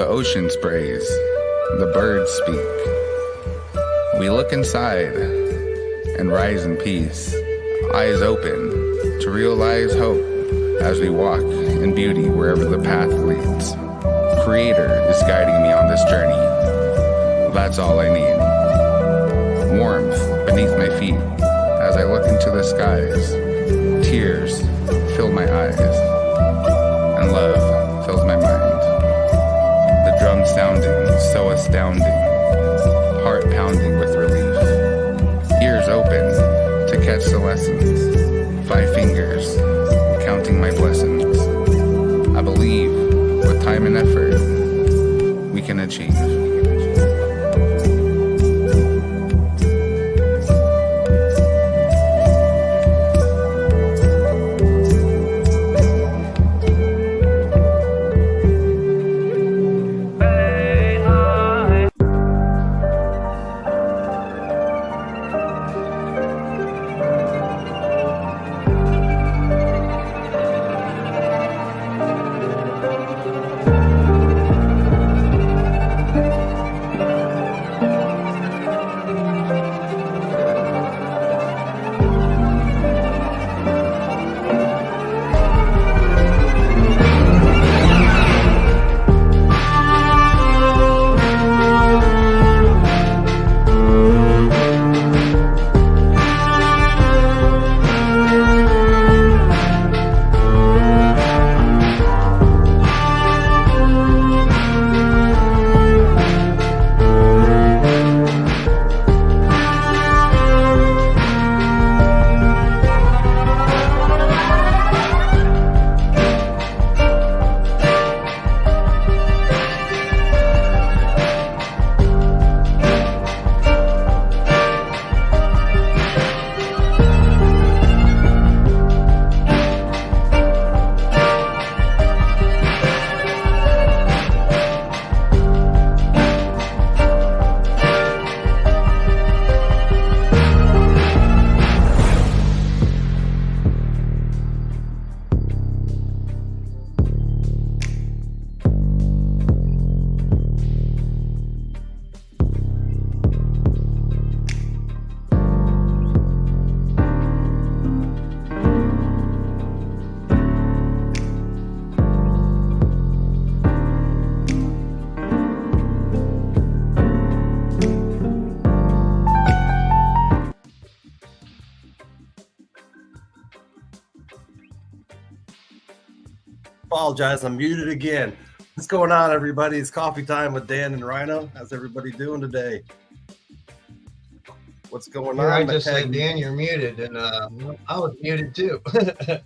The ocean sprays, the birds speak. We look inside and rise in peace, eyes open to realize hope as we walk in beauty wherever the path leads. Creator is guiding me on this journey. That's all I need. Warmth beneath my feet as I look into the skies. Tears fill my eyes, and love fills my mind. The drum sounding so astounding, heart pounding with relief. Ears open to catch the lessons, 5 fingers counting my blessings. I believe with time and effort we can achieve. Apologize, I'm muted again. What's going on, everybody? It's Coffee Time with Dan and Rhino. How's everybody doing today? What's going on? I just said, Dan, you're muted, and I was muted too. Yeah,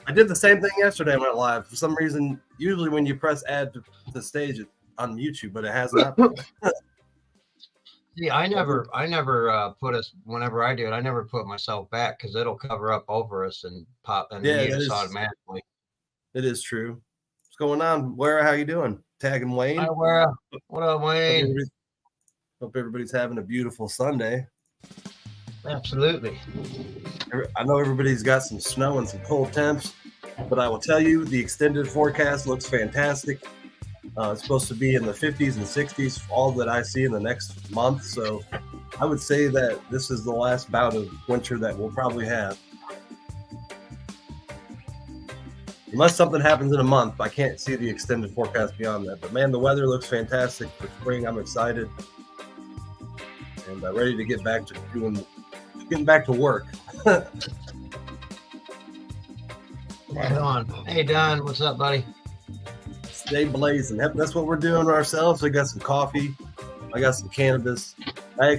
I did the same thing yesterday. I went live. For some reason, usually when you press add to the stage, it unmutes you, but it has not. See, I never put us. Whenever I do it, I never put myself back because it'll cover up over us and pop and mute us automatically. It is true. What's going on? Where? How you doing? Tagging Wayne. Hi, Where? What up, Wayne? Hope everybody's having a beautiful Sunday. Absolutely. I know everybody's got some snow and some cold temps, but I will tell you the extended forecast looks fantastic. It's supposed to be in the 50s and 60s, all that I see in the next month. So I would say that this is the last bout of winter that we'll probably have. Unless something happens in a month, I can't see the extended forecast beyond that. But man, the weather looks fantastic for spring. I'm excited and ready to get back to getting back to work. Right on. Hey, Don, what's up, buddy? Stay blazing. That's what we're doing ourselves. I got some coffee. I got some cannabis. I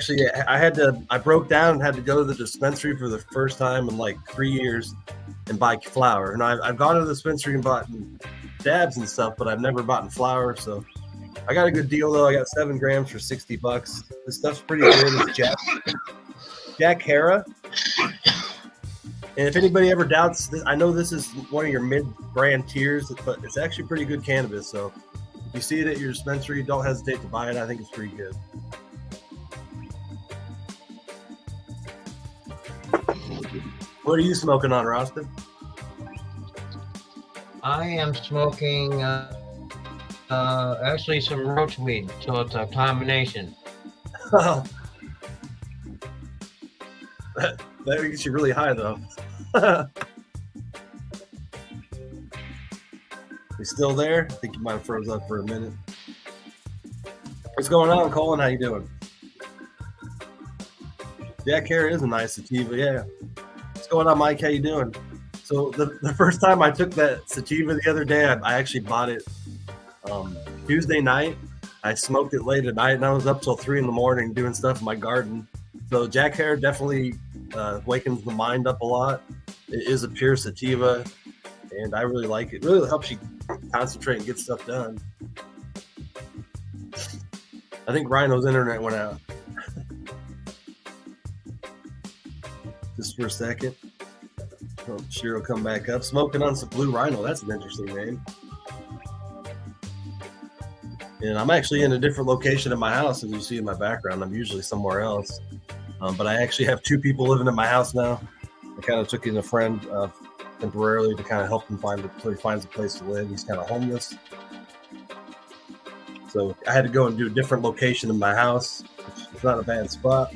broke down and had to go to the dispensary for the first time in like 3 years and buy flour. And I've gone to the dispensary and bought dabs and stuff, but I've never bought flour. So I got a good deal though. I got 7 grams for $60. This stuff's pretty good. It's Jack Hera. And if anybody ever doubts, I know this is one of your mid-brand tiers, but it's actually pretty good cannabis. So if you see it at your dispensary, don't hesitate to buy it. I think it's pretty good. What are you smoking on, Roston? I am smoking Actually some roach weed, so it's a combination. That gets you really high, though. You still there? I think you might have froze up for a minute. What's going on, Colin? How you doing? Jack Hare is a nice sativa, yeah. What's going on, Mike? How you doing? So the first time I took that sativa the other day, I actually bought it Tuesday night. I smoked it late at night, and I was up till 3 a.m. doing stuff in my garden. So Jack Hare definitely wakens the mind up a lot. It is a pure sativa, and I really like it. It really helps you concentrate and get stuff done. I think Rhino's internet went out. Just for a second. Oh, sure will come back up. Smoking on some Blue Rhino. That's an interesting name. And I'm actually in a different location in my house, as you see in my background. I'm usually somewhere else. But I actually have 2 people living in my house now. I kind of took in a friend temporarily to kind of help him until he finds a place to live. He's kind of homeless. So I had to go and do a different location in my house. It's not a bad spot.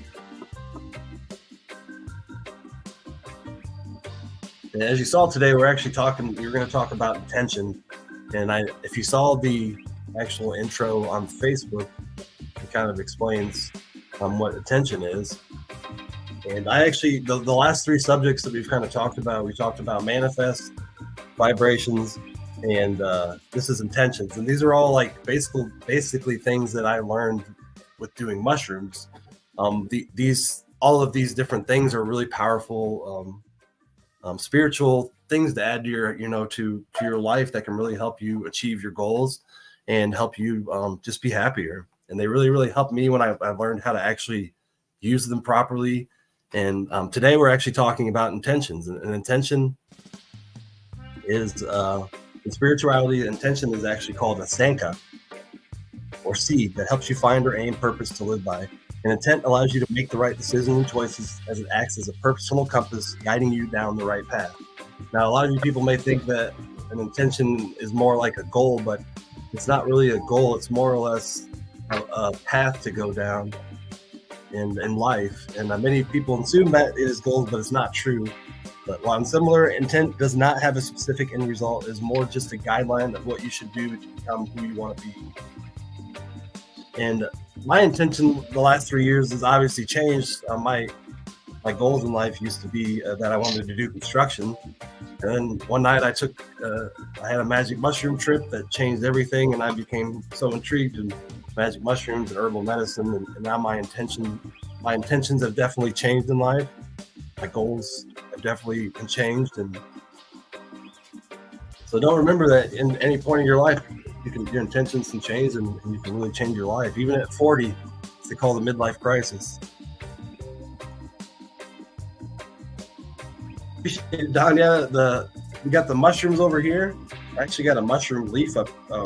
And as you saw today, we're going to talk about intention. And if you saw the actual intro on Facebook, it kind of explains what attention is. And I actually, the last 3 subjects that we've kind of talked about, we talked about manifest, vibrations, and this is intentions. And these are all like basically things that I learned with doing mushrooms. All of these different things are really powerful spiritual things to add to your, to your life that can really help you achieve your goals and help you just be happier. And they really, really helped me when I learned how to actually use them properly. And today we're actually talking about intentions. And intention is, in spirituality, intention is actually called a Santka, or seed, that helps you find or aim purpose to live by. And intent allows you to make the right decisions and choices, as it acts as a personal compass guiding you down the right path. Now, a lot of you people may think that an intention is more like a goal, but it's not really a goal. It's more or less a path to go down in life. And many people assume that it is goals, but it's not true. But while similar, intent does not have a specific end result. It is more just a guideline of what you should do to become who you want to be. And my intention the last 3 years has obviously changed. My goals in life used to be that I wanted to do construction. And then one night I had a magic mushroom trip that changed everything. And I became so intrigued in magic mushrooms and herbal medicine. And now my intentions have definitely changed in life. My goals have definitely been changed. And so don't remember that in any point in your life, your intentions can change, and you can really change your life. Even at 40, it's they call the midlife crisis. Don, yeah, we got the mushrooms over here. I actually got a mushroom leaf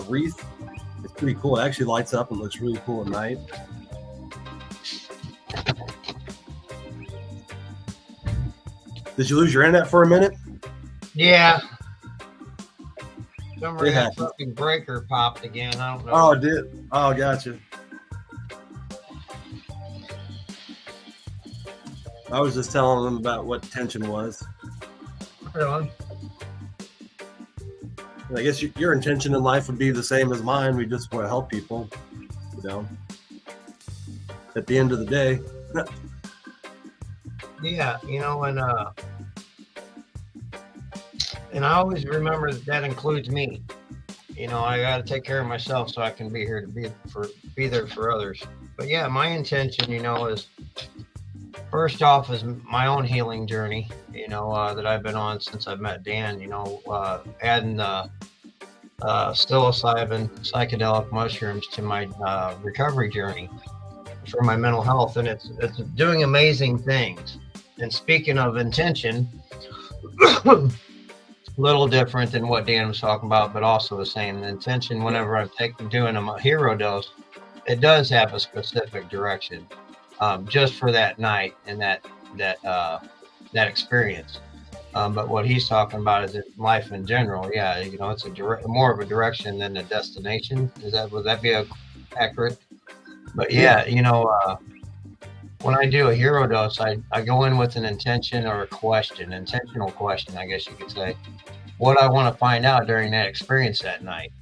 wreath. It's pretty cool. It actually lights up and looks really cool at night. Did you lose your internet for a minute? Yeah. Somebody had fucking breaker popped again. I don't know. Oh, it did. Oh, gotcha. I was just telling them about what tension was. Right on. I guess your intention in life would be the same as mine. We just want to help people, at the end of the day. Yeah, and I always remember that includes me. I got to take care of myself so I can be here to be there for others. But yeah, my intention, is first off is my own healing journey, that I've been on since I've met Dan, adding psilocybin psychedelic mushrooms to my recovery journey for my mental health. And it's doing amazing things. And speaking of intention, little different than what Dan was talking about, but also the same. The intention, whenever I'm doing a hero dose, it does have a specific direction, just for that night and that experience. But what he's talking about is life in general. Yeah, you know, it's more of a direction than a destination. Would that be accurate? But yeah, you know, when I do a hero dose, I go in with an intention or a question, intentional question, I guess you could say, what I want to find out during that experience that night.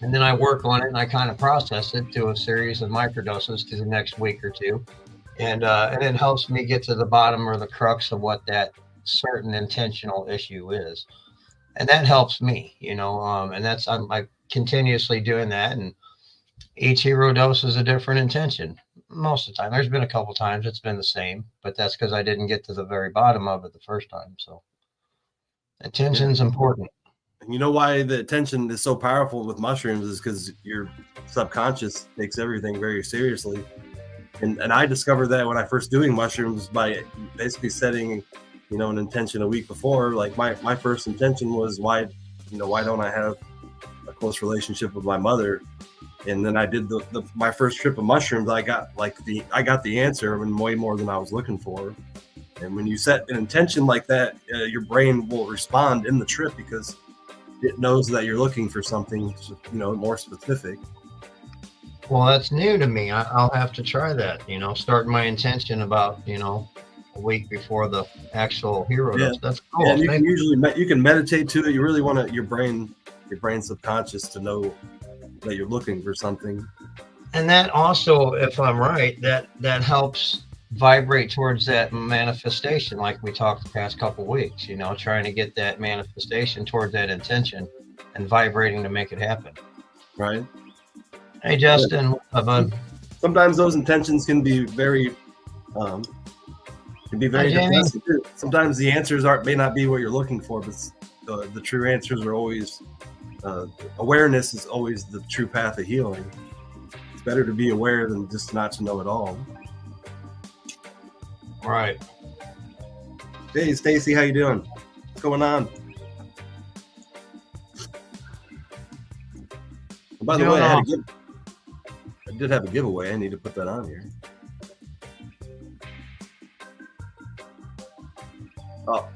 And then I work on it and I kind of process it through a series of microdoses to the next week or two. And it helps me get to the bottom or the crux of what that certain intentional issue is. And that helps me, you know, and I'm continuously doing that. And each hero dose is a different intention. Most of the time, there's been a couple times it's been the same, but that's because I didn't get to the very bottom of it the first time. So attention's important. And you know why the attention is so powerful with mushrooms is because your subconscious takes everything very seriously. And I discovered that when I first doing mushrooms by basically setting, you know, an intention a week before. Like my first intention was why don't I have a close relationship with my mother? And then I did my first trip of mushrooms. I got the answer and way more than I was looking for. And when you set an intention like that, your brain will respond in the trip because it knows that you're looking for something, you know, more specific. Well, that's new to me. I'll have to try that. You know, start my intention about, you know, a week before the actual hero dose. That's cool. Yeah, you can meditate to it. You really want your brain subconscious to know that you're looking for something. And that also, if I'm right, that helps vibrate towards that manifestation, like we talked the past couple weeks, you know, trying to get that manifestation towards that intention and vibrating to make it happen. Right. Hey, Justin. Sometimes those intentions can be very depressing. Sometimes the answers may not be what you're looking for, but the true answers are always awareness is always the true path of healing. It's better to be aware than just not to know it all. Right. Hey, Stacy, how you doing? What's going on? By the way, I did have a giveaway. I need to put that on here. Oh.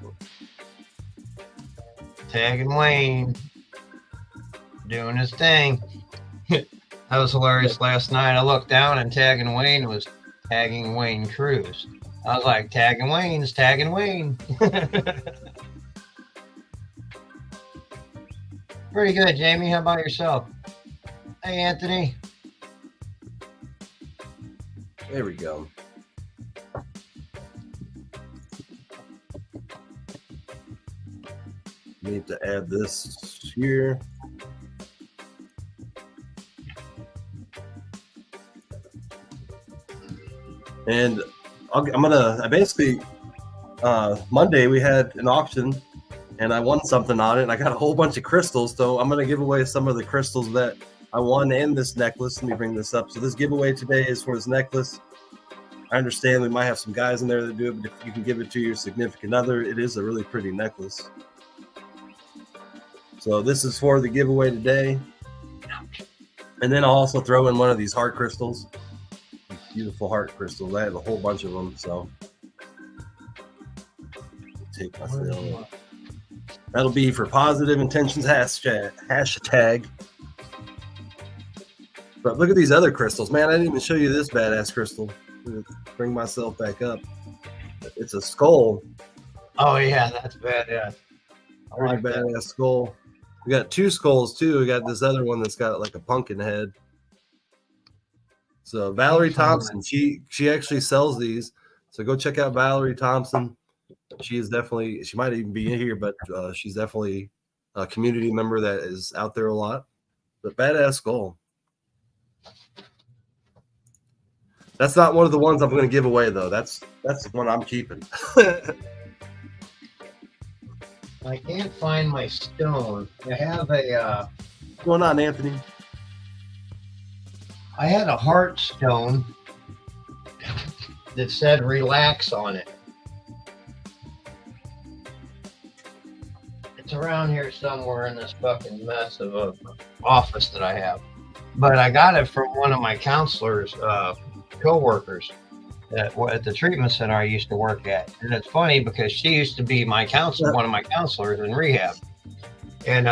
Tagging Wayne. Doing his thing. That was hilarious last night. I looked down and Tagging Wayne was tagging Wayne Cruz. I was like, tagging Wayne's tagging Wayne. Pretty good, Jamie. How about yourself? Hey, Anthony. There we go. Need to add this here. And Monday we had an auction and I won something on it and I got a whole bunch of crystals. So I'm going to give away some of the crystals that I won and this necklace. Let me bring this up. So this giveaway today is for this necklace. I understand we might have some guys in there that do it, but if you can give it to your significant other, it is a really pretty necklace. So this is for the giveaway today. And then I'll also throw in one of these heart crystals. Beautiful heart crystals. I have a whole bunch of them, so take my fill. That'll be for positive intentions hashtag. But look at these other crystals, man. I didn't even show you this badass crystal. Bring myself back up. It's a skull. Oh yeah, that's badass. Pretty badass skull. We got two skulls too. We got this other one that's got like a pumpkin head. So Valerie Thompson, she actually sells these. So go check out Valerie Thompson. She might even be in here, but she's definitely a community member that is out there a lot. But badass skull. That's not one of the ones I'm going to give away though. That's the one I'm keeping. I can't find my stone. I have a. What's going on, Anthony? I had a heart stone that said relax on it. It's around here somewhere in this fucking mess of a office that I have. But I got it from one of my counselors, co-workers. at the treatment center I used to work at. And it's funny because she used to be my counselor, one of my counselors in rehab. And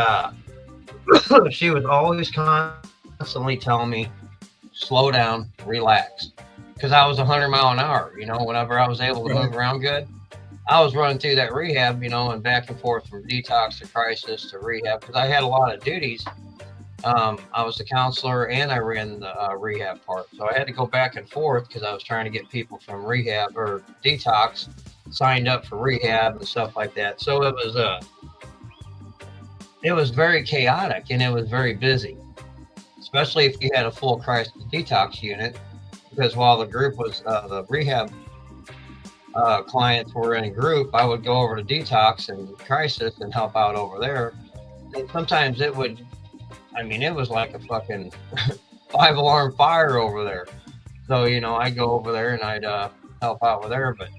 she was always constantly telling me, slow down, relax. Because I was 100 mile an hour, you know, whenever I was able to move around good. I was running through that rehab, you know, and back and forth from detox to crisis to rehab because I had a lot of duties. I was the counselor and I ran the rehab part. So I had to go back and forth because I was trying to get people from rehab or detox signed up for rehab and stuff like that. So it was very chaotic and it was very busy, especially if you had a full crisis detox unit, because while the group was the rehab clients were in a group, I would go over to detox and crisis and help out over there. And sometimes it was like a fucking 5-alarm fire over there. So, you know, I'd go over there and I'd help out with her, but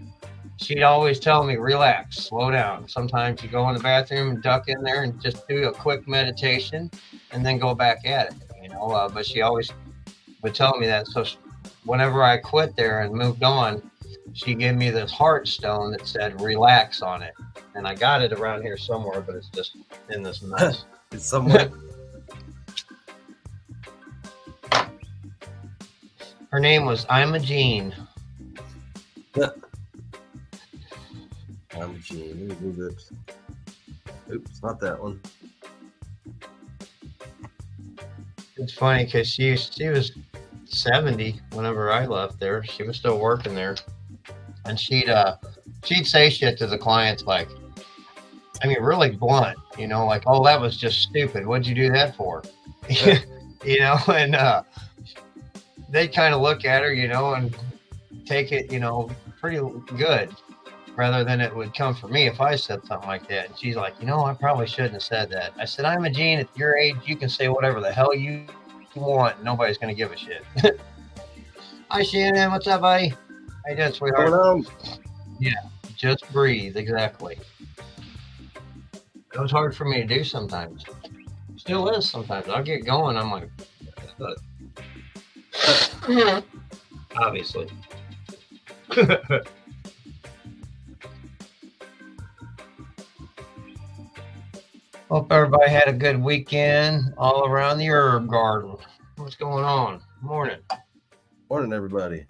she'd always tell me, relax, slow down. Sometimes you go in the bathroom and duck in there and just do a quick meditation and then go back at it, you know, but she always would tell me that. So whenever I quit there and moved on, she gave me this heart stone that said relax on it. And I got it around here somewhere, but it's just in this mess. It's somewhere. Her name was I'm a Jean. I'm a Jean. Let me move this. Oops, not that one. It's funny because she was 70 whenever I left there. She was still working there. And she'd say shit to the clients like, I mean, really blunt, you know, like, oh, that was just stupid. What'd you do that for? You know, and they'd kind of look at her, you know, and take it, you know, pretty good, rather than it would come from me if I said something like that. And she's like, you know, I probably shouldn't have said that. I said, I'm a Gene. At your age, you can say whatever the hell you want. Nobody's going to give a shit. Hi, Shannon. What's up, buddy? How you doing, sweetheart? Yeah, just breathe. Exactly. It was hard for me to do sometimes. Still is sometimes. I'll get going. I'm like, obviously. Hope everybody had a good weekend all around the herb garden. What's going on? Morning. Morning, everybody.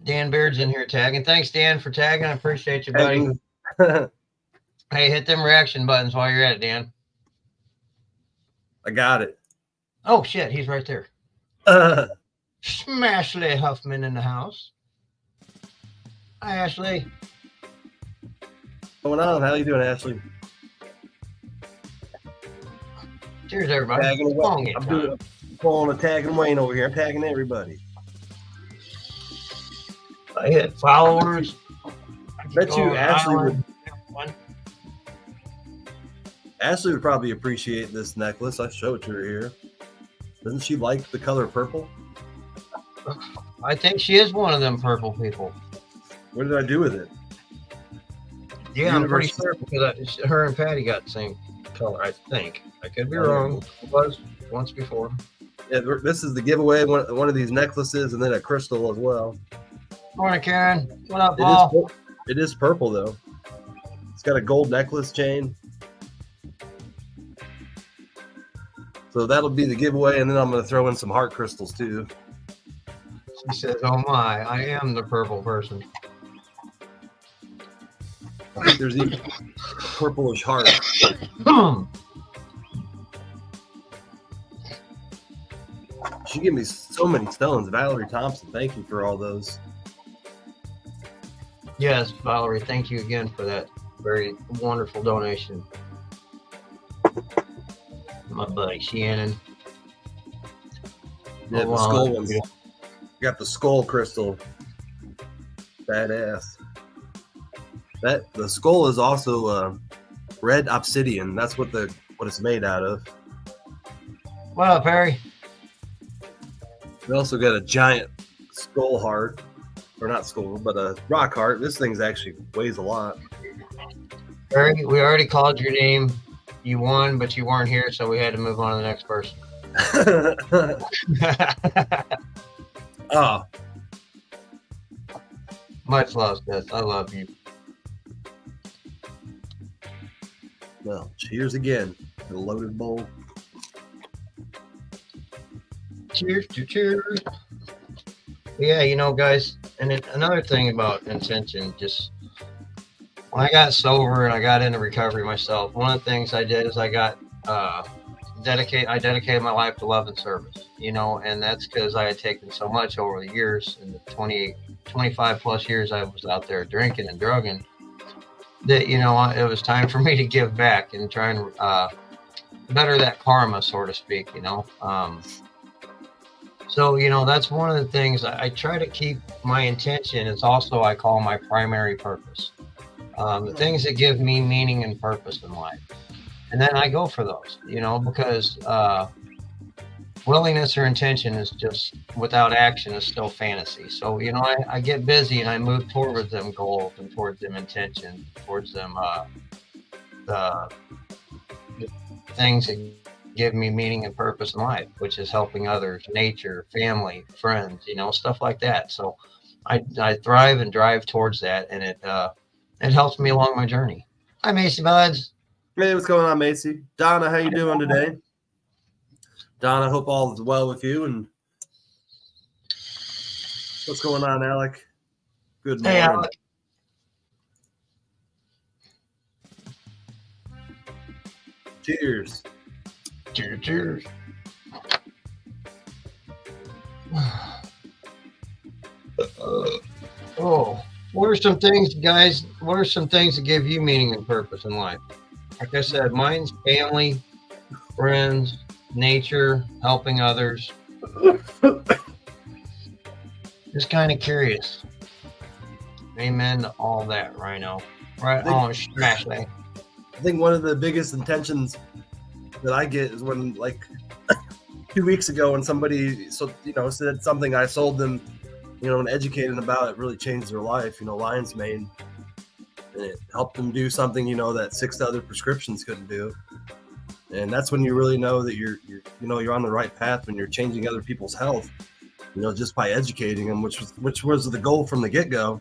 Dan Beard's in here tagging. Thanks, Dan, for tagging. I appreciate you, buddy. Hey, hit them reaction buttons while you're at it, Dan. I got it. Oh, shit. He's right there. Smashley Huffman in the house. Hi, Ashley. What's going on? How you doing, Ashley? Cheers, everybody. Tagging away. I'm pulling a tagging Wayne over here. I'm tagging everybody. I hit followers. Bet you Ashley would probably appreciate this necklace. I showed it to her here. Doesn't she like the color purple? I think she is one of them purple people. What did I do with it? Yeah, I'm pretty sure because her and Patty got the same color, I think. I could be wrong. It was once before. Yeah, this is the giveaway, one of these necklaces, and then a crystal as well. Morning, Karen. What up, Paul? It is purple, though. It's got a gold necklace chain. So that'll be the giveaway, and then I'm going to throw in some heart crystals, too. She says, oh, my, I am the purple person. I think there's even purplish heart. She gave me so many stones. Valerie Thompson, thank you for all those. Yes, Valerie, thank you again for that very wonderful donation. My buddy Shannon. Yeah, the skull ones. Got the skull crystal. Badass. The skull is also red obsidian. That's what it's made out of. What up, Harry? We also got a giant skull heart. Or not skull, but a rock heart. This thing's actually weighs a lot. Harry, we already called your name. You won, but you weren't here, so we had to move on to the next person. Oh, Much love, Seth. I love you. well, cheers again. The loaded bowl. Cheers to cheers. Yeah, guys, and another thing about intention, just when I got sober and I got into recovery myself, one of the things I did is I got dedicated my life to love and service, and that's because I had taken so much over the years, in the 25 plus years I was out there drinking and drugging, that, it was time for me to give back and try and better that karma, so to speak, So, that's one of the things I try to keep my intention. It's also, I call my primary purpose. The things that give me meaning and purpose in life. And then I go for those, because willingness or intention is just, without action, is still fantasy. So, I get busy and I move towards them goals and towards them intention, towards them the things that give me meaning and purpose in life, which is helping others, nature, family, friends, stuff like that. So I thrive and drive towards that, and it helps me along my journey. Hi, Macy Buds. Hey, what's going on, Macy? Donna, how you doing today? Donna, hope all is well with you. And what's going on, Alec? Good morning. Hey, Alec. Cheers. Cheers. What are some things, guys? What are some things that give you meaning and purpose in life? Like I said, mine's family, friends, nature, helping others. Just kind of curious. Amen to all that, Rhino. Right on, smash that. I think one of the biggest intentions that I get is when, like, 2 weeks ago, when somebody said something I sold them, and educated them about it, really changed their life. Lion's Mane, and it helped them do something that 6 other prescriptions couldn't do. And that's when you really know that you're on the right path, when you're changing other people's health, just by educating them, which was the goal from the get-go,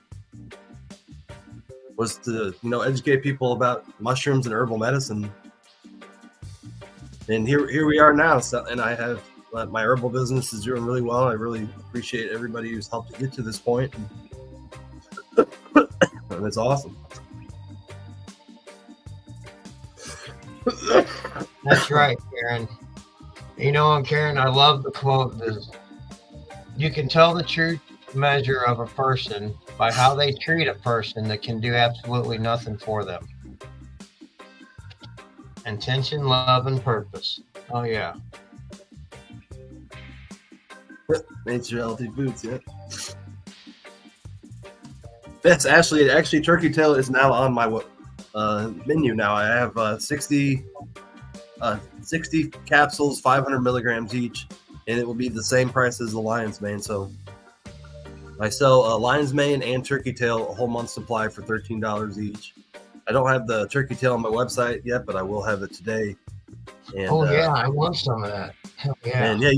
was to educate people about mushrooms and herbal medicine. And here we are now. So, and I have my herbal business is doing really well. I really appreciate everybody who's helped to get to this point. And it's awesome. That's right, Karen. And Karen, I love the quote. You can tell the true measure of a person by how they treat a person that can do absolutely nothing for them. Intention, love, and purpose. Oh, yeah. Nature Healthy Foods, yeah. Yes, actually, turkey tail is now on my menu now. I have 60 capsules, 500 milligrams each, and it will be the same price as the Lion's Mane. So I sell Lion's Mane and turkey tail, a whole month's supply for $13 each. I don't have the turkey tail on my website yet, but I will have it today. And, I want some of that. Hell yeah. And yeah,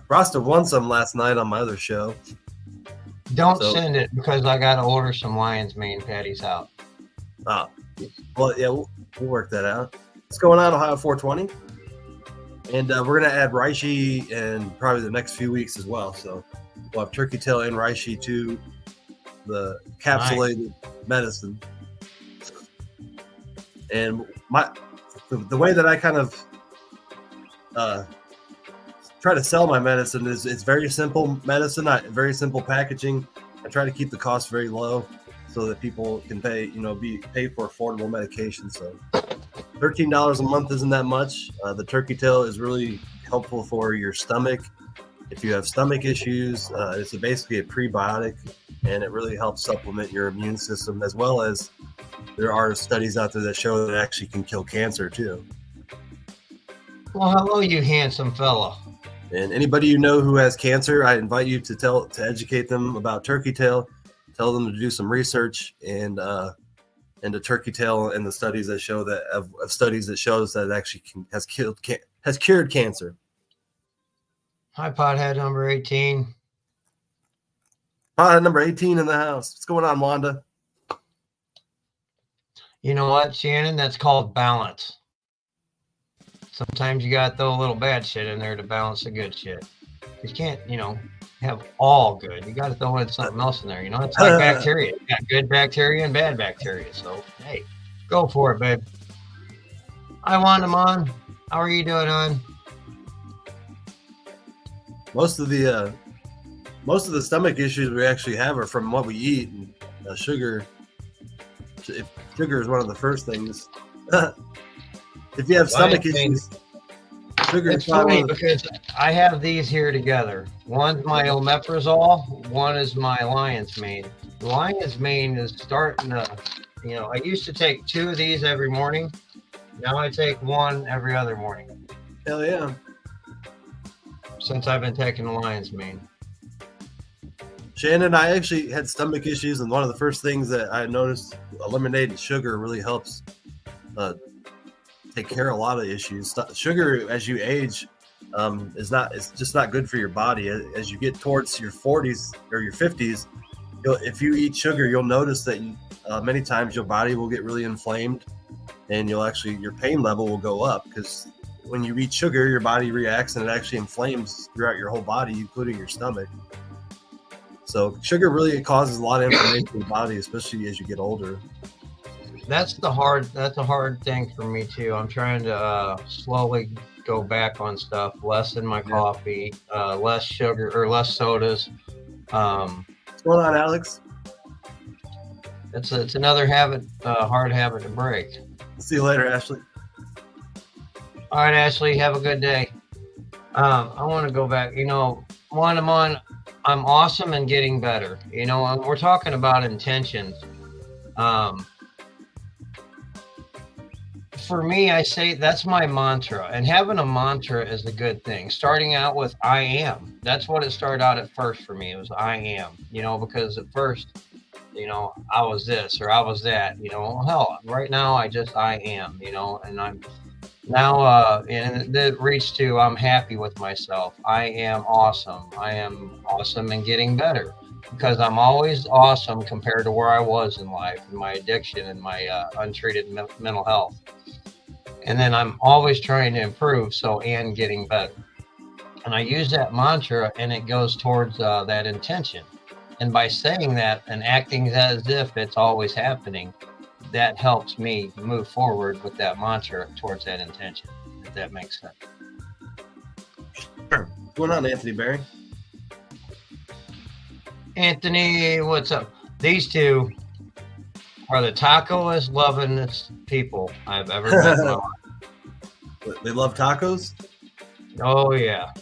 Rasta won some last night on my other show. Don't send it, because I got to order some Lion's Mane patties out. Oh, well, yeah, we'll work that out. What's going on, Ohio 420? And we're going to add reishi in probably the next few weeks as well. So we'll have turkey tail and reishi too, the encapsulated medicine. And the way that I kind of try to sell my medicine is it's very simple medicine, very simple packaging. I try to keep the cost very low so that people can pay for affordable medication. So $13 a month isn't that much. The turkey tail is really helpful for your stomach. If you have stomach issues, it's basically a prebiotic, and it really helps supplement your immune system, as well as there are studies out there that show that it actually can kill cancer too. Well, hello, you handsome fella. And anybody who has cancer, I invite you to educate them about turkey tail. Tell them to do some research and into turkey tail and the studies that show that of studies that shows that it actually has cured cancer. Hi, pothead number 18. Pothead number 18 in the house. What's going on, Wanda? You know what, Shannon? That's called balance. Sometimes you got to throw a little bad shit in there to balance the good shit. You can't, have all good. You got to throw in something else in there. It's like bacteria. You got good bacteria and bad bacteria. So, hey, go for it, babe. I want him on. How are you doing, on? Most of the stomach issues we actually have are from what we eat. And, sugar. Sugar is one of the first things. If you have stomach issues, sugar is it's funny because I have these here together. One's my omeprazole. One is my lion's mane. The lion's mane is starting to, I used to take 2 of these every morning. Now I take 1 every other morning. Hell yeah. Since I've been taking the lion's mane. Shannon, I actually had stomach issues, and one of the first things that I noticed, eliminating sugar really helps take care of a lot of issues. Sugar, as you age, it's just not good for your body. As you get towards your 40s or your 50s, if you eat sugar, you'll notice that many times your body will get really inflamed, and your pain level will go up, because when you eat sugar, your body reacts and it actually inflames throughout your whole body, including your stomach. So sugar really causes a lot of inflammation in the body, especially as you get older. That's a hard thing for me too. I'm trying to slowly go back on stuff, less in my coffee, less sugar or less sodas. What's going on, Alex? It's another habit, hard habit to break. See you later, Ashley. All right, Ashley, have a good day. I want to go back. I'm awesome and getting better. We're talking about intentions. For me, I say that's my mantra, and having a mantra is a good thing. Starting out with I am. That's what it started out at first for me. It was I am, because at first, I was this or I was that, hell, right now I am, and I'm now, and it reached to I'm happy with myself. I am awesome. I am awesome and getting better, because I'm always awesome compared to where I was in life, and my addiction and my untreated mental health. And then I'm always trying to improve, and getting better. And I use that mantra, and it goes towards that intention. And by saying that and acting as if it's always happening, that helps me move forward with that mantra towards that intention, if that makes sense. Sure. What's going on, Anthony Barry? Anthony, what's up? These two are the tacoest, lovingest people I've ever met in my life. They love tacos? Oh, yeah.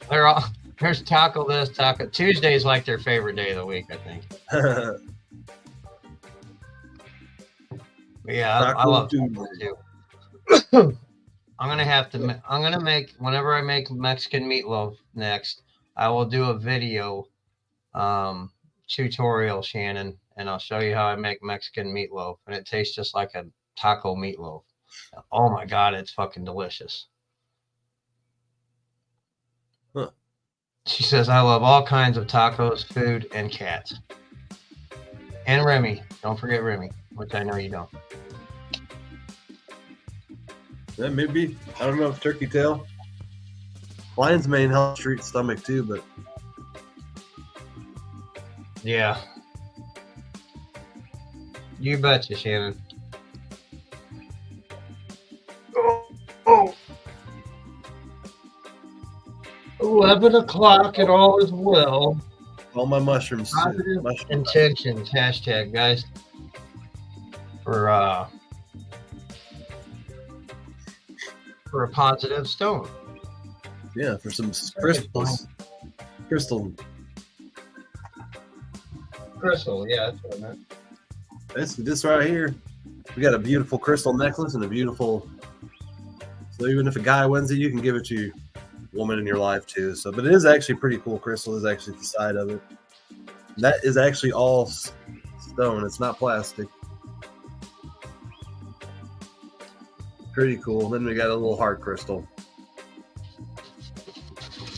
There's taco this, taco. Tuesday's like their favorite day of the week, I think. Yeah, I love tacos too. I'm gonna make, whenever I make Mexican meatloaf next, I will do a video tutorial, Shannon, and I'll show you how I make Mexican meatloaf, and it tastes just like a taco meatloaf. Oh my God, it's fucking delicious. Huh. She says, I love all kinds of tacos, food, and cats. And Remy. Don't forget Remy, which I know you don't. Yeah, maybe. I don't know if turkey tail. Lion's mane helps treat stomach too, but yeah. You betcha, Shannon. Oh. 11 o'clock and all is well. all my mushrooms. Positive intentions, hashtag, guys. For a positive stone. Yeah, for some crystals. Crystal, yeah, that's what I meant. This right here. We got a beautiful crystal necklace and a beautiful. So even if a guy wins it, you can give it to your woman in your life too. So, but it is actually pretty cool. Crystal is actually the side of it. That is actually all stone. It's not plastic. Pretty cool. Then we got a little heart crystal.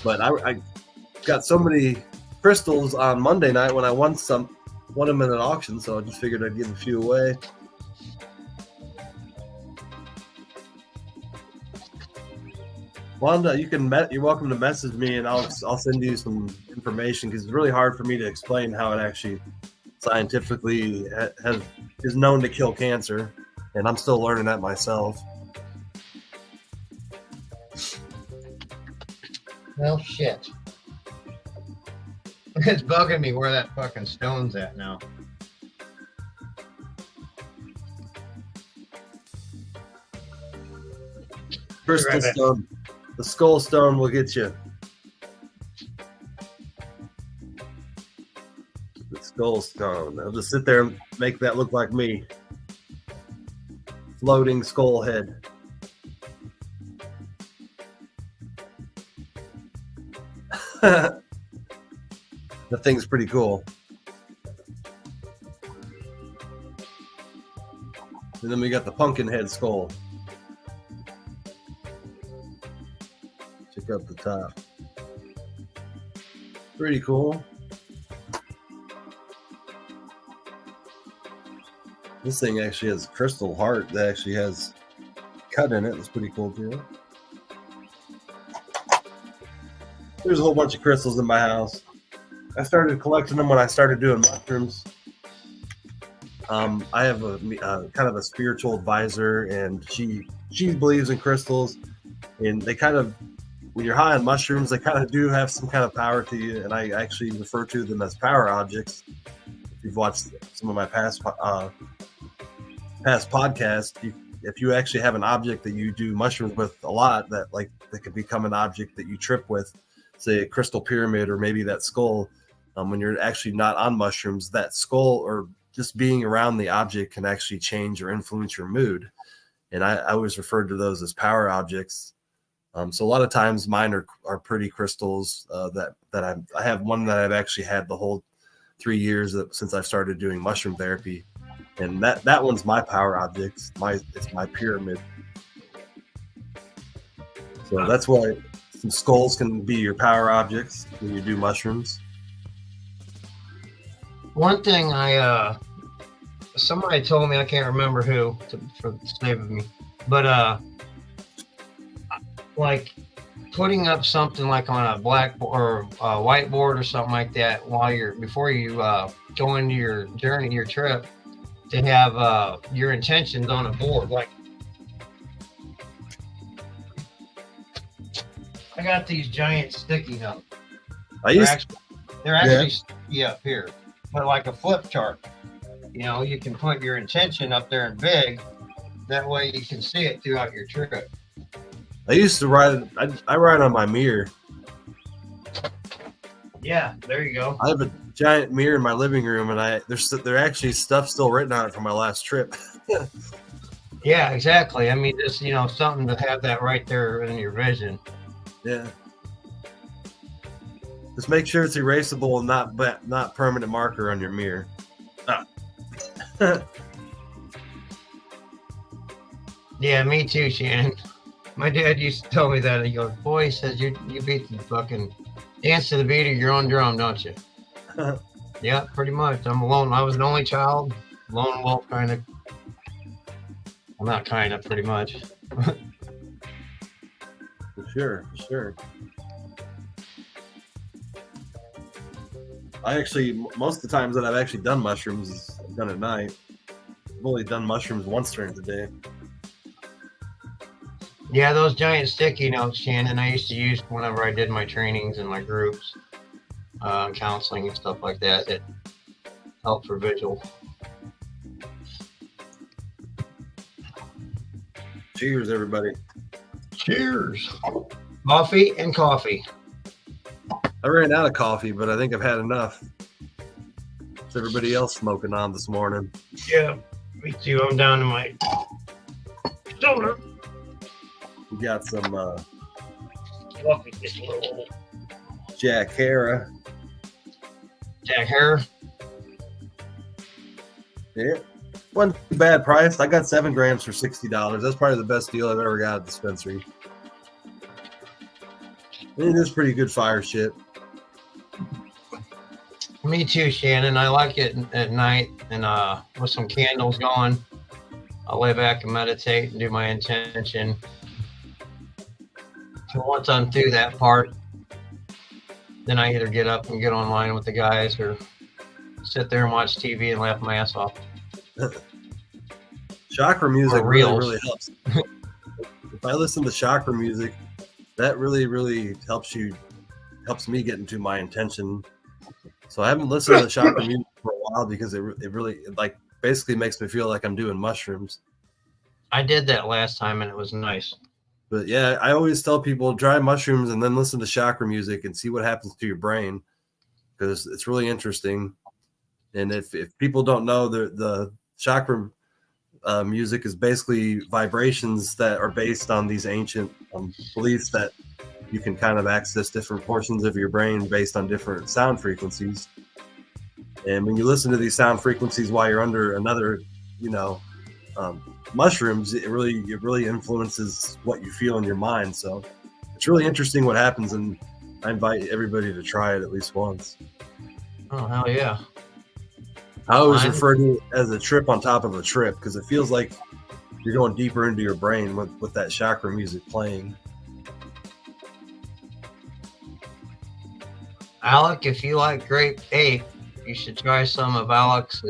But got so many crystals on Monday night when I won them in an auction, so I just figured I'd give a few away. Wanda, you're welcome to message me, and I'll send you some information, because it's really hard for me to explain how it actually scientifically is known to kill cancer, and I'm still learning that myself. Well, shit. It's bugging me where that fucking stone's at now. Crystal stone. The skull stone will get you. The skull stone. I'll just sit there and make that look like me. Floating skull head. That thing's pretty cool. And then we got the pumpkin head skull. Check out the top. Pretty cool. This thing actually has a crystal heart that actually has cut in it. It's pretty cool too. There's a whole bunch of crystals in my house. I started collecting them when I started doing mushrooms. I have a kind of a spiritual advisor, and she believes in crystals, and they kind of, when you're high on mushrooms, they kind of do have some kind of power to you, and I actually refer to them as power objects. If you've watched some of my past podcasts, if you actually have an object that you do mushrooms with a lot, that could become an object that you trip with, say a crystal pyramid or maybe that skull. When you're actually not on mushrooms, that skull or just being around the object can actually change or influence your mood. And I always referred to those as power objects. So a lot of times mine are pretty crystals that I have one that I've actually had the whole 3 years since I started doing mushroom therapy. And that one's my power object. It's my pyramid. So that's why some skulls can be your power objects when you do mushrooms. One thing somebody told me, I can't remember who, for the sake of me, but like putting up something like on a blackboard or a whiteboard or something like that before you go into your journey, your trip, to have your intentions on a board. Like, I got these giant sticky notes. They're actually sticky up here, but like a flip chart. You can put your intention up there in big. That way you can see it throughout your trip. I used to write it. I write on my mirror. Yeah, there you go. I have a giant mirror in my living room, and there's actually stuff still written on it from my last trip. Yeah, exactly. I mean, just something to have that right there in your vision. Yeah. Just make sure it's erasable and not permanent marker on your mirror. Yeah, me too, Shannon. My dad used to tell me that. He goes, "Boy," he says, you beat the fucking dance to the beat of your own drum, don't you?" Yeah, pretty much. I'm alone. I was an only child, lone wolf kind of. Well, not kind of, pretty much. For sure. I actually, most of the times that I've actually done mushrooms is done at night. I've only done mushrooms once during the day. Yeah, those giant sticky notes, Shannon, I used to use whenever I did my trainings and my groups, counseling and stuff like that. It helped for visual. Cheers, everybody. Cheers. Coffee and coffee. I ran out of coffee, but I think I've had enough. What's everybody else smoking on this morning? Yeah, me too. I'm down to my soda. We got some Coffee gets a little old. Jack Hara. Jack Hare. Yeah. Wasn't too bad price. I got 7 grams for $60. That's probably the best deal I've ever got at the dispensary. It is pretty good fire shit. Me too, Shannon. I like it at night and with some candles going. I'll lay back and meditate and do my intention. So once I'm through that part, then I either get up and get online with the guys or sit there and watch TV and laugh my ass off. Chakra music Or really, reels. really helps. If I listen to chakra music, that really, really helps me get into my intention. So I haven't listened to chakra music for a while because it really like basically makes me feel like I'm doing mushrooms. I did that last time and it was nice. But yeah, I always tell people try mushrooms and then listen to chakra music and see what happens to your brain, because it's really interesting. And if people don't know, the chakra music is basically vibrations that are based on these ancient beliefs that you can kind of access different portions of your brain based on different sound frequencies. And when you listen to these sound frequencies while you're under another, mushrooms, it really influences what you feel in your mind. So it's really interesting what happens, and I invite everybody to try it at least once. Oh, hell yeah. I always refer to it as a trip on top of a trip because it feels like you're going deeper into your brain with that chakra music playing. Alec, if you like Grape Ape, you should try some of Alex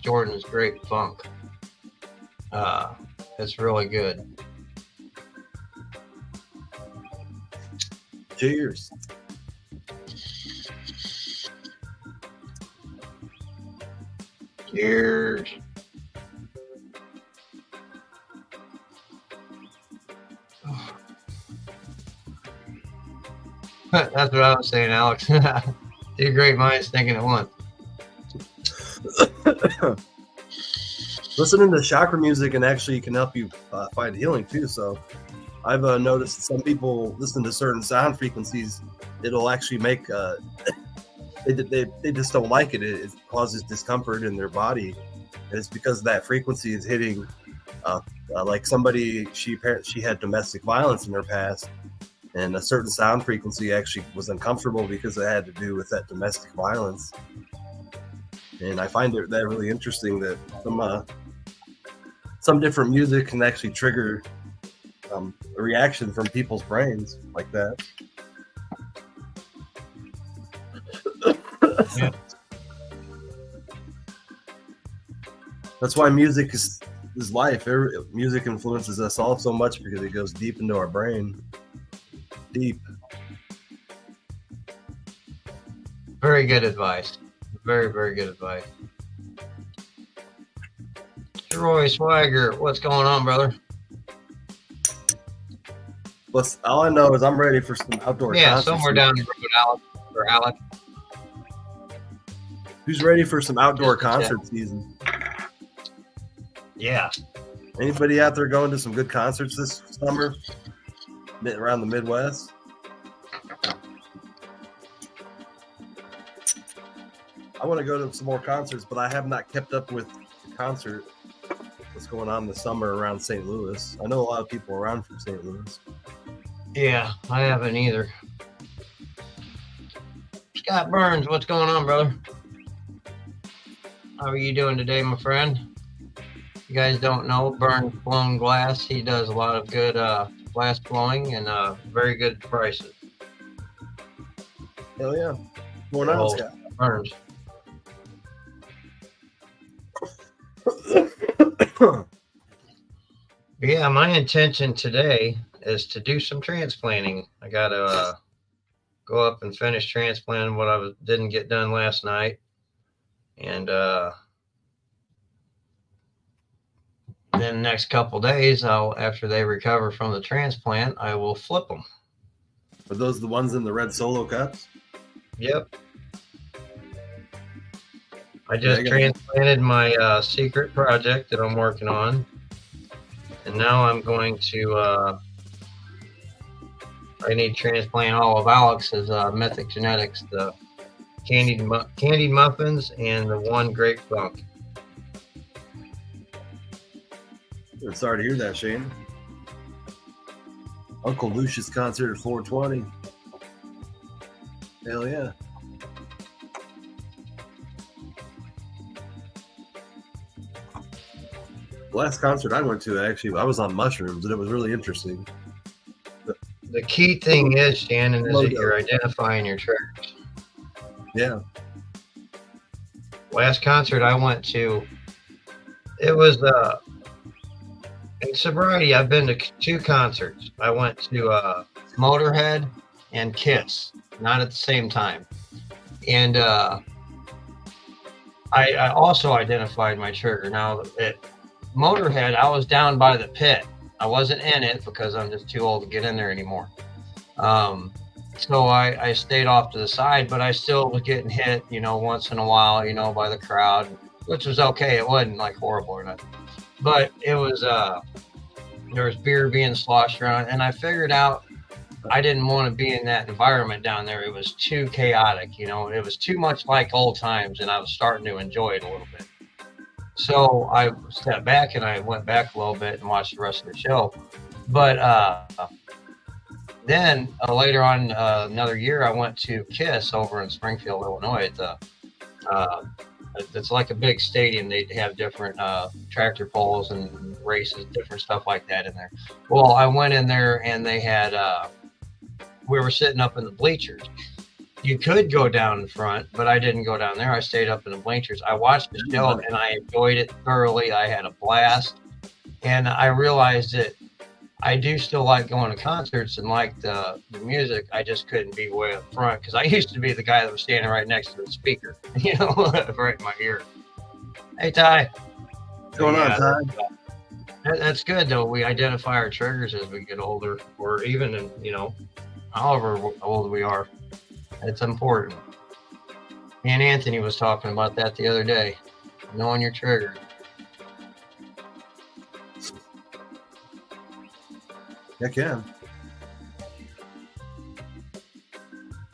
Jordan's Grape Funk. It's really good. Cheers. Cheers. That's what I was saying, Alex. Two great minds thinking at once. Listening to chakra music and actually can help you find healing too. So I've noticed some people listen to certain sound frequencies, it'll actually make they just don't like it. It causes discomfort in their body, and it's because that frequency is hitting like somebody, she had domestic violence in her past, and a certain sound frequency actually was uncomfortable because it had to do with that domestic violence. And I find that really interesting that some different music can actually trigger a reaction from people's brains like that. Yeah. That's why music is life. Music influences us all so much because it goes deep into our brain. Deep. Very good advice. Very, very good advice. Troy Swagger, what's going on, brother? All I know is I'm ready for some outdoor concerts. Somewhere down the road, Alex or Alec. Who's ready for some outdoor Just a chat. concert season? Yeah. Anybody out there going to some good concerts this summer around the Midwest? I want to go to some more concerts, but I have not kept up with the concert what's going on this summer around St. Louis. I know a lot of people around from St. Louis. Yeah, I haven't either. Scott Burns, what's going on, brother? How are you doing today, my friend? You guys don't know, Burns Blown Glass. He does a lot of good glass blowing and very good prices. Hell yeah. What's going on, Scott? Burns. Yeah, my intention today is to do some transplanting. I got to go up and finish transplanting what I didn't get done last night. And then the next couple days, after they recover from the transplant, I will flip them. Are those the ones in the red Solo cups? Yep. I just transplanted my secret project that I'm working on. And now I'm going to, I need to transplant all of Alex's Mythic Genetics, the candied muffins and the one grape funk. I'm sorry to hear that, Shane. Uncle Lucius concert at 420. Hell yeah. last concert I went to, actually, I was on mushrooms, and it was really interesting. The key thing is, Shannon, is that Logo. you're identifying your triggers. Yeah. Last concert I went to, it was in sobriety. I've been to 2 concerts. I went to Motorhead and Kiss, not at the same time. And I also identified my trigger. Now, at Motorhead, I was down by the pit. I wasn't in it because I'm just too old to get in there anymore. So I stayed off to the side, but I still was getting hit, once in a while, by the crowd, which was okay. It wasn't like horrible or nothing, but it was, there was beer being sloshed around, and I figured out I didn't want to be in that environment down there. It was too chaotic, it was too much like old times, and I was starting to enjoy it a little bit. So I stepped back and I went back a little bit and watched the rest of the show. But then later on, another year, I went to Kiss over in Springfield, Illinois. It's like a big stadium. They have different tractor pulls and races, different stuff like that in there. Well, I went in there and they had, we were sitting up in the bleachers. You could go down in front, but I didn't go down there. I stayed up in the bleachers. I watched the show and I enjoyed it thoroughly. I had a blast. And I realized that I do still like going to concerts and like the music. I just couldn't be way up front because I used to be the guy that was standing right next to the speaker, right in my ear. Hey, Ty. What's going on, Ty? That's good, though. We identify our triggers as we get older, or even, however old we are. It's important. Me and Anthony was talking about that the other day, knowing your trigger. Heck yeah.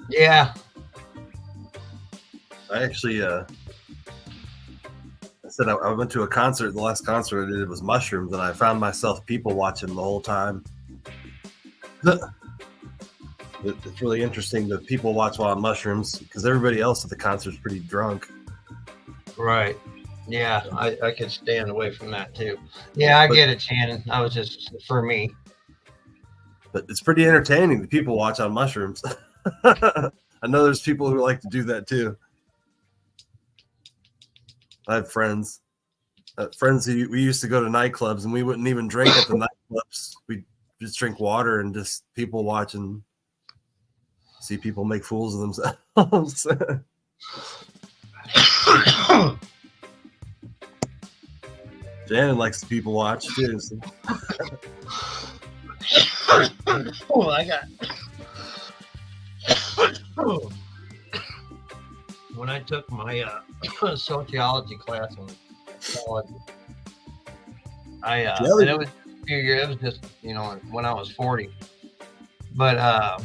Yeah. I actually, I said I went to a concert. The last concert I did was mushrooms, and I found myself people watching the whole time. It's really interesting that people watch while on mushrooms because everybody else at the concert's pretty drunk. Right. Yeah, I could stand away from that too. Yeah, I get it, Shannon. I was just for me. But it's pretty entertaining that people watch on mushrooms. I know there's people who like to do that too. I have friends who we used to go to nightclubs and we wouldn't even drink at the nightclubs. We'd just drink water and just people watching. See people make fools of themselves. Shannon likes to people watch too. So. Oh, I got. When I took my sociology class in college, and it was a few years. It was just when I was 40, but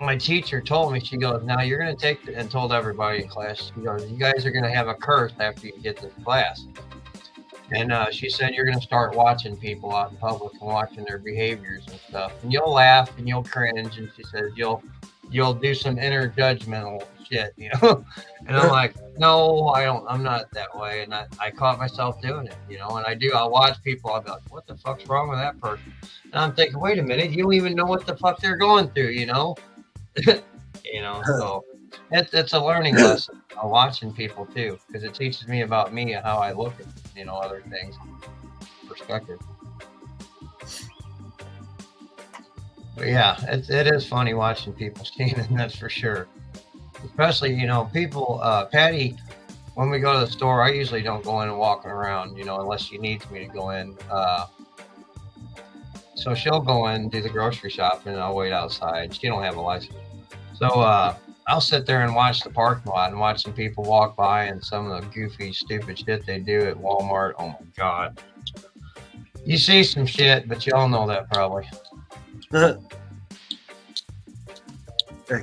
my teacher told me, she goes, now you're going to take, and told everybody in class, she goes, you guys are going to have a curse after you get this class. And she said, you're going to start watching people out in public and watching their behaviors and stuff. And you'll laugh and you'll cringe. And she says, you'll do some inner judgmental shit, And I'm like, no, I'm not that way. And I caught myself doing it, and I'll watch people. I'll be like, what the fuck's wrong with that person? And I'm thinking, wait a minute, you don't even know what the fuck they're going through, So it's a learning lesson. I'm watching people too, because it teaches me about me and how I look at, other things, perspective. But yeah, it is funny watching people, Shannon, that's for sure. Especially, people, Patty, when we go to the store, I usually don't go in and walking around, unless she needs me to go in. So she'll go in and do the grocery shopping and I'll wait outside. She don't have a license. So I'll sit there and watch the parking lot and watch some people walk by and some of the goofy, stupid shit they do at Walmart. Oh my God. You see some shit, but y'all know that probably. Heck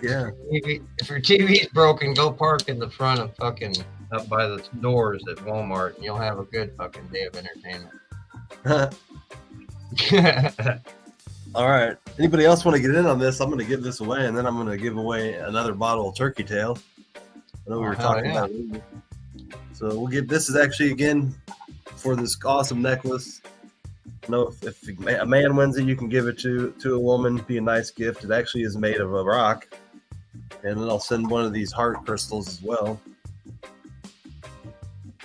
yeah. If your TV's broken, go park in the front of fucking up by the doors at Walmart and you'll have a good fucking day of entertainment. All right. Anybody else want to get in on this? I'm going to give this away, and then I'm going to give away another bottle of Turkey Tail. I know we were talking about it. So we'll give this is actually again for this awesome necklace. You know, if a man wins it, you can give it to a woman. Be a nice gift. It actually is made of a rock, and then I'll send one of these heart crystals as well.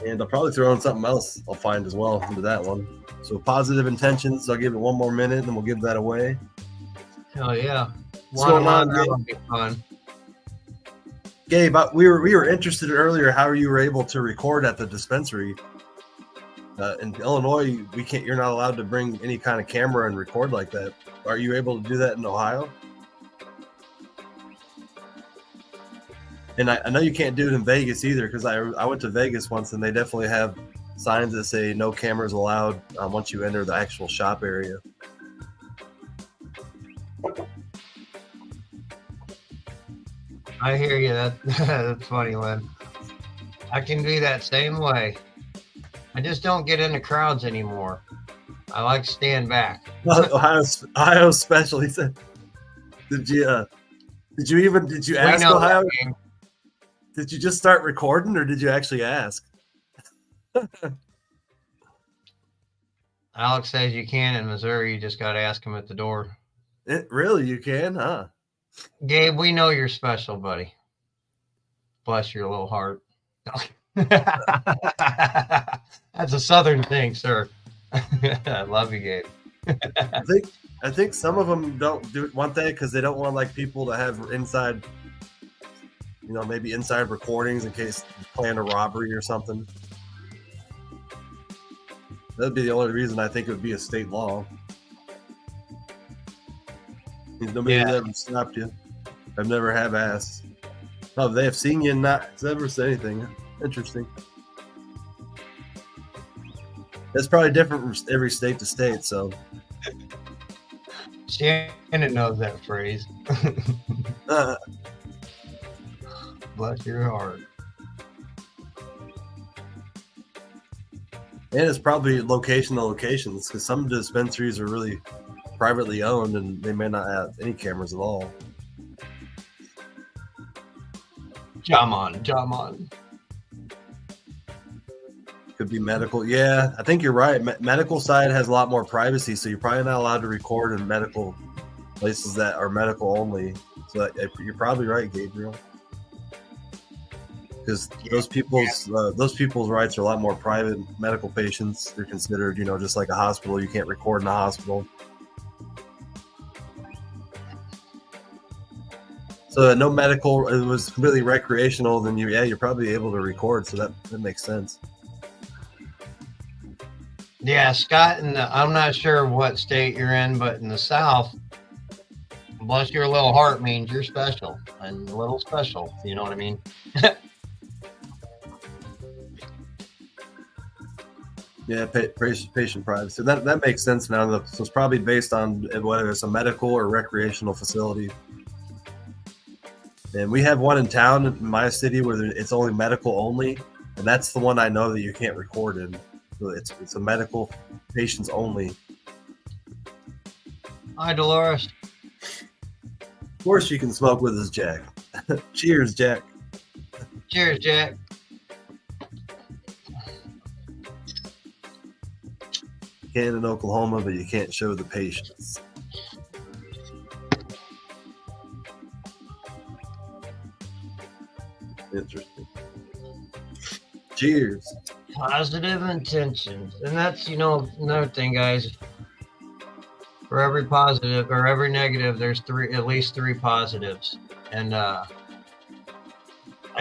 And I'll probably throw in something else I'll find as well into that one. So positive intentions. I'll give it one more minute, and we'll give that away. Hell yeah! What's going on, that would be fun. Gabe, we were interested earlier how you were able to record at the dispensary. In Illinois, you're not allowed to bring any kind of camera and record like that. Are you able to do that in Ohio? And I know you can't do it in Vegas either, because I went to Vegas once and they definitely have signs that say no cameras allowed once you enter the actual shop area. I hear you. That's funny, Lynn. I can be that same way. I just don't get into crowds anymore. I like to stand back. Ohio special. He said, "Did you ask Ohio? Did you just start recording, or did you actually ask?" Alex says you can in Missouri. You just got to ask him at the door. Really, you can, huh? Gabe, we know you're special, buddy. Bless your little heart. That's a Southern thing, sir. I love you, Gabe. I think some of them don't want that because they don't want like people to have inside, maybe inside recordings in case you plan a robbery or something. That'd be the only reason I think it would be a state law. Nobody's ever stopped you. I've never have asked. Oh, they have seen you and not ever said anything. Interesting. It's probably different from every state to state, so. Shannon knows that phrase. Bless your heart. And it's probably location to locations, because some dispensaries are really privately owned and they may not have any cameras at all. Jamon. Could be medical. Yeah, I think you're right. Medical side has a lot more privacy, so you're probably not allowed to record in medical places that are medical only. So you're probably right, Gabriel. Because those people's rights are a lot more private. Medical patients, they're considered, just like a hospital. You can't record in a hospital. So no medical, it was completely recreational. Then you're probably able to record. So that makes sense. Yeah, Scott, I'm not sure what state you're in, but in the South, bless your little heart means you're special and a little special. You know what I mean? Yeah, patient privacy. That makes sense now. So it's probably based on whether it's a medical or recreational facility. And we have one in town in my city where it's only medical only, and that's the one I know that you can't record in. So it's a medical patients only. Hi, Dolores. Of course, you can smoke with us, Jack. Cheers, Jack. Cheers, Jack. You can in Oklahoma, but you can't show the patients. Interesting. Cheers. Positive intentions. And that's, another thing, guys. For every positive or every negative, there's at least three positives. And I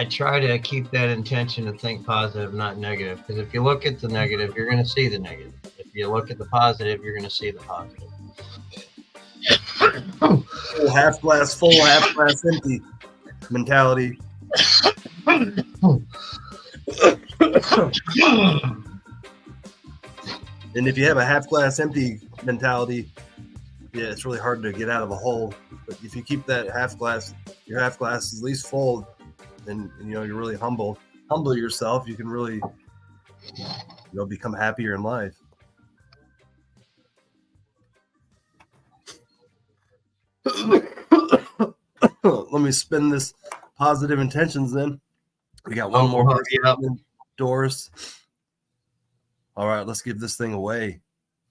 try to keep that intention to think positive, not negative. Because if you look at the negative, you're going to see the negative. If you look at the positive, you're going to see the positive. Half glass full, half glass empty mentality. And if you have a half glass empty mentality, it's really hard to get out of a hole. But if you keep that your half glass at least full, then you're really humble yourself, you can really become happier in life. Let me spin this positive intentions then. We got one more yeah. Doris. All right, let's give this thing away.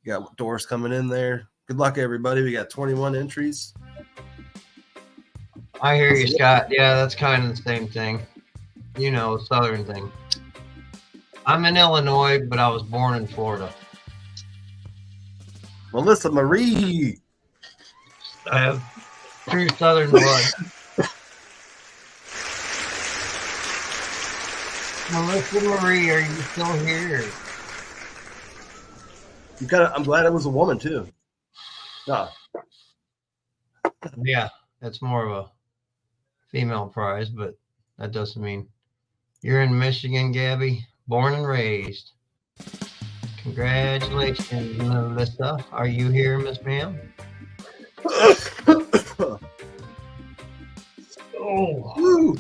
We got doors coming in there. Good luck, everybody. We got 21 entries. I hear you, Scott. Yeah, that's kind of the same thing. You know, Southern thing. I'm in Illinois, but I was born in Florida. Melissa Marie. I have true Southern blood. Melissa Marie, are you still here? I'm glad it was a woman too. No. Yeah, that's more of a female prize, but that doesn't mean you're in Michigan, Gabby, born and raised. Congratulations, Melissa. Are you here, Miss Ma'am? Oh. Woo.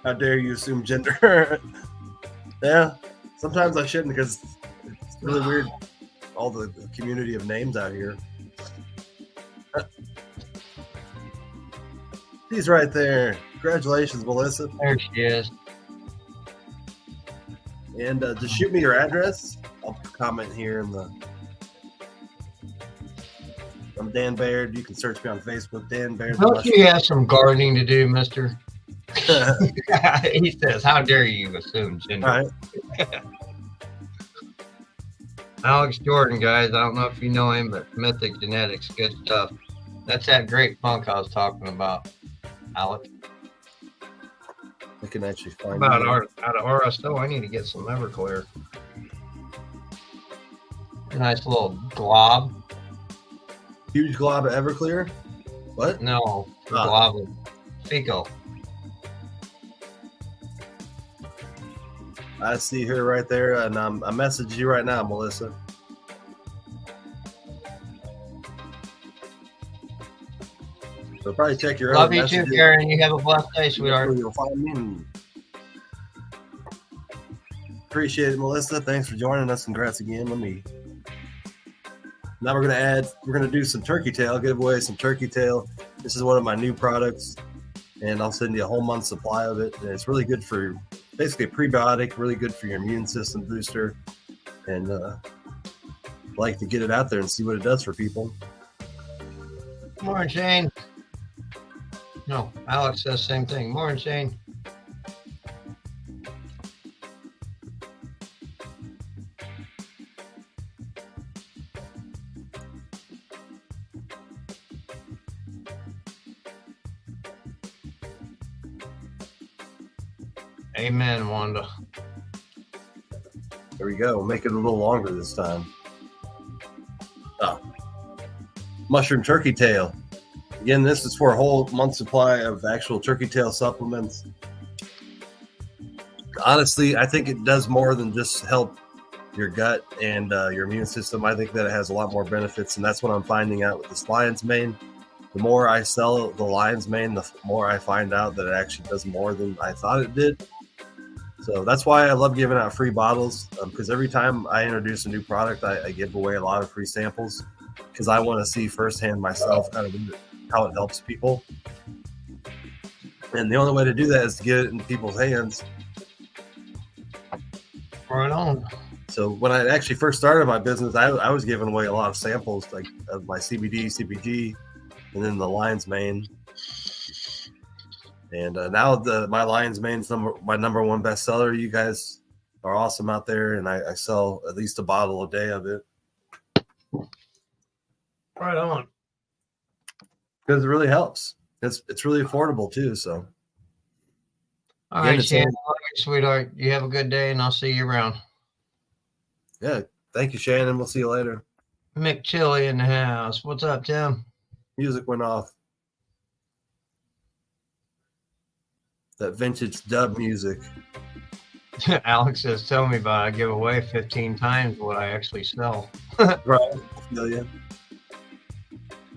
How dare you assume gender? Yeah, sometimes I shouldn't because it's really weird. All the community of names out here. She's right there. Congratulations, Melissa. There she is. And just shoot me your address. I'll comment here in the. I'm Dan Baird. You can search me on Facebook, Dan Baird. Don't you have some gardening to do, mister? He says, how dare you assume gender? All right. Alex Jordan, guys. I don't know if you know him, but Mythic Genetics, good stuff. That's that great funk I was talking about, Alex. I can actually find About out of RSO, I need to get some Everclear. A nice little glob. huge glob of Everclear. What? No, glob of Fico. I see her right there, and I message you right now, Melissa. So probably check your Love other you messages. too, Karen. You have a blessed day, sweetheart. You'll find me. Appreciate it, Melissa. Thanks for joining us. Congrats again. Now we're gonna do some turkey tail, give away some turkey tail. This is one of my new products, and I'll send you a whole month's supply of it. And it's really good for basically a prebiotic, really good for your immune system booster. And like to get it out there and see what it does for people. Morning, Shane. No, Alex says same thing. Morning, Shane. Amen, Wanda. There we go. Make it a little longer this time. Mushroom turkey tail. Again, this is for a whole month's supply of actual turkey tail supplements. Honestly, I think it does more than just help your gut and your immune system. I think that it has a lot more benefits, and that's what I'm finding out with this lion's mane. The more I sell the lion's mane, the more I find out that it actually does more than I thought it did. So that's why I love giving out free bottles, because every time I introduce a new product, I give away a lot of free samples because I want to see firsthand myself kind of how it helps people. And the only way to do that is to get it in people's hands. Right on. So when I actually first started my business, I was giving away a lot of samples, like of my CBD, CBG, and then the lion's mane. And now my lion's mane's my number one bestseller. You guys are awesome out there, and I sell at least a bottle a day of it. Right on. Because it really helps. It's really affordable too. So, All Again, right, it's Shannon, sweetheart. You have a good day, and I'll see you around. yeah, thank you, Shannon. We'll see you later. Mick Chili in the house. What's up, Tim? Music went off. That vintage dub music. Alex says, tell me about it. I give away 15 times what I actually sell. Right. I feel you.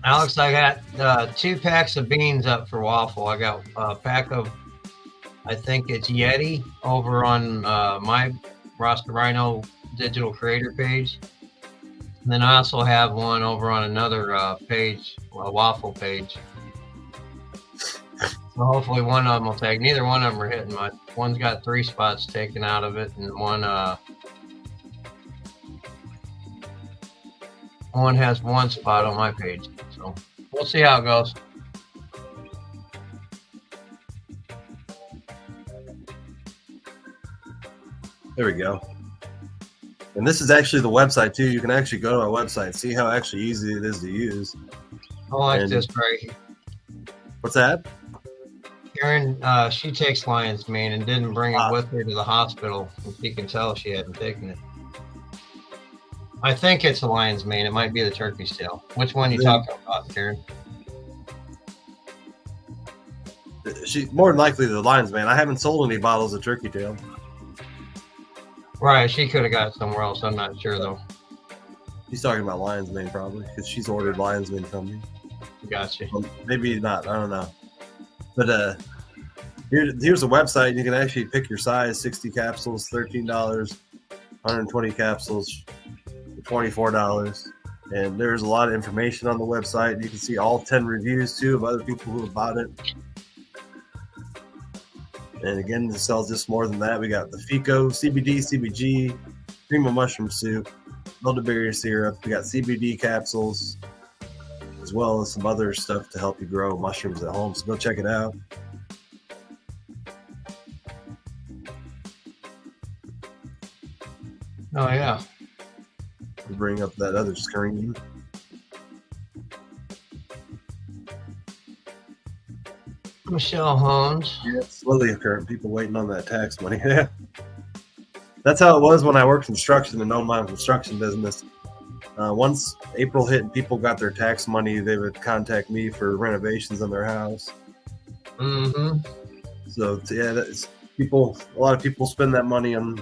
Alex, I got 2 packs of beans up for waffle. I got a pack of, I think it's Yeti over on my Dan Rhino digital creator page. And then I also have one over on another page, a waffle page. Well, hopefully one of them will take. Neither one of them are hitting much. One's got 3 spots taken out of it, and one has 1 spot on my page. So we'll see how it goes. There we go. And this is actually the website too. You can actually go to our website, see how actually easy it is to use. I like And- this right here. What's that? Karen, she takes lion's mane and didn't bring it with her to the hospital. You can tell she hadn't taken it. I think it's a lion's mane. It might be the turkey's tail. Which one you talking about, Karen? She more than likely the lion's mane. I haven't sold any bottles of turkey tail. Right, she could have got it somewhere else. I'm not sure though. She's talking about lion's mane probably because she's ordered lion's mane from me. Gotcha. Well, maybe not. I don't know. But here's a website. You can actually pick your size: 60 capsules, $13; 120 capsules, $24. And there's a lot of information on the website. You can see all 10 reviews too of other people who have bought it. And again, it sells just more than that. We got the FICO, CBD, CBG, cream of mushroom soup, elderberry syrup. We got CBD capsules, as well as some other stuff to help you grow mushrooms at home. So go check it out. Oh yeah. We'll bring up that other screen. Michelle Holmes. Yeah, it's slowly occurring. People waiting on that tax money. Yeah. That's how it was when I worked construction and owned my construction business. Once April hit and people got their tax money, they would contact me for renovations on their house. Mm-hmm. So yeah, that's people. A lot of people spend that money on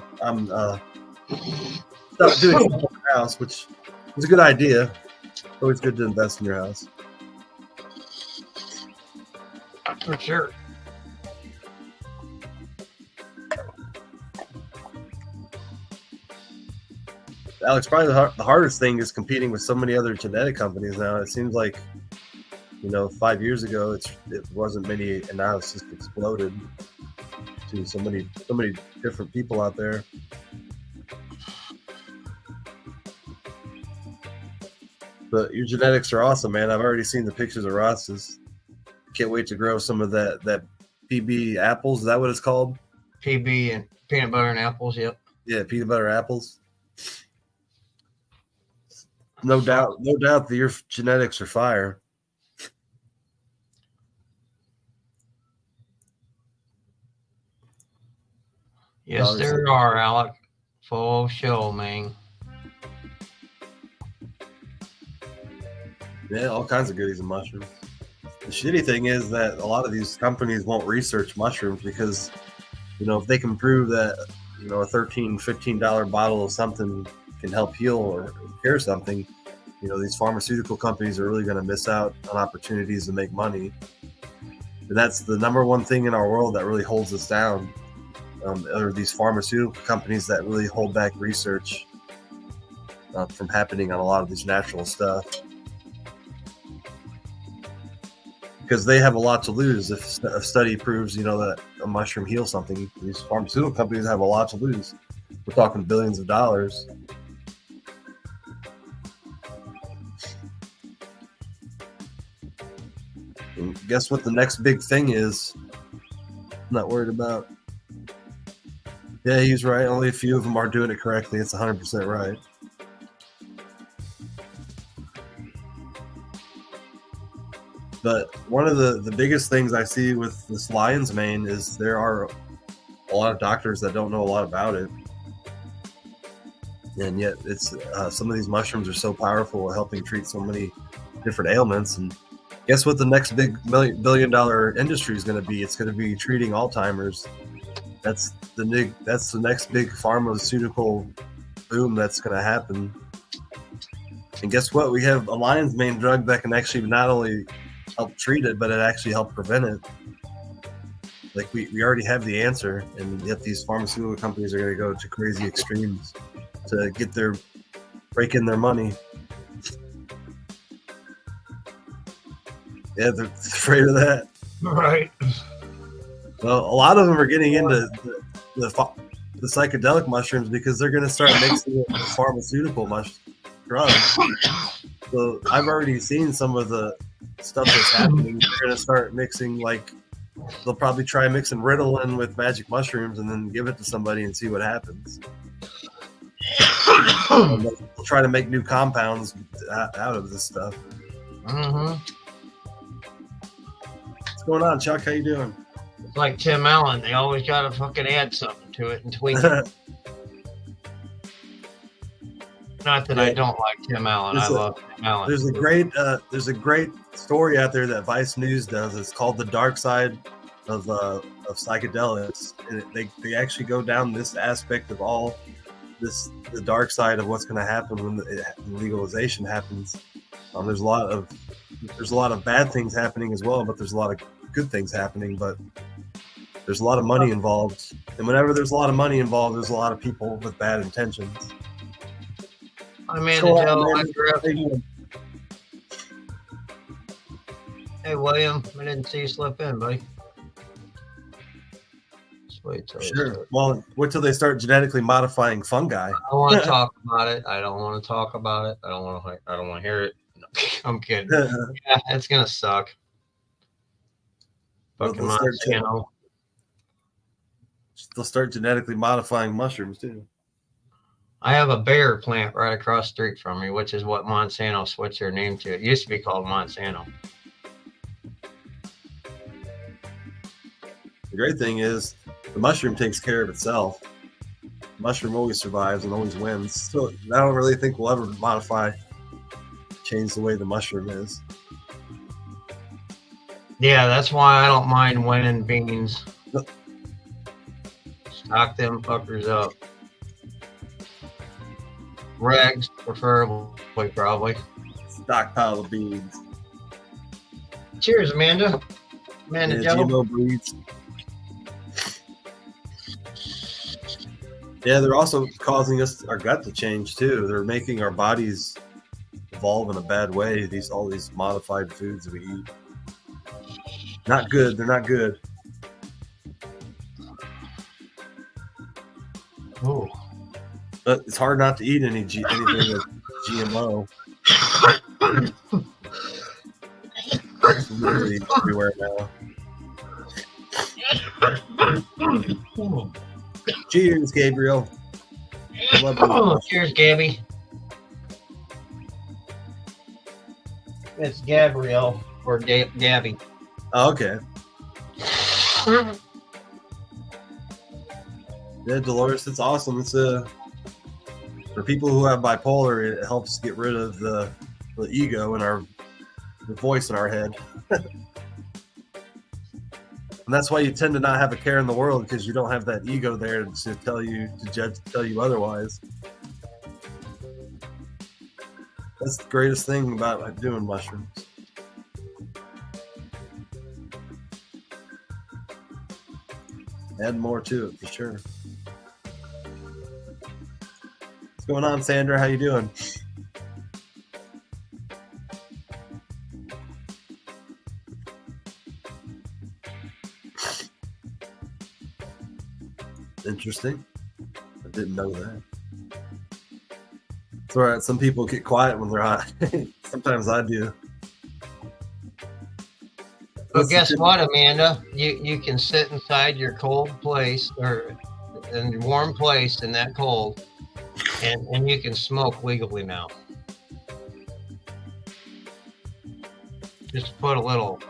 stuff doing stuff on their house, which is a good idea. Always good to invest in your house. For sure. Alex, probably the hardest thing is competing with so many other genetic companies now. It seems like, 5 years ago, it wasn't many, and now it's just exploded to so many different people out there. But your genetics are awesome, man. I've already seen the pictures of Ross's. Can't wait to grow some of that PB apples. Is that what it's called? PB and peanut butter and apples. Yep. Yeah, peanut butter apples. No doubt that your genetics are fire. Yes, there are, Alec. Full show, man. Yeah, all kinds of goodies and mushrooms. The shitty thing is that a lot of these companies won't research mushrooms because, if they can prove that, a $13, $15 bottle of something can help heal or cure something, these pharmaceutical companies are really going to miss out on opportunities to make money. And that's the number one thing in our world that really holds us down. Are these pharmaceutical companies that really hold back research from happening on a lot of these natural stuff. Because they have a lot to lose if a study proves, that a mushroom heals something. These pharmaceutical companies have a lot to lose. We're talking billions of dollars. And guess what the next big thing is? I'm not worried about. Yeah, he's right. Only a few of them are doing it correctly. It's 100% right. But one of the biggest things I see with this lion's mane is there are a lot of doctors that don't know a lot about it. And yet it's some of these mushrooms are so powerful at helping treat so many different ailments. And guess what the next big billion-dollar industry is going to be? It's going to be treating Alzheimer's. That's the next big pharmaceutical boom that's going to happen. And guess what? We have a lion's mane drug that can actually not only help treat it, but it actually helped prevent it. Like we already have the answer, and yet these pharmaceutical companies are going to go to crazy extremes to break in their money. Yeah, they're afraid of that. Right. Well, a lot of them are getting into the psychedelic mushrooms because they're going to start mixing it with pharmaceutical drugs. So I've already seen some of the stuff that's happening. They're going to start mixing, like, they'll probably try mixing Ritalin with magic mushrooms and then give it to somebody and see what happens. And they'll try to make new compounds out of this stuff. Mm-hmm. What's going on, Chuck? How you doing? It's like Tim Allen. They always got to fucking add something to it and tweak it. Not that I don't like Tim Allen. I love Tim Allen. There's a great story out there that Vice News does. It's called The Dark Side of Psychedelics. And they actually go down this aspect of all this, the dark side of what's going to happen when legalization happens. There's a lot of bad things happening as well, but there's a lot of good things happening. But there's a lot of money involved, and whenever there's a lot of money involved, there's a lot of people with bad intentions. I mean, hey, William, I didn't see you slip in, buddy. Just wait till sure. Well, wait till they start genetically modifying fungi. I don't want to talk about it. I don't want to talk about it. I don't want to hear it. No, I'm kidding. Yeah, it's gonna suck. Fucking Monsanto. They'll start genetically modifying mushrooms too. I have a Bayer plant right across the street from me, which is what Monsanto switched their name to. It used to be called Monsanto. The great thing is the mushroom takes care of itself. The mushroom always survives and always wins. So I don't really think we'll ever change the way the mushroom is. Yeah, that's why I don't mind winning beans. Stock them fuckers up. Regs, preferably, probably. Stockpile of beans. Cheers, Amanda. Amanda Joe. GMO breeds. Yeah, they're also causing our gut to change too. They're making our bodies evolve in a bad way. All these modified foods that we eat. Not good. They're not good. Oh. But it's hard not to eat anything that's GMO. It's literally everywhere now. Cheers, Gabriel. Cheers, Gabby. It's Gabrielle or Gabby. Oh, okay. Yeah, Dolores, it's awesome. It's for people who have bipolar, it helps get rid of the ego and the voice in our head. And that's why you tend to not have a care in the world, because you don't have that ego there to tell you otherwise. That's the greatest thing about doing mushrooms. Add more to it for sure. What's going on, Sandra? How you doing? Interesting. I didn't know that. It's all right. Some people get quiet when they're high. Sometimes I do. But guess what, Amanda? You can sit inside your cold place or in warm place in that cold, and you can smoke legally now. Just put a little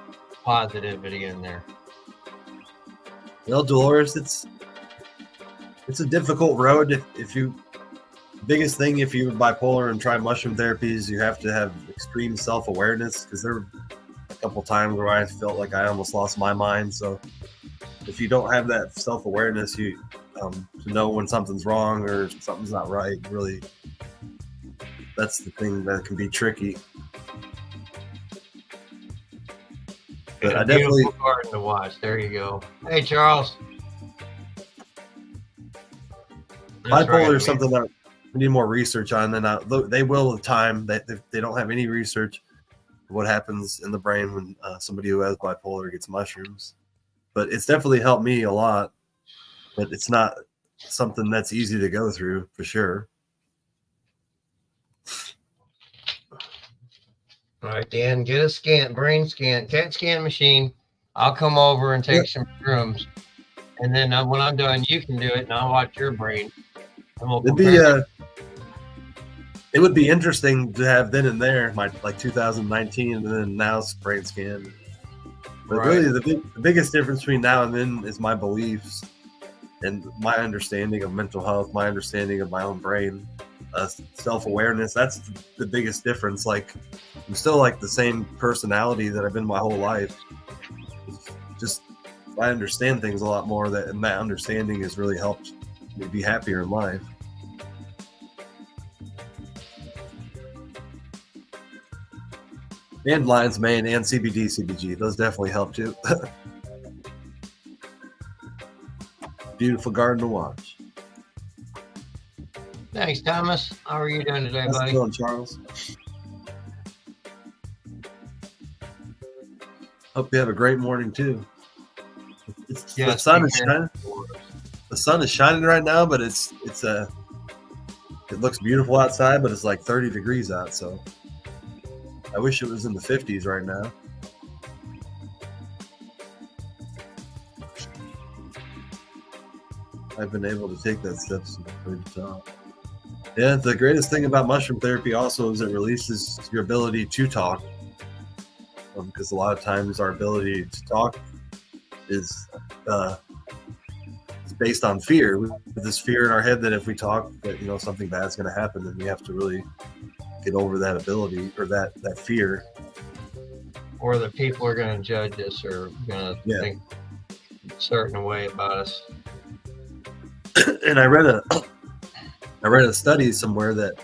positivity in there. Well, Dolores, it's a difficult road. Biggest thing if you're bipolar and try mushroom therapies, you have to have extreme self-awareness, because there were a couple times where I felt like I almost lost my mind. So if you don't have that self-awareness, you to know when something's wrong or something's not right, really, that's the thing that can be tricky. But I definitely garden to watch. There you go. Hey, Charles. Bipolar is something that we need more research on. Then they will with time. They don't have any research. what happens in the brain when somebody who has bipolar gets mushrooms. But it's definitely helped me a lot. But it's not something that's easy to go through for sure. All right, Dan, get a brain scan, CAT scan machine. I'll come over and take some shrooms. And then when I'm done, you can do it, and I'll watch your brain. And we'll it would be interesting to have then and there, like 2019, and then now's brain scan. But really, the biggest difference between now and then is my beliefs and my understanding of mental health, my understanding of my own brain, self-awareness. That's the biggest difference. Like, I'm still like the same personality that I've been my whole life. Just I understand things a lot more, and that understanding has really helped me be happier in life. And lion's mane and CBD, CBG, those definitely help too. Beautiful garden to watch. Thanks, Thomas. How are you doing today, buddy? How's it going, Charles? Hope you have a great morning too. The sun is shining. The sun is shining right now, but it looks beautiful outside, but it's like 30 degrees out. So I wish it was in the 50s right now. I've been able to take that step to the top. Yeah, the greatest thing about mushroom therapy also is it releases your ability to talk. Because a lot of times our ability to talk is based on fear. We have this fear in our head that if we talk, that something bad's going to happen, and we have to really get over that ability or that fear. Or that people are going to judge us or going to think a certain way about us. And I read a study somewhere that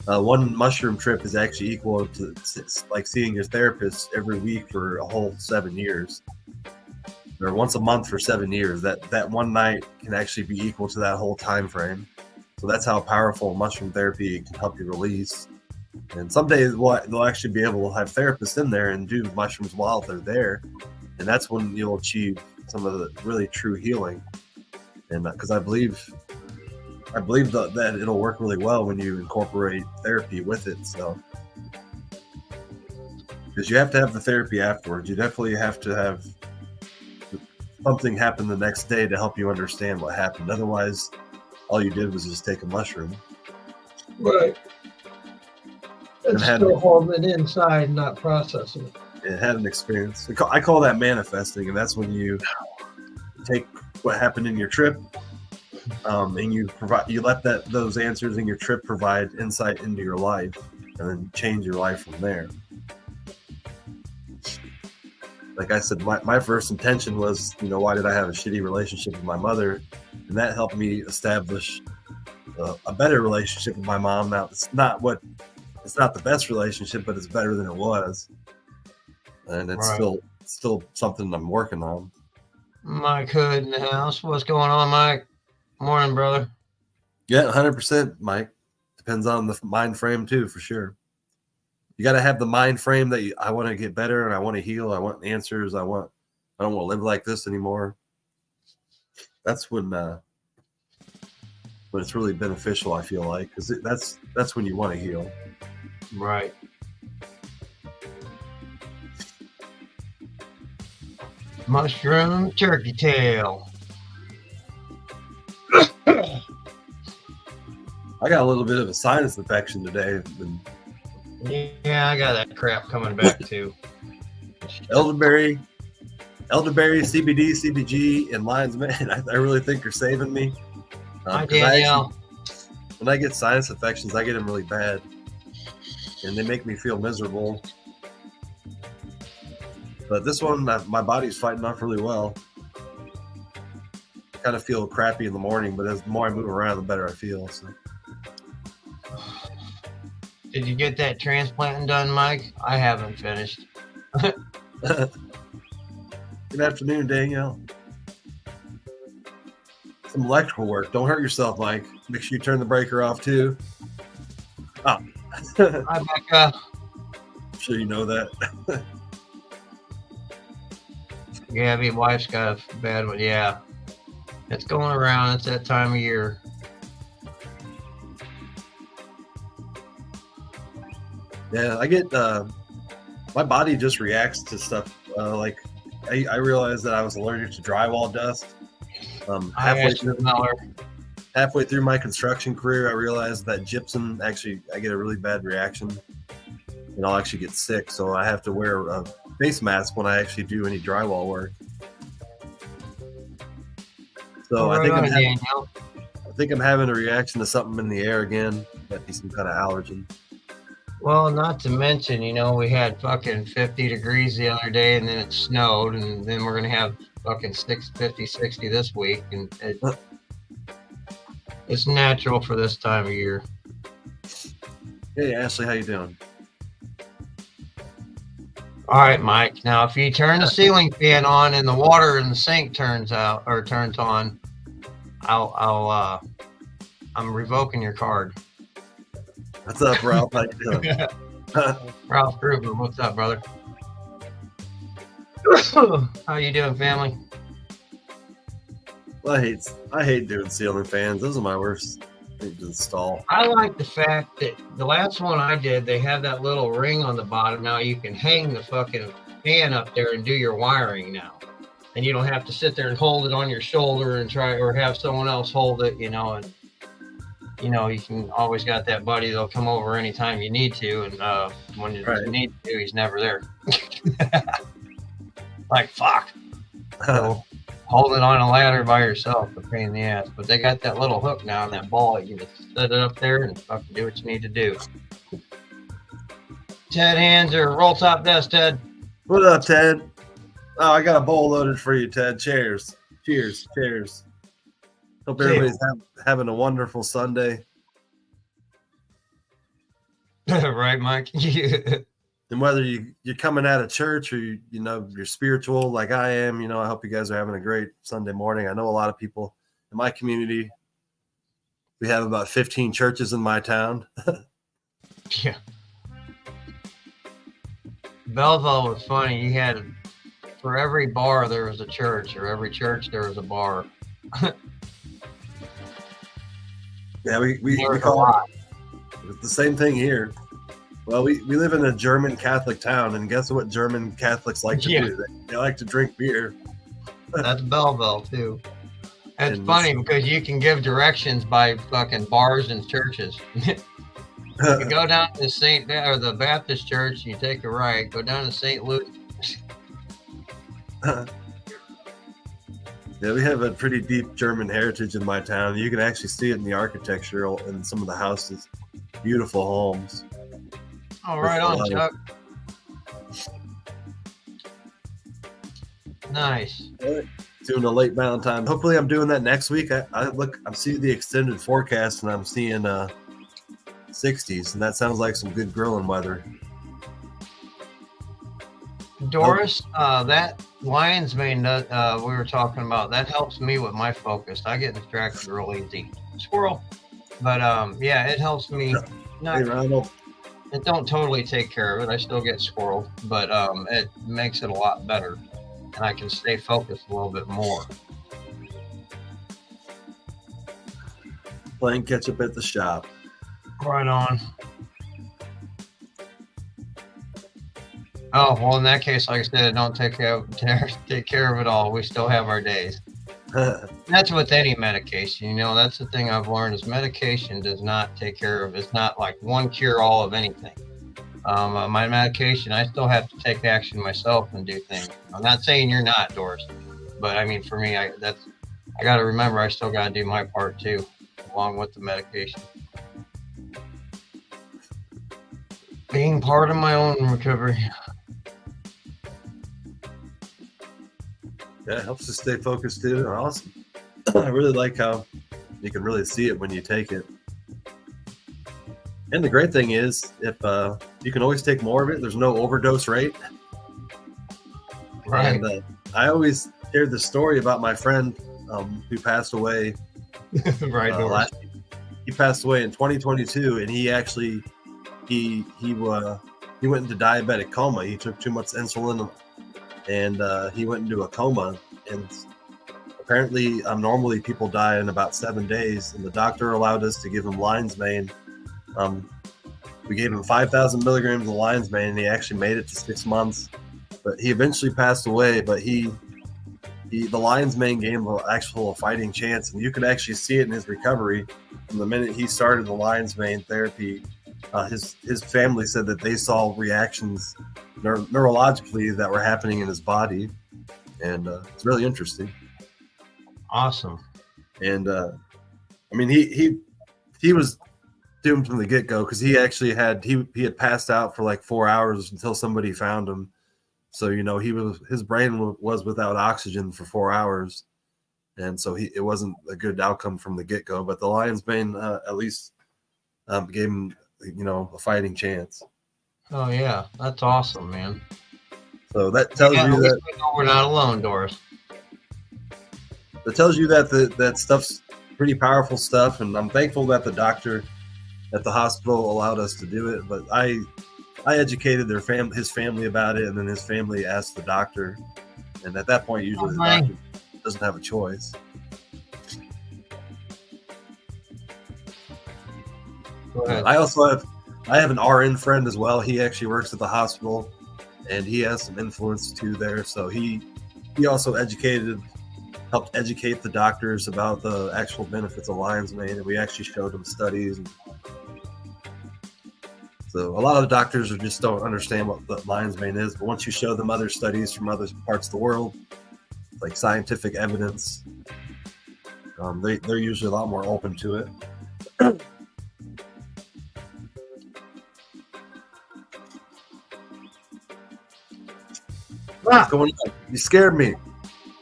one mushroom trip is actually equal to like seeing your therapist every week for a whole 7 years, or once a month for 7 years. That one night can actually be equal to that whole time frame. So that's how powerful mushroom therapy can help you release. And someday they'll actually be able to have therapists in there and do mushrooms while they're there, and that's when you'll achieve some of the really true healing. And because I believe that it'll work really well when you incorporate therapy with it. So, because you have to have the therapy afterwards, you definitely have to have something happen the next day to help you understand what happened. Otherwise, all you did was just take a mushroom. Right. And still holding it inside and not processing it. It had an experience. I call that manifesting, and that's when you take what happened in your trip, and you let those answers in your trip provide insight into your life, and then change your life from there. Like I said, my first intention was, why did I have a shitty relationship with my mother? And that helped me establish a better relationship with my mom. Now, it's not the best relationship, but it's better than it was. And it's still something I'm working on. Mike Hood in the house. What's going on, Mike? Morning, brother. Yeah, 100%, Mike. Depends on the mind frame too, for sure. You got to have the mind frame that I want to get better and I want to heal. I want answers. I don't want to live like this anymore. That's when it's really beneficial, I feel like, because that's when you want to heal. Right. Mushroom turkey tail. I got a little bit of a sinus infection today. Yeah, I got that crap coming back too. Elderberry, CBD, CBG, and lion's mane. I really think are saving me. Hi, Danielle. When I get sinus infections, I get them really bad, and they make me feel miserable. But this one, my body's fighting off really well. I kind of feel crappy in the morning, but as the more I move around, the better I feel. So. Did you get that transplanting done, Mike? I haven't finished. Good afternoon, Danielle. Some electrical work. Don't hurt yourself, Mike. Make sure you turn the breaker off too. Oh. Hi, Becca. sure you know that. Gabby, wife's got a bad one. Yeah, it's going around. It's that time of year. Yeah, I get my body just reacts to stuff. Like I realized that I was allergic to drywall dust. Halfway through my construction career, I realized that gypsum actually I get a really bad reaction, and I'll actually get sick. So I have to wear a face mask when I actually do any drywall work. So I think I'm having a reaction to something in the air again. Might be some kind of allergen. Well, not to mention, we had fucking 50 degrees the other day, and then it snowed, and then we're gonna have fucking 50, 60 this week, and it's natural for this time of year. Hey, Ashley, how you doing? All right, Mike. Now, if you turn the ceiling fan on and the water in the sink turns on, I'm revoking your card. What's up, Ralph? How you doing? Ralph Gruber, what's up, brother? How you doing, family? Well, I hate doing ceiling fans. Those are my worst things to install. I like the fact that the last one I did, they have that little ring on the bottom. Now you can hang the fucking fan up there and do your wiring now. And you don't have to sit there and hold it on your shoulder and or have someone else hold it, and you can always got that buddy that'll come over anytime you need to, and when you need to, he's never there. Like, fuck. So, hold it on a ladder by yourself, a pain in the ass. But they got that little hook now and that ball. You can just set it up there and fucking do what you need to do. Ted Hands or Roll Top Desk, Ted. What up, Ted? Oh, I got a bowl loaded for you, Ted. Cheers. Cheers. Cheers. Hope everybody's having a wonderful Sunday. Right, Mike? And whether you're coming out of church or you're spiritual like I am, I hope you guys are having a great Sunday morning. I know a lot of people in my community. We have about 15 churches in my town. Yeah. Belleville was funny. You had, for every bar there was a church, or every church there was a bar. Yeah, we call it the same thing here. Well, we live in a German Catholic town, and guess what German Catholics like to do? They like to drink beer. That's Belleville, too. It's funny because you can give directions by fucking bars and churches. You go down to the Baptist church, you take a right, go down to St. Luke. Yeah, we have a pretty deep German heritage in my town. You can actually see it in the architecture in some of the houses. Beautiful homes. All right, on, Chuck. Nice. Doing a late Valentine. Hopefully, I'm doing that next week. I'm seeing the extended forecast, and I'm seeing 60s, and that sounds like some good grilling weather. Doris, that lion's mane we were talking about, that helps me with my focus. I get distracted real easy. Squirrel. But yeah, it helps me. Hey, Ronald. It don't totally take care of it. I still get squirreled, but it makes it a lot better, and I can stay focused a little bit more. Playing catch up at the shop. Right on. Oh, well, in that case, like I said, don't take care of it all. We still have our days. That's with any medication. That's the thing I've learned is medication does not take care of. It's not like one cure all of anything. My medication, I still have to take action myself and do things. I'm not saying you're not, Doris, but I mean, for me, I got to remember I still got to do my part too, along with the medication. Being part of my own recovery. Yeah, it helps to stay focused too. Awesome. I really like how you can really see it when you take it. And the great thing is, if you can always take more of it, there's no overdose rate. Right. And I always shared the story about my friend who passed away. Right. Last year. He passed away in 2022, and he actually he he went into diabetic coma. He took too much insulin, and he went into a coma. And apparently, normally people die in about 7 days, and the doctor allowed us to give him lion's mane. We gave him 5,000 milligrams of lion's mane, and he actually made it to 6 months. But he eventually passed away. But the lion's mane gave him a fighting chance, and you could actually see it in his recovery. From the minute he started the lion's mane therapy, his family said that they saw reactions neurologically that were happening in his body, and it's really interesting. Awesome. And I mean, he was doomed from the get-go, because he actually had passed out for like 4 hours until somebody found him. So his brain was without oxygen for 4 hours, and so it wasn't a good outcome from the get-go. But the lion's mane at least gave him a fighting chance. Oh yeah, that's awesome, man. So that tells you that we know we're not alone, Doris. That tells you that that stuff's pretty powerful stuff, and I'm thankful that the doctor at the hospital allowed us to do it. But I educated his family about it, and then his family asked the doctor, and at that point, usually the doctor doesn't have a choice. Go ahead. I have an RN friend as well. He actually works at the hospital, and he has some influence too there. So he also helped educate the doctors about the actual benefits of lion's mane, and we actually showed them studies. So a lot of the doctors just don't understand what the lion's mane is, but once you show them other studies from other parts of the world, like scientific evidence, they're usually a lot more open to it. What's going on? You scared me.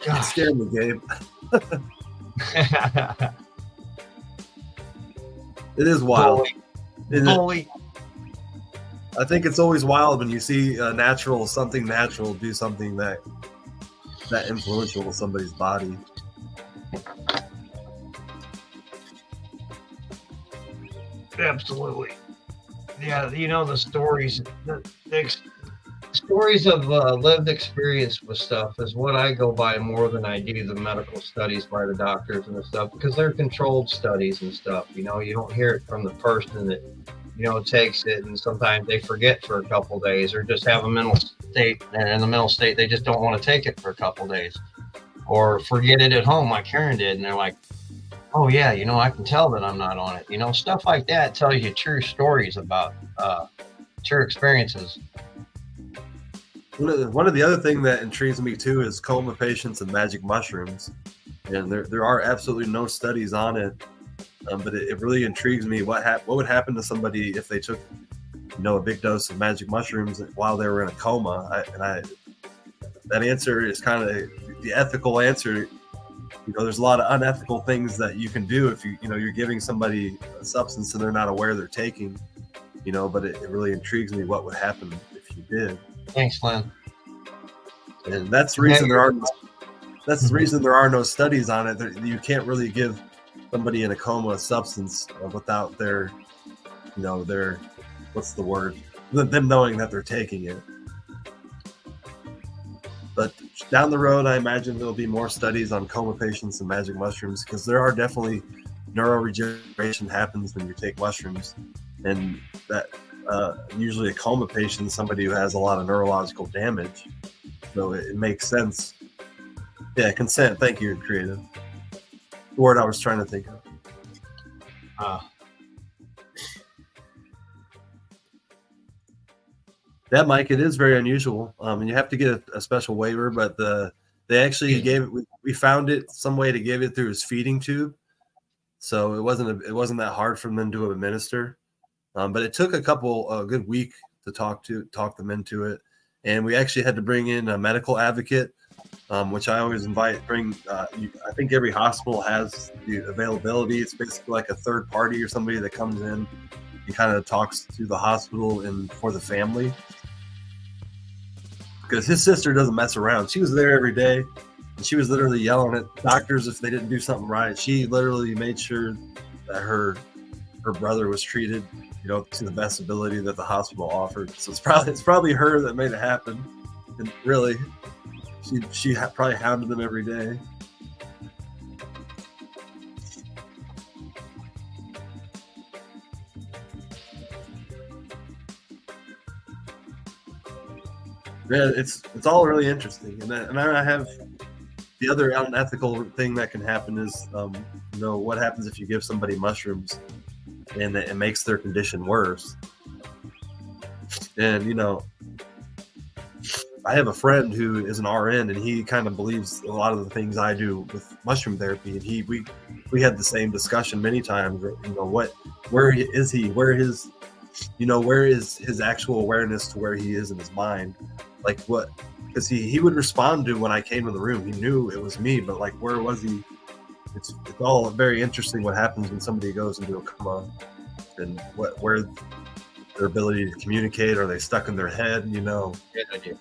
Gosh. You scared me, Gabe. It is wild. Bully. I think it's always wild when you see something natural do something that influential to somebody's body. Absolutely. Yeah, the stories, the stories of lived experience with stuff is what I go by more than I do the medical studies by the doctors and stuff, because they're controlled studies and stuff. You don't hear it from the person that takes it, and sometimes they forget for a couple days, or just have a mental state, and in the mental state they just don't want to take it for a couple days, or forget it at home like Karen did, and they're like, oh yeah, I can tell that I'm not on it. Stuff like that tells you true stories about true experiences. One of the other thing that intrigues me too is coma patients and magic mushrooms, and there are absolutely no studies on it. But it really intrigues me what would happen to somebody if they took, a big dose of magic mushrooms while they were in a coma. That answer is kind of the ethical answer. There's a lot of unethical things that you can do if you're giving somebody a substance and they're not aware they're taking. But it really intrigues me what would happen if you did. Thanks, Lynn. And that's the reason there are no studies on it. You can't really give somebody in a coma a substance without their what's the word? Them knowing that they're taking it. But down the road, I imagine there'll be more studies on coma patients and magic mushrooms, because there are definitely neuroregeneration happens when you take mushrooms, and that usually a coma patient is somebody who has a lot of neurological damage. So it makes sense. Yeah, consent. Thank you, creative. The word I was trying to think of. Yeah, Mike, it is very unusual. And you have to get a special waiver, but they actually gave it. We found it some way to give it through his feeding tube, so it wasn't that hard for them to administer. But it took a good week to talk them into it, and we actually had to bring in a medical advocate, which I always bring. I think every hospital has the availability. It's basically like a third party or somebody that comes in and kind of talks to the hospital and for the family. Because his sister doesn't mess around. She was there every day, and she was literally yelling at doctors if they didn't do something right. She literally made sure that her brother was treated to the best ability that the hospital offered. So it's probably her that made it happen. And really, she probably hounded them every day. Yeah, it's all really interesting, and I have the other unethical thing that can happen is, what happens if you give somebody mushrooms and it makes their condition worse? And I have a friend who is an RN, and he kind of believes a lot of the things I do with mushroom therapy, and we had the same discussion many times. Where is he? Where is his actual awareness to where he is in his mind? Like what? Because he would respond to when I came to the room. He knew it was me, but like, where was he? It's all very interesting what happens when somebody goes into a coma, and where their ability to communicate. Are they stuck in their head? Good idea.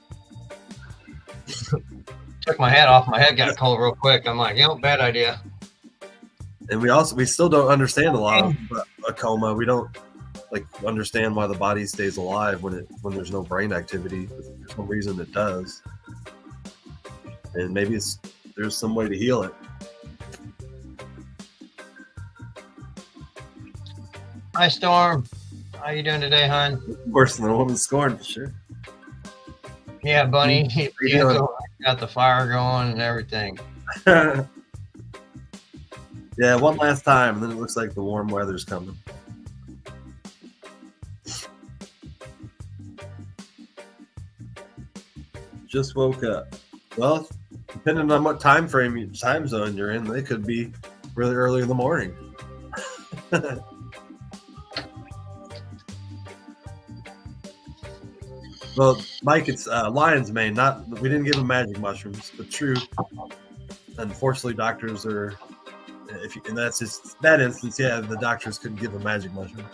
Took my hat off. My head got cold real quick. I'm like, bad idea. And we still don't understand a lot of a coma. We don't understand why the body stays alive when there's no brain activity. For some reason it does, and maybe there's some way to heal it. Hi, Storm. How you doing today, hon? Worse than a woman scorned, for sure. Yeah, Bunny. Got the fire going and everything. Yeah, one last time, and then it looks like the warm weather's coming. Just woke up. Well, depending on what time zone you're in, they could be really early in the morning. Well, Mike, it's lion's mane. We didn't give him magic mushrooms, but true. Unfortunately, doctors are. And that's just that instance. Yeah, the doctors couldn't give him magic mushroom.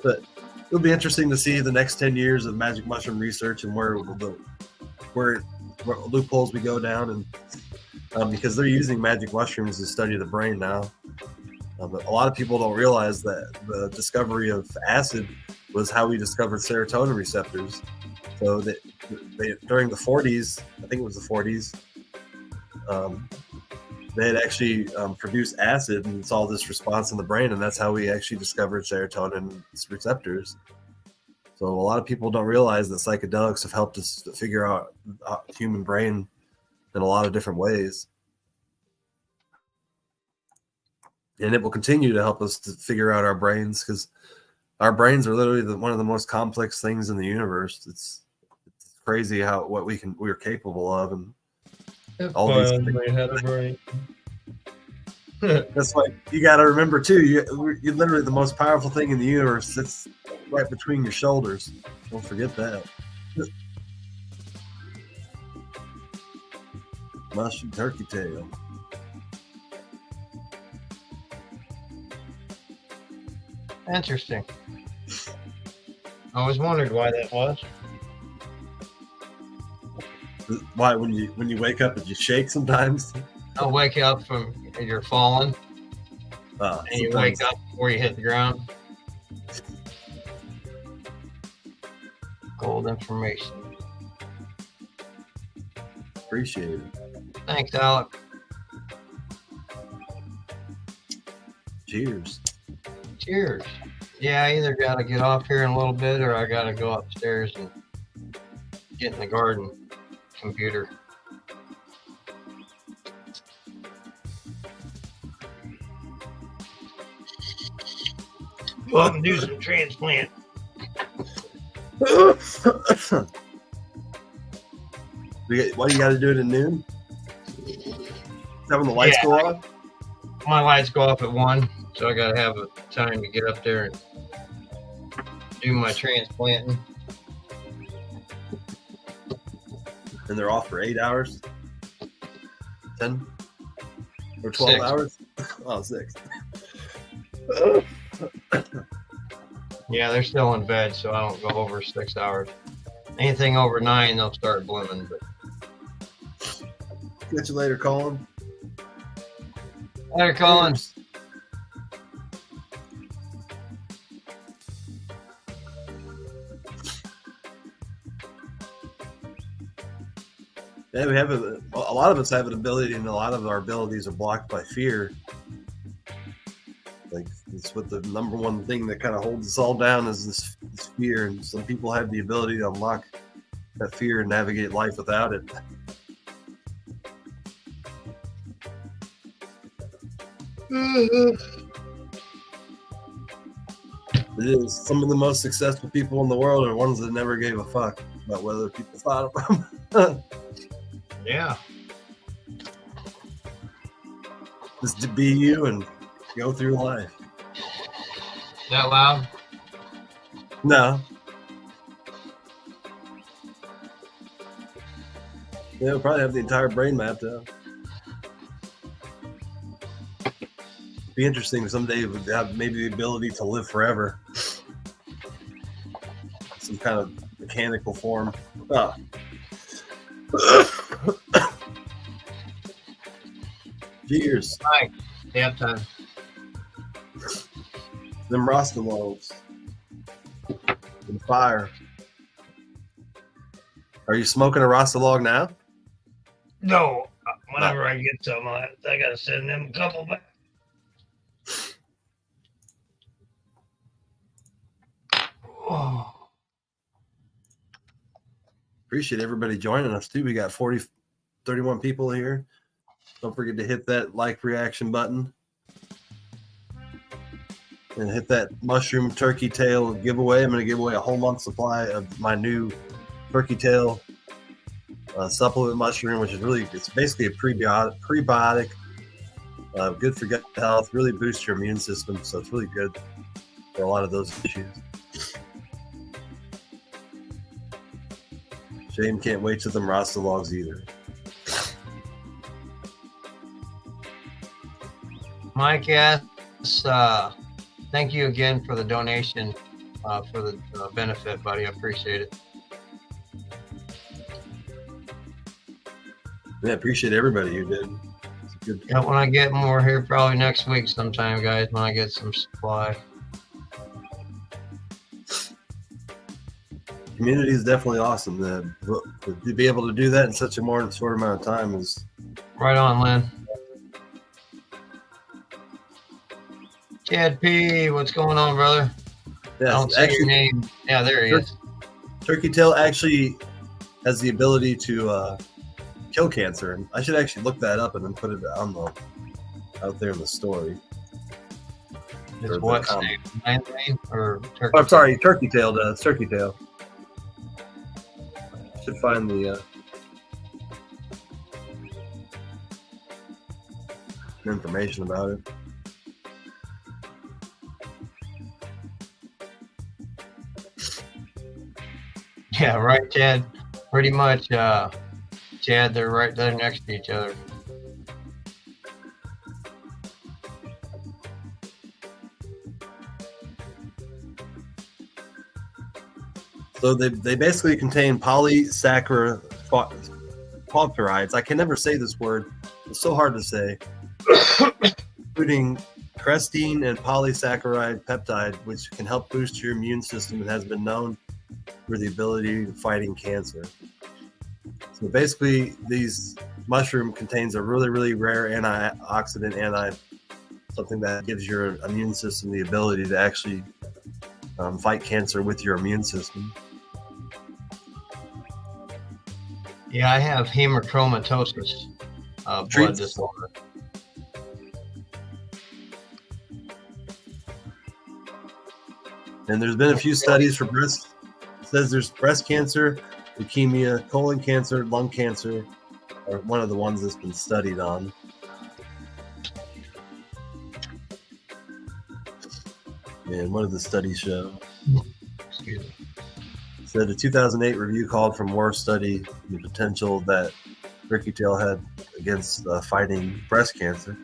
But it'll be interesting to see the next 10 years of magic mushroom research and where loopholes we go down, and because they're using magic mushrooms to study the brain now. But a lot of people don't realize that the discovery of acid was how we discovered serotonin receptors. So that during the 40s, I think it was the 40s, they had actually produced acid and saw this response in the brain, and that's how we actually discovered serotonin receptors. So a lot of people don't realize that psychedelics have helped us figure out the human brain in a lot of different ways. And it will continue to help us to figure out our brains, because our brains are literally one of the most complex things in the universe. It's crazy what we're capable of, and all these things. Had a brain. That's why you got to remember too. You're literally the most powerful thing in the universe. It's right between your shoulders. Don't forget that. Mushroom turkey tail. Interesting. I always wondered why that was. Why when you wake up, did you shake sometimes? I'll wake up from you're falling, and you wake up before you hit the ground. Gold information. Appreciate it. Thanks, Alec. Cheers. Cheers. Yeah, I either got to get off here in a little bit, or I got to go upstairs and get in the garden computer. Go up and do some transplant. Why do you got to do it at noon? Is that when the lights go off? My lights go off at 1, so I got to have a time to get up there and do my transplanting. And they're off for 8 hours? 10? Or 12 6. hours? Oh, 6. Yeah, they're still in bed, so I don't go over 6 hours. Anything over 9, they'll start blooming. But Catch you later, Colin. Later, Colin. Yeah, we have a lot of us have an ability, and a lot of our abilities are blocked by fear. Like, it's what the number one thing that kind of holds us all down is this fear, and some people have the ability to unlock that fear and navigate life without it. It is. Some of the most successful people in the world are ones that never gave a fuck about whether people thought of them. Yeah. Just to be you and go through life. That loud? No. Yeah, we'll probably have the entire brain mapped out. Be interesting someday if we have maybe the ability to live forever. Some kind of mechanical form. Oh. Cheers. Hi. Nap time. Them Rasta loaves. And fire. Are you smoking a Rasta log now? No. Whenever I get some, I gotta send them a couple back. Oh. Appreciate everybody joining us too. We got 31 people here. Don't forget to hit that like reaction button and hit that mushroom turkey tail giveaway. I'm going to give away a whole month supply of my new turkey tail supplement mushroom, which is it's basically a prebiotic, good for gut health, really boosts your immune system. So it's really good for a lot of those issues. Shane can't wait to them Rasta logs either. Mike asks, thank you again for the donation for the benefit, buddy. I appreciate it. Yeah, appreciate everybody who did. It's a good. Yeah, when I get more here, probably next week sometime, guys, when I get some supply. Community is definitely awesome. To be able to do that in such a more short amount of time is right on, Lynn. Chad P, what's going on, brother? Yeah, I don't see your name. Yeah, there he is. Turkey tail actually has the ability to kill cancer, and I should actually look that up and then put it out there in the story. It's what name? Name or turkey? I'm sorry, turkey tail does. Turkey tail. Should find the information about it. Yeah, right, Chad. Pretty much, Chad, they're right there next to each other. So they basically contain polysaccharides. I can never say this word. It's so hard to say. Including crestine and polysaccharide peptide, which can help boost your immune system and has been known for the ability to fighting cancer. So basically, these mushroom contains a really, really rare antioxidant, something that gives your immune system the ability to actually fight cancer with your immune system. Yeah, I have hemochromatosis, blood disorder. And there's been a few studies for breast. It says there's breast cancer, leukemia, colon cancer, lung cancer, are one of the ones that's been studied on. And what did the studies show? Excuse me. Said a 2008 review called for more study the potential that turkey tail had against fighting breast cancer.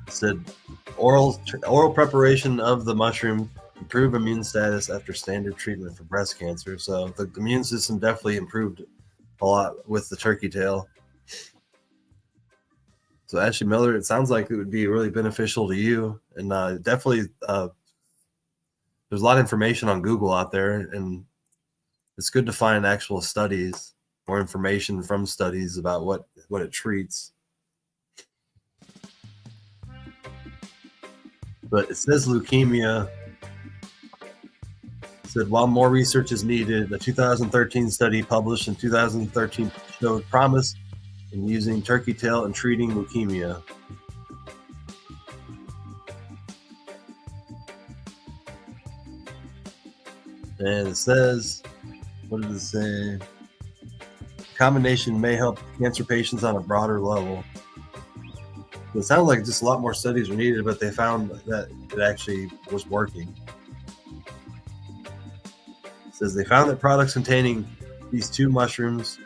It said oral preparation of the mushroom improve immune status after standard treatment for breast cancer. So the immune system definitely improved a lot with the turkey tail. So Ashley Miller, it sounds like it would be really beneficial to you, and definitely there's a lot of information on Google out there, and it's good to find actual studies, more information from studies about what it treats. But it says leukemia. It said while more research is needed, a 2013 study published in 2013 showed promise in using turkey tail and treating leukemia. And it says, what does it say? The combination may help cancer patients on a broader level. It sounds like just a lot more studies are needed, but they found that it actually was working. It says they found that products containing these two mushrooms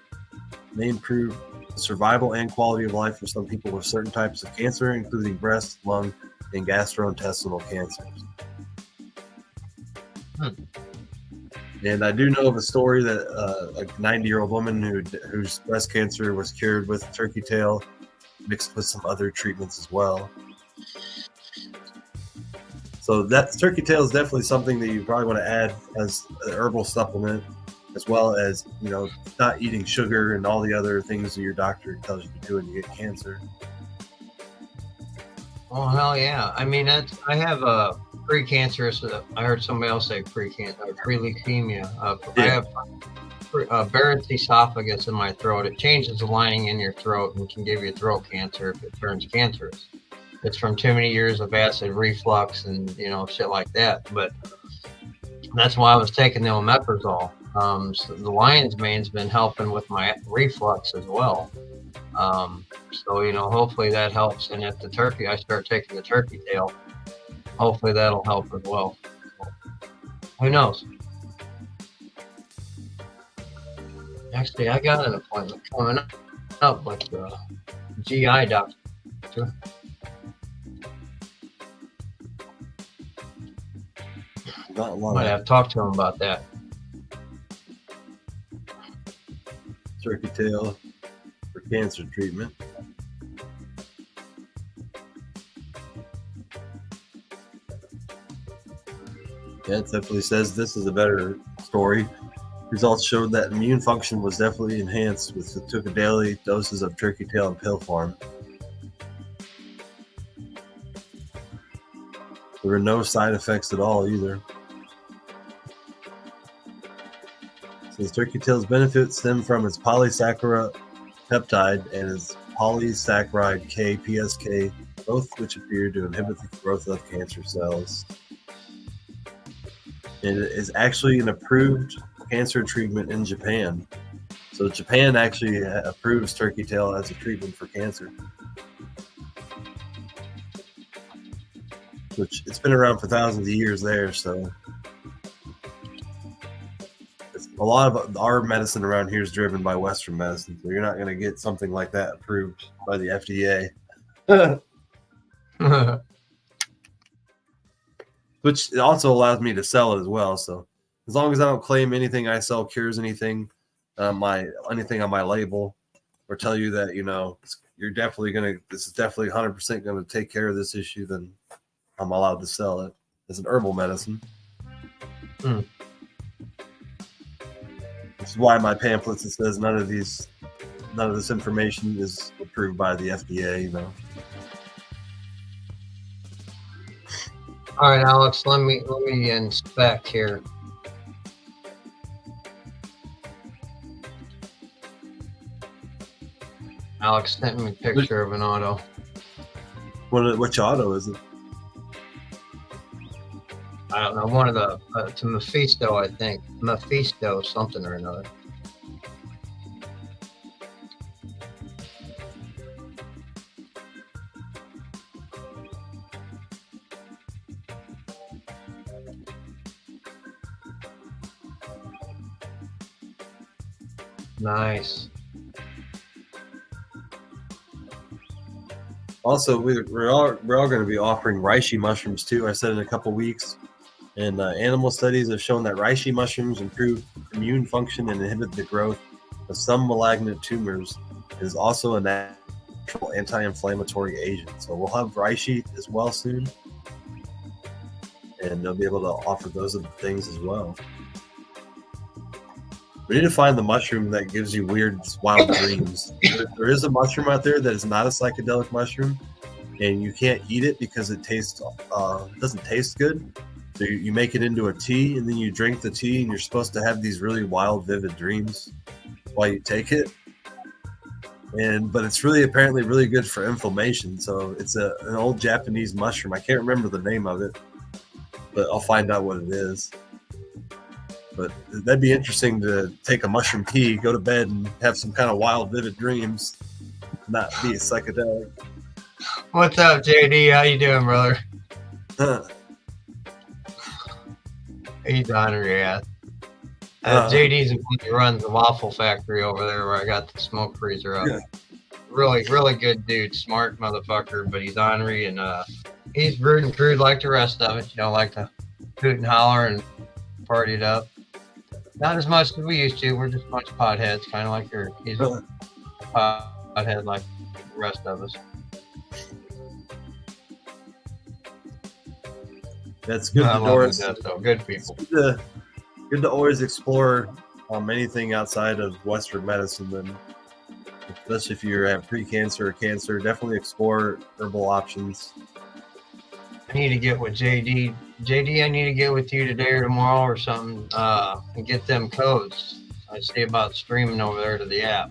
may improve survival and quality of life for some people with certain types of cancer, including breast, lung, and gastrointestinal cancers. And I do know of a story that a 90-year-old woman whose breast cancer was cured with turkey tail, mixed with some other treatments as well. So that turkey tail is definitely something that you probably want to add as an herbal supplement, as well as, not eating sugar and all the other things that your doctor tells you to do when you get cancer. Oh, hell yeah. I mean, I have a pre-cancerous, I heard somebody else say pre-leukemia. I have Barrett's esophagus in my throat. It changes the lining in your throat and can give you throat cancer if it turns cancerous. It's from too many years of acid reflux and, shit like that. But that's why I was taking the omeprazole. So the lion's mane's been helping with my reflux as well. So, hopefully that helps. And if I start taking the turkey tail, hopefully that'll help as well. Who knows? Actually, I got an appointment coming up with the GI doctor. Might have to talk to him about that. Turkey tail for cancer treatment. Yeah, it definitely says this is a better story. Results showed that immune function was definitely enhanced with the took a daily doses of turkey tail in pill form. There were no side effects at all either. Says turkey tail's benefits stem from its polysaccharide peptide and its polysaccharide K, PSK, both which appear to inhibit the growth of cancer cells. And it is actually an approved cancer treatment in Japan. So Japan actually approves turkey tail as a treatment for cancer. Which it's been around for thousands of years there, so a lot of our medicine around here is driven by Western medicine, so you're not going to get something like that approved by the FDA. Which also allows me to sell it as well. So as long as I don't claim anything I sell cures anything, anything on my label, or tell you that you're definitely this is definitely 100% going to take care of this issue, then I'm allowed to sell it as an herbal medicine. This is why my pamphlets, it says none of this information is approved by the FDA. All right, Alex, let me inspect here. Alex sent me a picture of an auto. Which auto is it? I don't know. One of the it's a Mephisto, I think. Mephisto something or another. Nice. Also, we're all going to be offering reishi mushrooms too. I said in a couple weeks, and animal studies have shown that reishi mushrooms improve immune function and inhibit the growth of some malignant tumors. It is also a natural anti-inflammatory agent. So we'll have reishi as well soon, and they'll be able to offer those other things as well. We need to find the mushroom that gives you weird, wild dreams. There is a mushroom out there that is not a psychedelic mushroom, and you can't eat it because it doesn't taste good. So you make it into a tea, and then you drink the tea, and you're supposed to have these really wild, vivid dreams while you take it. But it's really apparently really good for inflammation. So it's an old Japanese mushroom. I can't remember the name of it, but I'll find out what it is. But that'd be interesting to take a mushroom tea, go to bed, and have some kind of wild, vivid dreams, not be a psychedelic. What's up, JD? How you doing, brother? He's on her ass. JD's the one who runs the waffle factory over there where I got the smoke freezer up. Yeah. Really, really good dude. Smart motherfucker, but he's ornery and he's rude and crude like the rest of it. You know, like to hoot and holler and party it up. Not as much as we used to. We're just a bunch of potheads, kind of like her. He's a pothead like the rest of us. That's good. Good people. Good to always explore anything outside of Western medicine. Then, especially if you're at pre-cancer or cancer, definitely explore herbal options. I need to get with JD. JD, I need to get with you today or tomorrow or something and get them codes. I see about streaming over there to the app.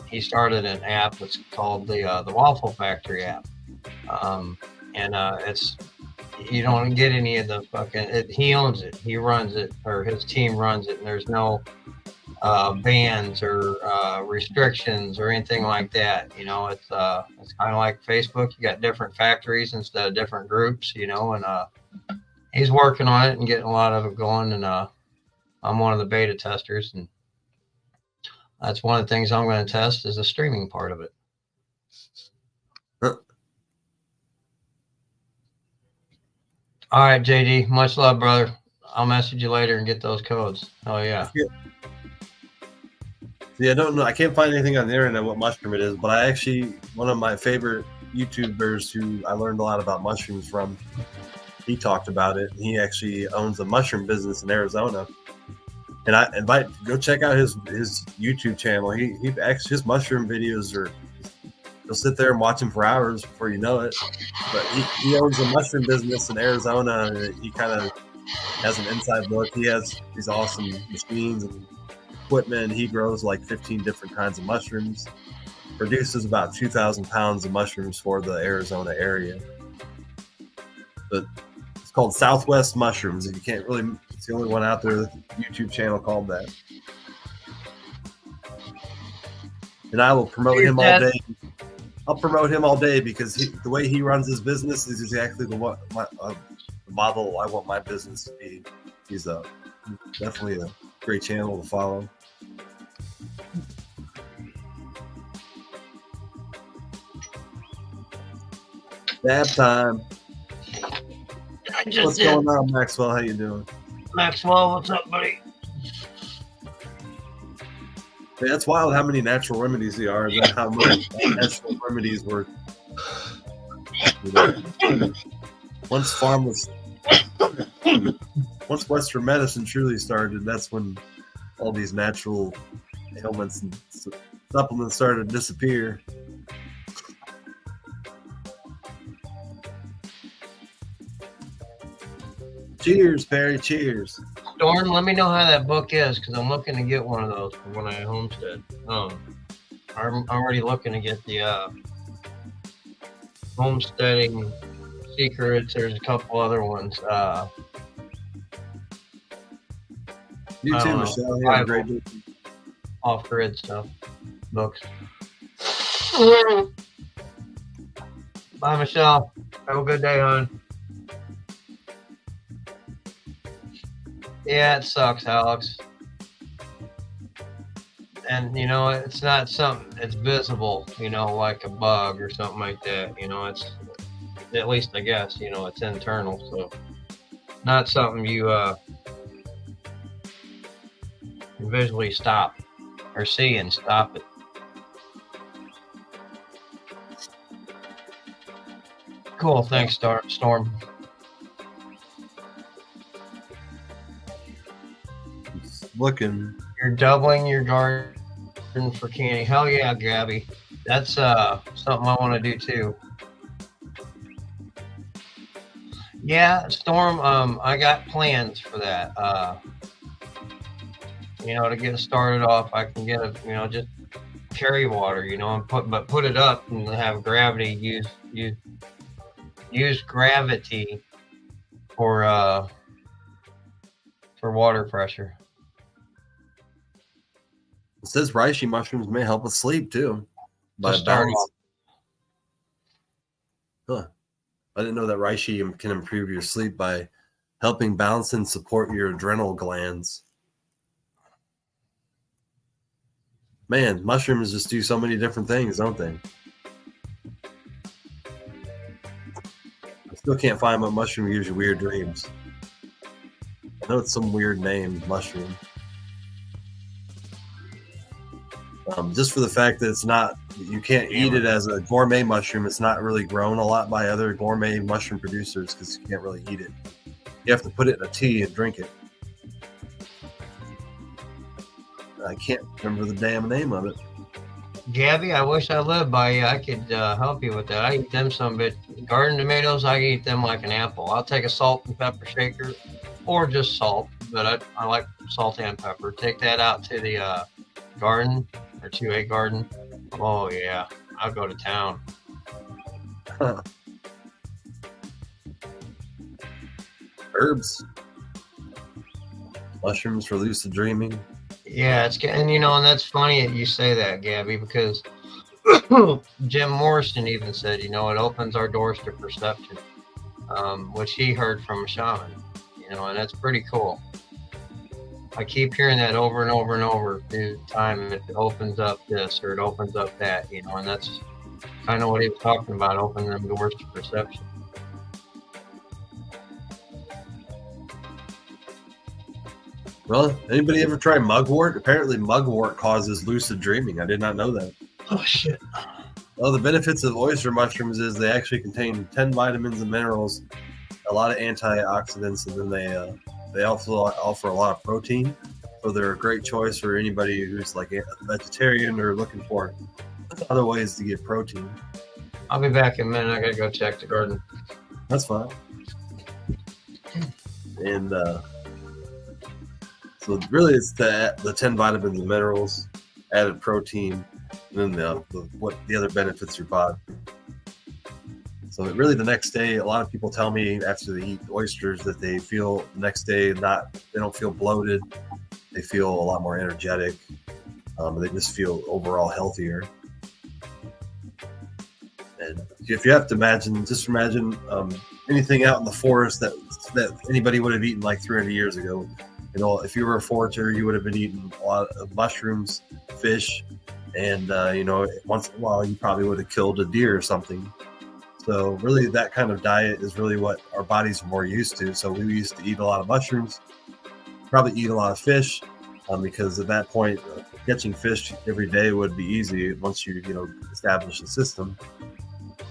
He started an app that's called the Waffle Factory app. It's you don't get any of the fucking he owns it, he runs it, or his team runs it, and there's no bans or restrictions or anything like that. You know, it's kind of like Facebook. You got different factories instead of different groups, you know, and he's working on it and getting a lot of it going, and I'm one of the beta testers, and that's one of the things I'm going to test is the streaming part of it. All right, JD. Much love, brother. I'll message you later and get those codes. Oh yeah. See, I don't know. I can't find anything on the internet what mushroom it is, but I actually one of my favorite YouTubers who I learned a lot about mushrooms from. He talked about it. He actually owns a mushroom business in Arizona, and I invite go check out his YouTube channel. He actually his mushroom videos are. You'll sit there and watch him for hours before you know it. But he owns a mushroom business in Arizona. And he kind of has an inside look. He has these awesome machines and equipment. He grows like 15 different kinds of mushrooms. Produces about 2,000 pounds of mushrooms for the Arizona area. But it's called Southwest Mushrooms. And you can't really. It's the only one out there. YouTube channel called that. And I will promote him all day. I'll promote him all day because the way he runs his business is exactly the model I want my business to be. He's definitely a great channel to follow. Dab time. What's going on, Maxwell? How you doing? Maxwell, what's up, buddy? That's wild how many natural remedies there are, and how many natural remedies were. Once Western medicine truly started, that's when all these natural ailments and supplements started to disappear. Cheers, Perry. Cheers. Dorn, let me know how that book is because I'm looking to get one of those for when I homestead. I'm already looking to get the homesteading secrets. There's a couple other ones. You too, Michelle. You have a great book. Off-grid stuff, books. Bye, Michelle. Have a good day, hon. Yeah, it sucks, Alex. And, you know, it's not something, it's visible, you know, like a bug or something like that. You know, it's, at least I guess, you know, it's internal. So, not something you're can visually stop or see and stop it. Cool. Thanks, Storm. Looking. You're doubling your garden for candy. Hell yeah, Gabby. That's something I want to do too. Yeah, Storm. I got plans for that. To get started off, I can get just carry water, and put it up and have gravity use gravity for water pressure. It says reishi mushrooms may help with sleep too. By balance. Huh. I didn't know that reishi can improve your sleep by helping balance and support your adrenal glands. Man, mushrooms just do so many different things, don't they? I still can't find what mushroom gives you weird dreams. I know it's some weird name, mushroom. Just for the fact that it's not, you can't eat it as a gourmet mushroom. It's not really grown a lot by other gourmet mushroom producers because you can't really eat it. You have to put it in a tea and drink it. I can't remember the damn name of it. Gabby, I wish I lived by you. I could help you with that. I eat them some bit. Garden tomatoes, I eat them like an apple. I'll take a salt and pepper shaker or just salt, but I like salt and pepper. Take that out to the garden or to a garden. Oh, yeah. I'll go to town. Herbs. Mushrooms for lucid dreaming. Yeah, and that's funny that you say that, Gabby, because Jim Morrison even said, it opens our doors to perception, which he heard from a shaman, and that's pretty cool. I keep hearing that over and over and over through time. It opens up this or it opens up that, and that's kind of what he was talking about, opening them doors to perception. Well, anybody ever try mugwort? Apparently mugwort causes lucid dreaming. I did not know that. Oh, shit. Well, the benefits of oyster mushrooms is they actually contain 10 vitamins and minerals, a lot of antioxidants, and then they also offer a lot of protein. So they're a great choice for anybody who's like a vegetarian or looking for other ways to get protein. I'll be back in a minute. I got to go check the garden. That's fine. And so really it's the 10 vitamins and minerals, added protein, and then what the other benefits your body. So really the next day, a lot of people tell me after they eat oysters that they feel the next day they don't feel bloated. They feel a lot more energetic. They just feel overall healthier. And if you have to imagine anything out in the forest that anybody would have eaten like 300 years ago. If you were a forager, you would have been eating a lot of mushrooms, fish, and once in a while you probably would have killed a deer or something. So really that kind of diet is really what our bodies are more used to. So we used to eat a lot of mushrooms, probably eat a lot of fish, because at that point catching fish every day would be easy once you establish a system,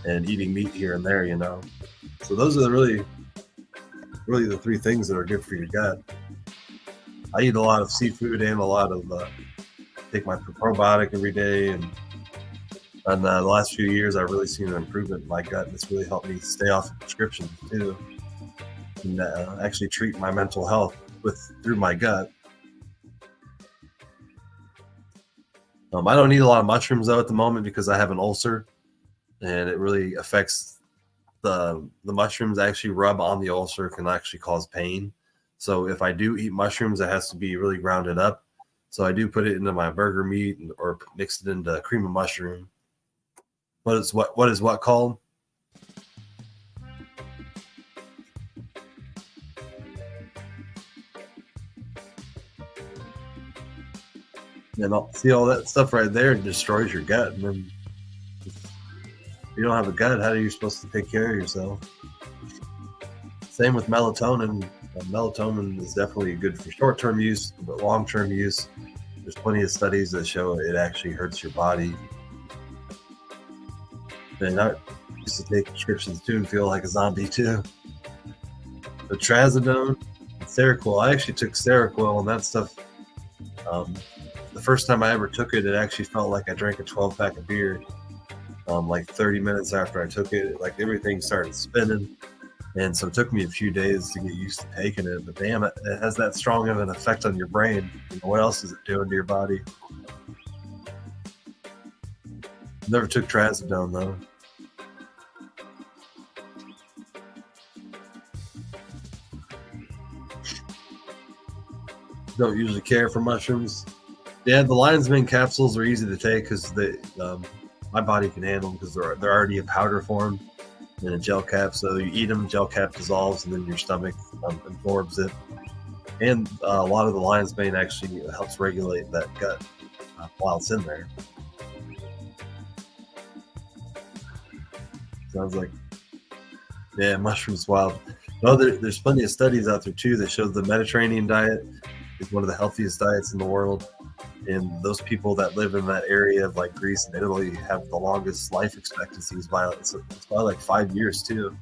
and eating meat here and there. So those are really the three things that are good for your gut. I eat a lot of seafood and a lot of take my probiotic every day, and the last few years I've really seen an improvement in my gut, and it's really helped me stay off of prescriptions too, and actually treat my mental health through my gut. I don't eat a lot of mushrooms though at the moment because I have an ulcer, and it really affects the mushrooms actually rub on the ulcer, can actually cause pain. So if I do eat mushrooms, it has to be really grounded up. So I do put it into my burger meat or mix it into cream of mushroom. What is what called? And see all that stuff right there destroys your gut. And then if you don't have a gut, how are you supposed to take care of yourself? Same with melatonin. Melatonin is definitely good for short-term use, but long-term use, there's plenty of studies that show it actually hurts your body. And I used to take prescriptions too and feel like a zombie too. The trazodone, and Seroquel. I actually took Seroquel and that stuff. The first time I ever took it, it actually felt like I drank a 12-pack of beer. Like 30 minutes after I took it, like everything started spinning. And so it took me a few days to get used to taking it. But damn, it has that strong of an effect on your brain. You know, what else is it doing to your body? Never took trazodone though. Don't usually care for mushrooms. Yeah, the lion's mane capsules are easy to take because they, my body can handle them because they're already in powder form in a gel cap. So you eat them, gel cap dissolves, and then your stomach absorbs it. And a lot of the lion's mane actually helps regulate that gut while it's in there. Sounds like, yeah, mushrooms wild. Well, there's plenty of studies out there too that show the Mediterranean diet is one of the healthiest diets in the world. And those people that live in that area of like Greece and Italy have the longest life expectancies by it's by like 5 years too.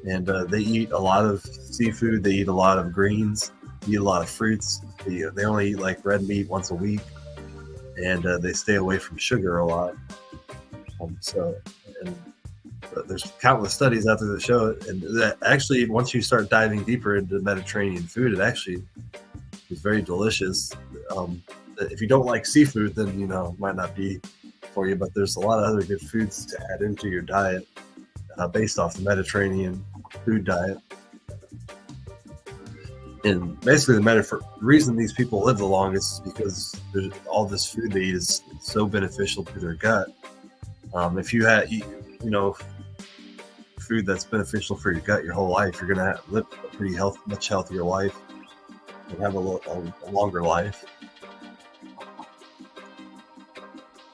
And they eat a lot of seafood. They eat a lot of greens. They eat a lot of fruits. They only eat like red meat once a week, and they stay away from sugar a lot. There's countless studies out there that show it. And that actually, once you start diving deeper into Mediterranean food, it actually is very delicious. If you don't like seafood, then it might not be for you. But there's a lot of other good foods to add into your diet based off the Mediterranean food diet. And basically, the reason these people live the longest is because all this food they eat is so beneficial to their gut. If you had, food that's beneficial for your gut your whole life, you're gonna live a pretty much healthier life and have a longer life.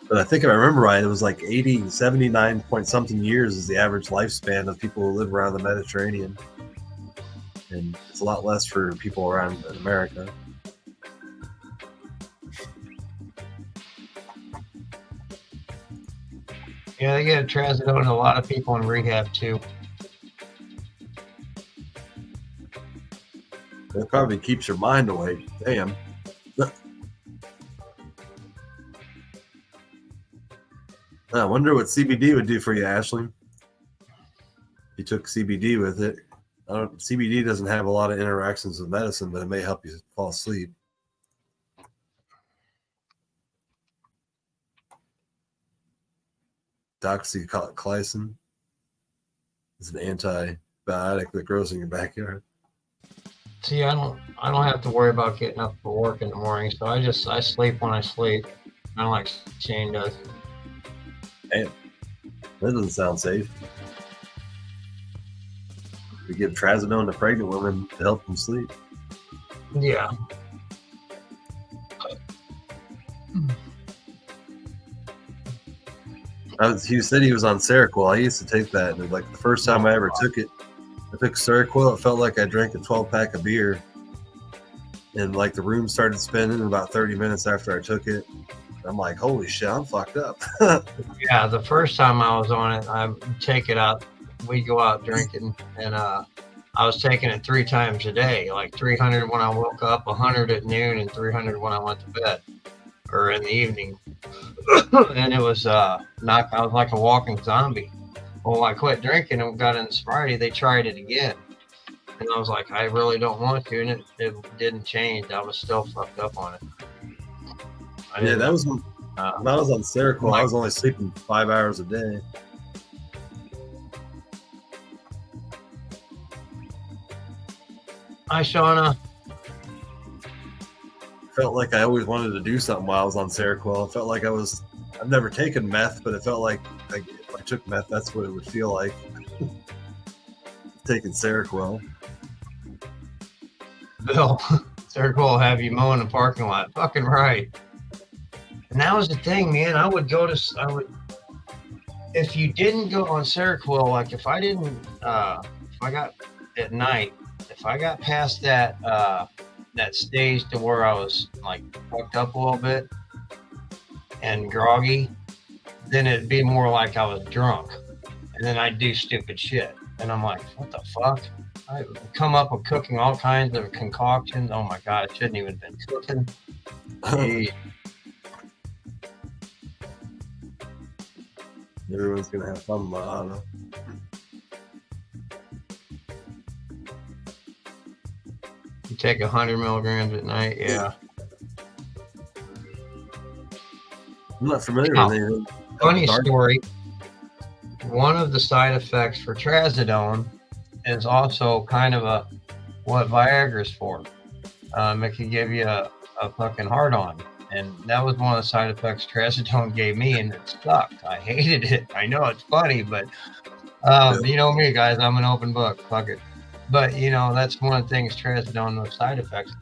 But I think if I remember right, it was like 79 point something years is the average lifespan of people who live around the Mediterranean. And it's a lot less for people around in America. Yeah, they get trazodone to a lot of people in rehab too. It probably keeps your mind awake. Damn. I wonder what CBD would do for you, Ashley. You took CBD with it. CBD doesn't have a lot of interactions with medicine, but it may help you fall asleep. Doxycycline is an antibiotic that grows in your backyard. See, I don't have to worry about getting up for work in the morning, so I sleep when I sleep. I don't like Shane does. Damn, that doesn't sound safe. We give trazodone to pregnant women to help them sleep. Yeah. He said he was on Seroquel. I used to take that, and like the first time I ever took it, I took Seroquel. It felt like I drank a 12-pack of beer, and like the room started spinning about 30 minutes after I took it. I'm like, holy shit, I'm fucked up. Yeah, the first time I was on it, I take it out. We go out drinking, and I was taking it 3 times a day, like 300 when I woke up, 100 at noon, and 300 when I went to bed or in the evening. And it was I was like a walking zombie. Well, I quit drinking and got in sobriety. They tried it again, and I was like, I really don't want to, and it didn't change. I was still fucked up on it. Yeah, that was when I was on Seroquel. I was only sleeping 5 hours a day. Hi, Shauna. Felt like I always wanted to do something while I was on Seroquel. It felt like I've never taken meth, but it felt like if I took meth, that's what it would feel like. Taking Seroquel. Bill, Seroquel will have you mowing the parking lot. Fucking right. And that was the thing, man. If you didn't go on Seroquel, like if I got at night, if I got past that stage to where I was like fucked up a little bit and groggy, then it'd be more like I was drunk, and then I'd do stupid shit, and I'm like, what the fuck? I come up with cooking all kinds of concoctions. Oh my god, I shouldn't even have been cooking. Jeez. Everyone's gonna have fun, but I don't know. You take 100 milligrams at night, yeah. I'm not familiar with anything. Funny story. One of the side effects for trazodone is also kind of what Viagra's for. It can give you a fucking hard on, and that was one of the side effects trazodone gave me, and it sucked. I hated it. I know it's funny, but you know me, guys. I'm an open book. Fuck it. But you know that's one of the things trazodone with side effects,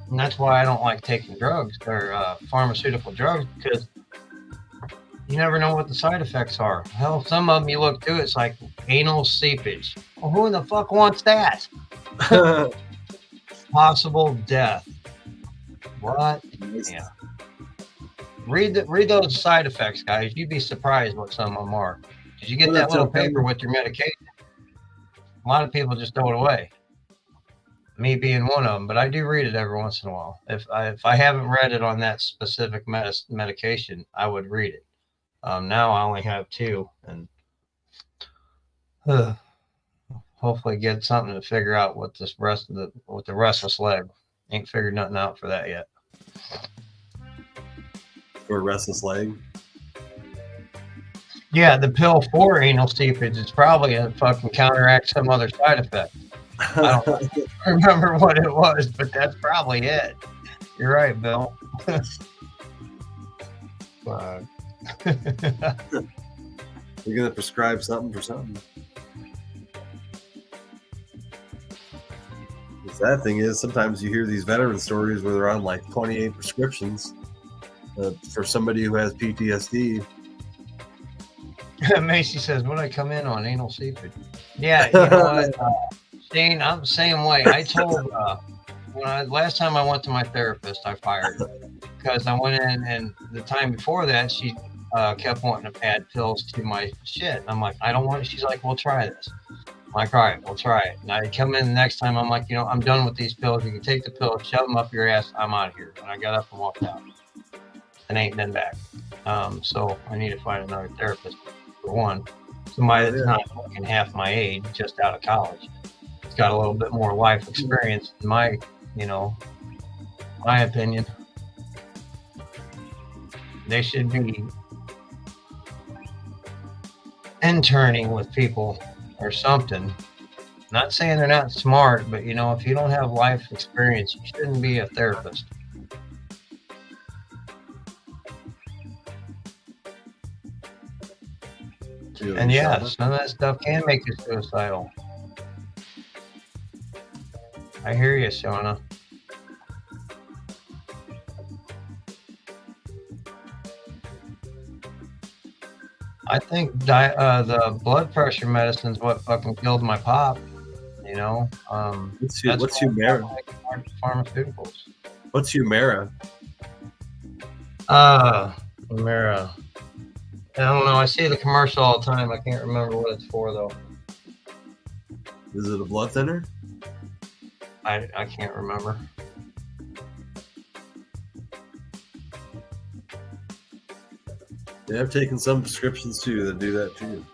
and that's why I don't like taking drugs or pharmaceutical drugs, because you never know what the side effects are. Hell, some of them you look through, it's like anal seepage. Well, who in the fuck wants that? Possible death. What? Yeah. Read those side effects, guys. You'd be surprised what some of them are. Did you get that little paper with your medication? A lot of people just throw it away. Me being one of them, but I do read it every once in a while. If I haven't read it on that specific medication, I would read it. Now I only have 2, and hopefully get something to figure out what this with the restless leg. Ain't figured nothing out for that yet. For a restless leg? Yeah, the pill for anal seepage is probably a fucking counteract some other side effect. I don't remember what it was, but that's probably it. You're right, Bill. You're gonna prescribe something for something. The sad thing is, sometimes you hear these veteran stories where they're on like 28 prescriptions for somebody who has PTSD. Macy says, "What I come in on anal seepage?" Yeah, you know what, Shane, I'm the same way. I told last time I went to my therapist, I fired her because I went in, and the time before that, she kept wanting to add pills to my shit. And I'm like, I don't want it. She's like, we'll try this. I'm like, all right, we'll try it. And I come in the next time, I'm like, I'm done with these pills. You can take the pill, shove them up your ass. I'm out of here. And I got up and walked out and ain't been back. So I need to find another therapist for one. Somebody that's not fucking half my age, just out of college. It's got a little bit more life experience in my opinion. They should be interning with people or something. Not saying they're not smart, but if you don't have life experience, you shouldn't be a therapist. And yeah, some of that stuff can make you suicidal. I hear you, Shauna. I think the blood pressure medicine's what fucking killed my pop. What's Humira? Like pharmaceuticals. What's Humira? Humira. I don't know. I see the commercial all the time. I can't remember what it's for though. Is it a blood thinner? I can't remember. Yeah, I've taken some prescriptions too that do that too.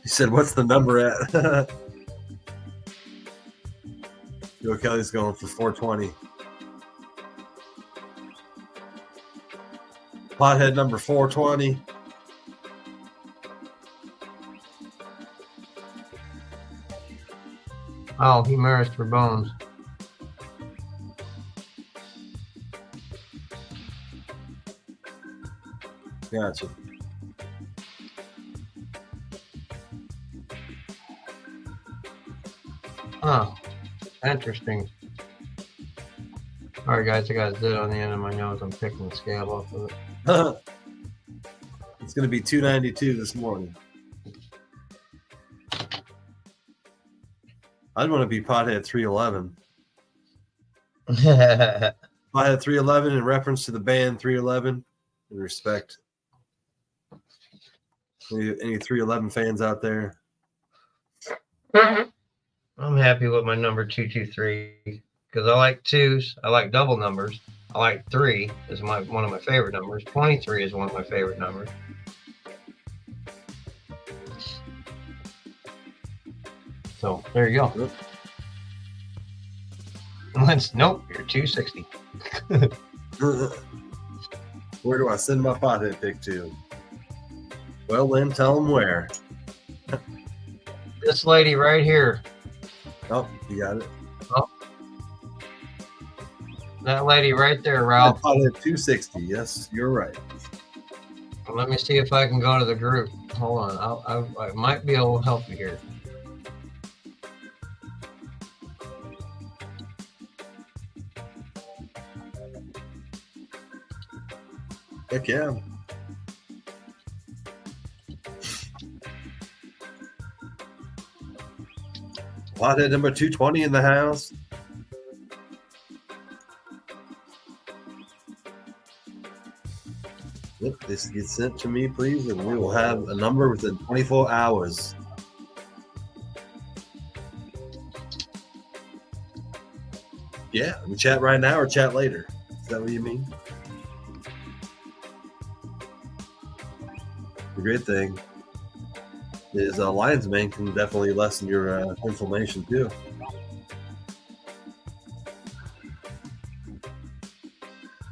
He said, "What's the number at?" Joe Kelly's going for 420. Pothead number 420. Oh, he merged for bones. Gotcha. Oh, interesting. All right, guys, I got a zit on the end of my nose. I'm picking the scab off of it. It's going to be 292 this morning. I'd want to be Pothead 311. Pothead 311 in reference to the band 311 in respect. Any 311 fans out there? I'm happy with my number 223 because I like twos. I like double numbers. I like 3 is one of my favorite numbers. 23 is one of my favorite numbers. So there you go. Nope, you're 260. Where do I send my pothead pic to? Well, then tell them where. This lady right here. Oh, you got it. Oh. That lady right there, Ralph. Pothead 260. Yes, you're right. Let me see if I can go to the group. Hold on. I might be able to help you here. Heck yeah. Pothead number 220 in the house. Yep, this gets sent to me, please, and we will have a number within 24 hours. Yeah, we chat right now or chat later. Is that what you mean? The great thing is Lion's Mane can definitely lessen your inflammation too.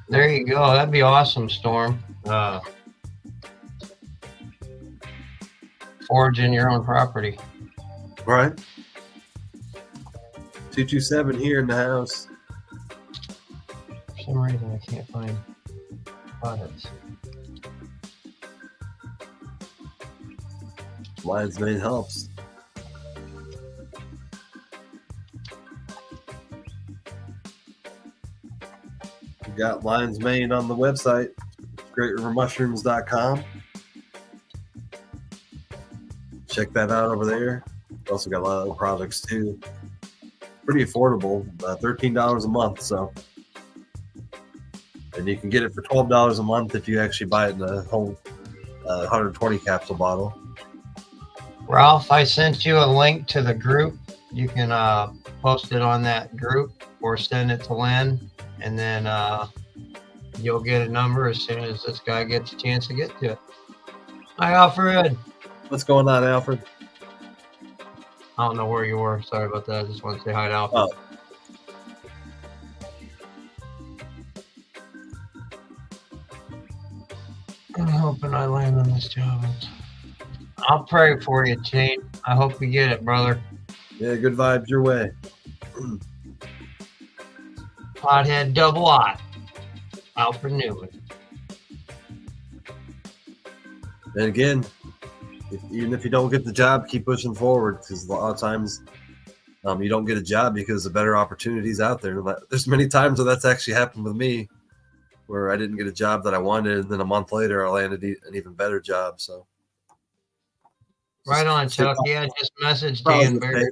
There you go. That'd be awesome, Storm. Foraging your own property. All right. 227 here in the house. For some reason, I can't find potheads. Lion's Mane helps. We got Lion's Mane on the website, greatrivermushrooms.com. Check that out over there. We also got a lot of other products too. Pretty affordable, $13 a month. So, and you can get it for $12 a month if you actually buy it in a whole 120 capsule bottle. Ralph, I sent you a link to the group. You can post it on that group or send it to Lynn, and then you'll get a number as soon as this guy gets a chance to get to it. Hi, Alfred. What's going on, Alfred? I don't know where you were. Sorry about that. I just want to say hi to Alfred. Oh. I'm hoping I land on this job. I'll pray for you, Tate. I hope you get it, brother. Yeah, good vibes your way. Pothead double I. Alfred Newman. And again, even if you don't get the job, keep pushing forward, because a lot of times you don't get a job because of better opportunities out there. There's many times where that's actually happened with me, where I didn't get a job that I wanted, and then a month later I landed an even better job. So. Right on, Chuck. Yeah, just message Dan Barry.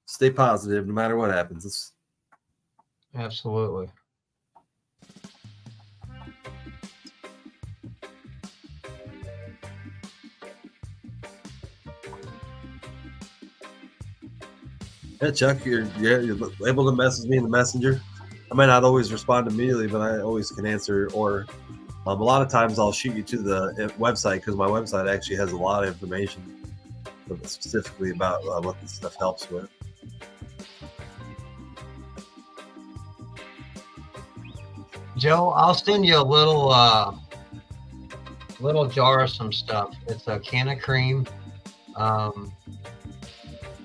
Stay positive no matter what happens. Absolutely. Yeah, Chuck, you're able to message me in the messenger. I might not always respond immediately, but I always can answer. Or a lot of times I'll shoot you to the website, because my website actually has a lot of information specifically about what this stuff helps with. Joe, I'll send you a little jar of some stuff. It's a can of cream.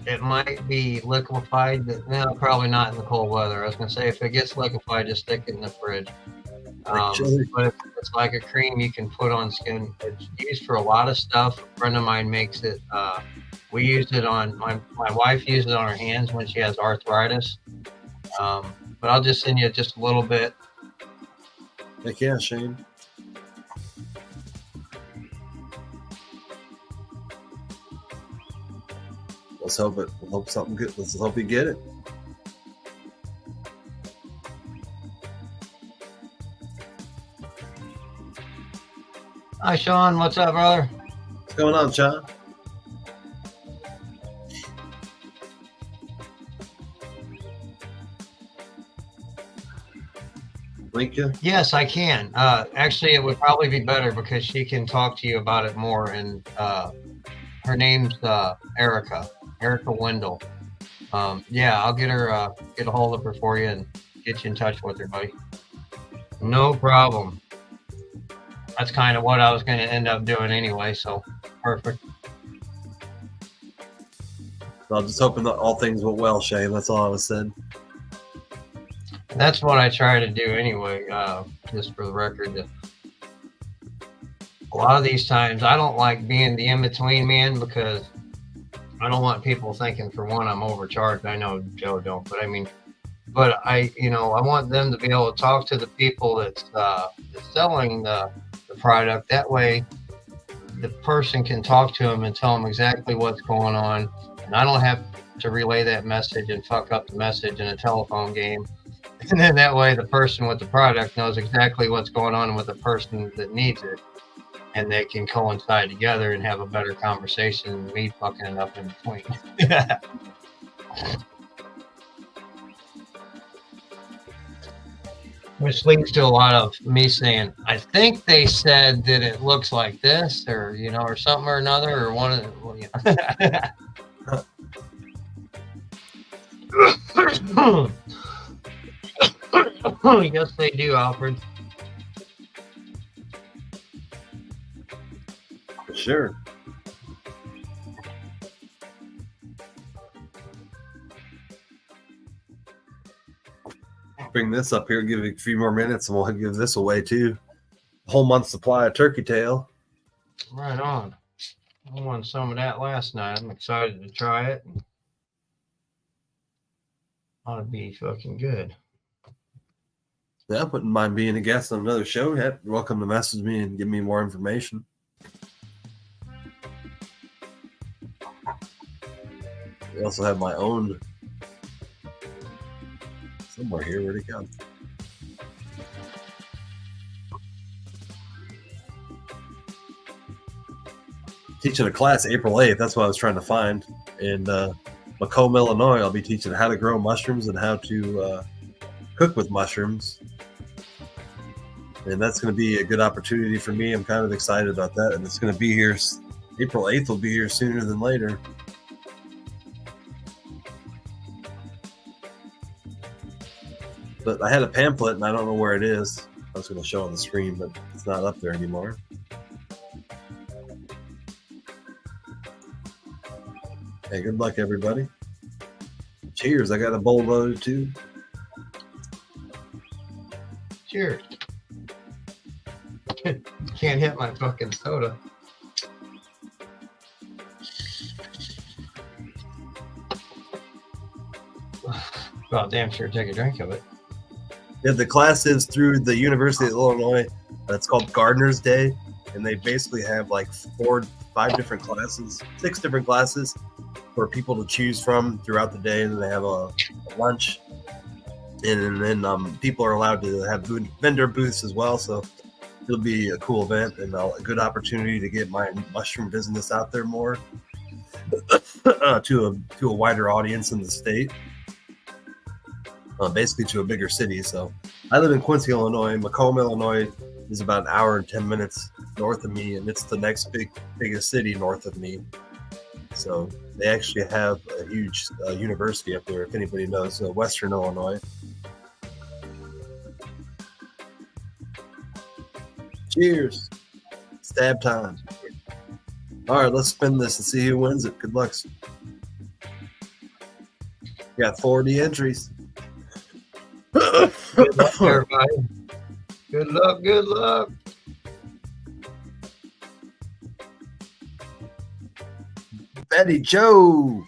It might be liquefied, but no, probably not in the cold weather. I was gonna say, if it gets liquefied, just stick it in the fridge. But if it's like a cream you can put on skin, it's used for a lot of stuff. A friend of mine makes it. We used it on my wife uses it on her hands when she has arthritis. But I'll just send you just a little bit. Heck yeah, Shane. Let's hope it. Hope something good. Let's hope you get it. Hi, Sean. What's up, brother? What's going on, Sean? Linka? Yes, I can. Actually, it would probably be better because she can talk to you about it more. And her name's Erica Wendell. Yeah, I'll get her, get a hold of her for you and get you in touch with her, buddy. No problem. That's kind of what I was going to end up doing anyway, so perfect. I'm just hoping that all things went well, Shane. That's all I was saying. That's what I try to do anyway, just for the record. A lot of these times, I don't like being the in-between man because I don't want people thinking, for one, I'm overcharged. I know Joe don't, but I mean, I want them to be able to talk to the people that's selling the product. That way, the person can talk to them and tell them exactly what's going on, and I don't have to relay that message and fuck up the message in a telephone game. And then that way, the person with the product knows exactly what's going on with the person that needs it, and they can coincide together and have a better conversation than me fucking it up in between. Which leads to a lot of me saying, I think they said that it looks like this, or or something or another, or one of the. Yes, they do, Alfred. Sure. Bring this up here, give it a few more minutes, and we'll give this away too. A whole month's supply of turkey tail. Right on. I won some of that last night. I'm excited to try it. Ought to be fucking good. Yeah, I wouldn't mind being a guest on another show. You're welcome to message me and give me more information. I also have my own somewhere here. Where'd it go? Teaching a class April 8th. That's what I was trying to find. In Macomb, Illinois, I'll be teaching how to grow mushrooms and how to cook with mushrooms. And that's going to be a good opportunity for me. I'm kind of excited about that. And it's going to be here. April 8th will be here sooner than later. But I had a pamphlet, and I don't know where it is. I was going to show on the screen, but it's not up there anymore. Hey, good luck, everybody. Cheers. I got a bowl loaded, too. Cheers. Can't hit my fucking soda. Well, damn sure take a drink of it. Yeah, the class is through the University of Illinois. It's called Gardener's Day, and they basically have like 6 different classes for people to choose from throughout the day. And then they have a lunch, and then people are allowed to have vendor booths as well. So it'll be a cool event and a good opportunity to get my mushroom business out there more to a wider audience in the state. Basically to a bigger city. So I live in Quincy, Illinois. Macomb, Illinois is about an hour and 10 minutes north of me, and it's the next biggest city north of me. So they actually have a huge university up there, if anybody knows, Western Illinois. Cheers. Stab time. All right, let's spin this and see who wins it. Good luck. We got 40 entries. Good luck, everybody. Good luck. Good luck. Betty Joe.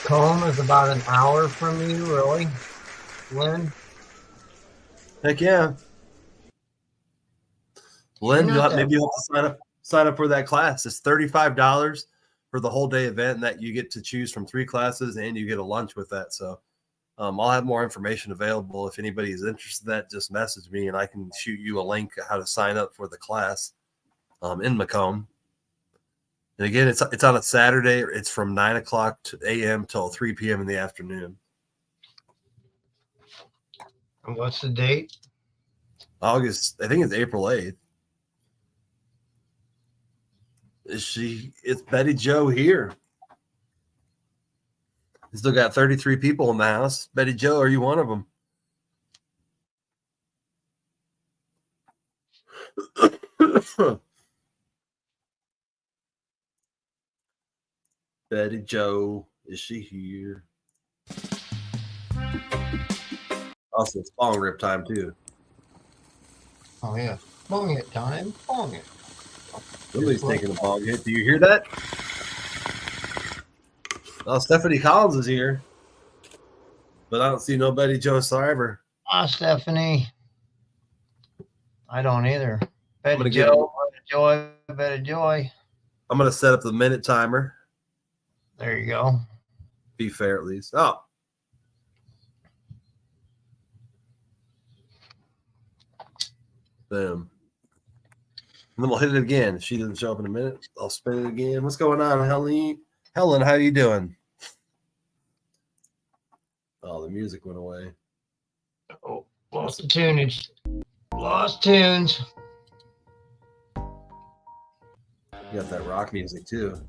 Macomb is about an hour from you, really, Lynn? Heck yeah. Lynn, You're not maybe that you'll have to sign up for that class. It's $35 for the whole day event, and that you get to choose from 3 classes, and you get a lunch with that. So I'll have more information available. If anybody is interested in that, just message me, and I can shoot you a link how to sign up for the class in Macomb. And again, it's on a Saturday. It's from 9 o'clock a.m. till 3 p.m. in the afternoon. And what's the date? I think it's April 8th. It's Betty Joe here. We still got 33 people in the house. Betty Joe, are you one of them? Betty Joe, is she here? Also, it's bong rip time too. Oh, yeah. Bong it time. Bong it. Somebody's taking a bong hit. Do you hear that? Oh, Stephanie Collins is here. But I don't see no Betty Joe Cyber. Stephanie. I don't either. Betty gonna Joe, Betty Joy. I'm going to set up the minute timer. There you go. Be fair, at least. Oh. Boom. And then we'll hit it again. If she doesn't show up in a minute, I'll spin it again. What's going on, Helen? Helen, how you doing? Oh, the music went away. Oh, lost the tunage. Lost tunes. You got that rock music too.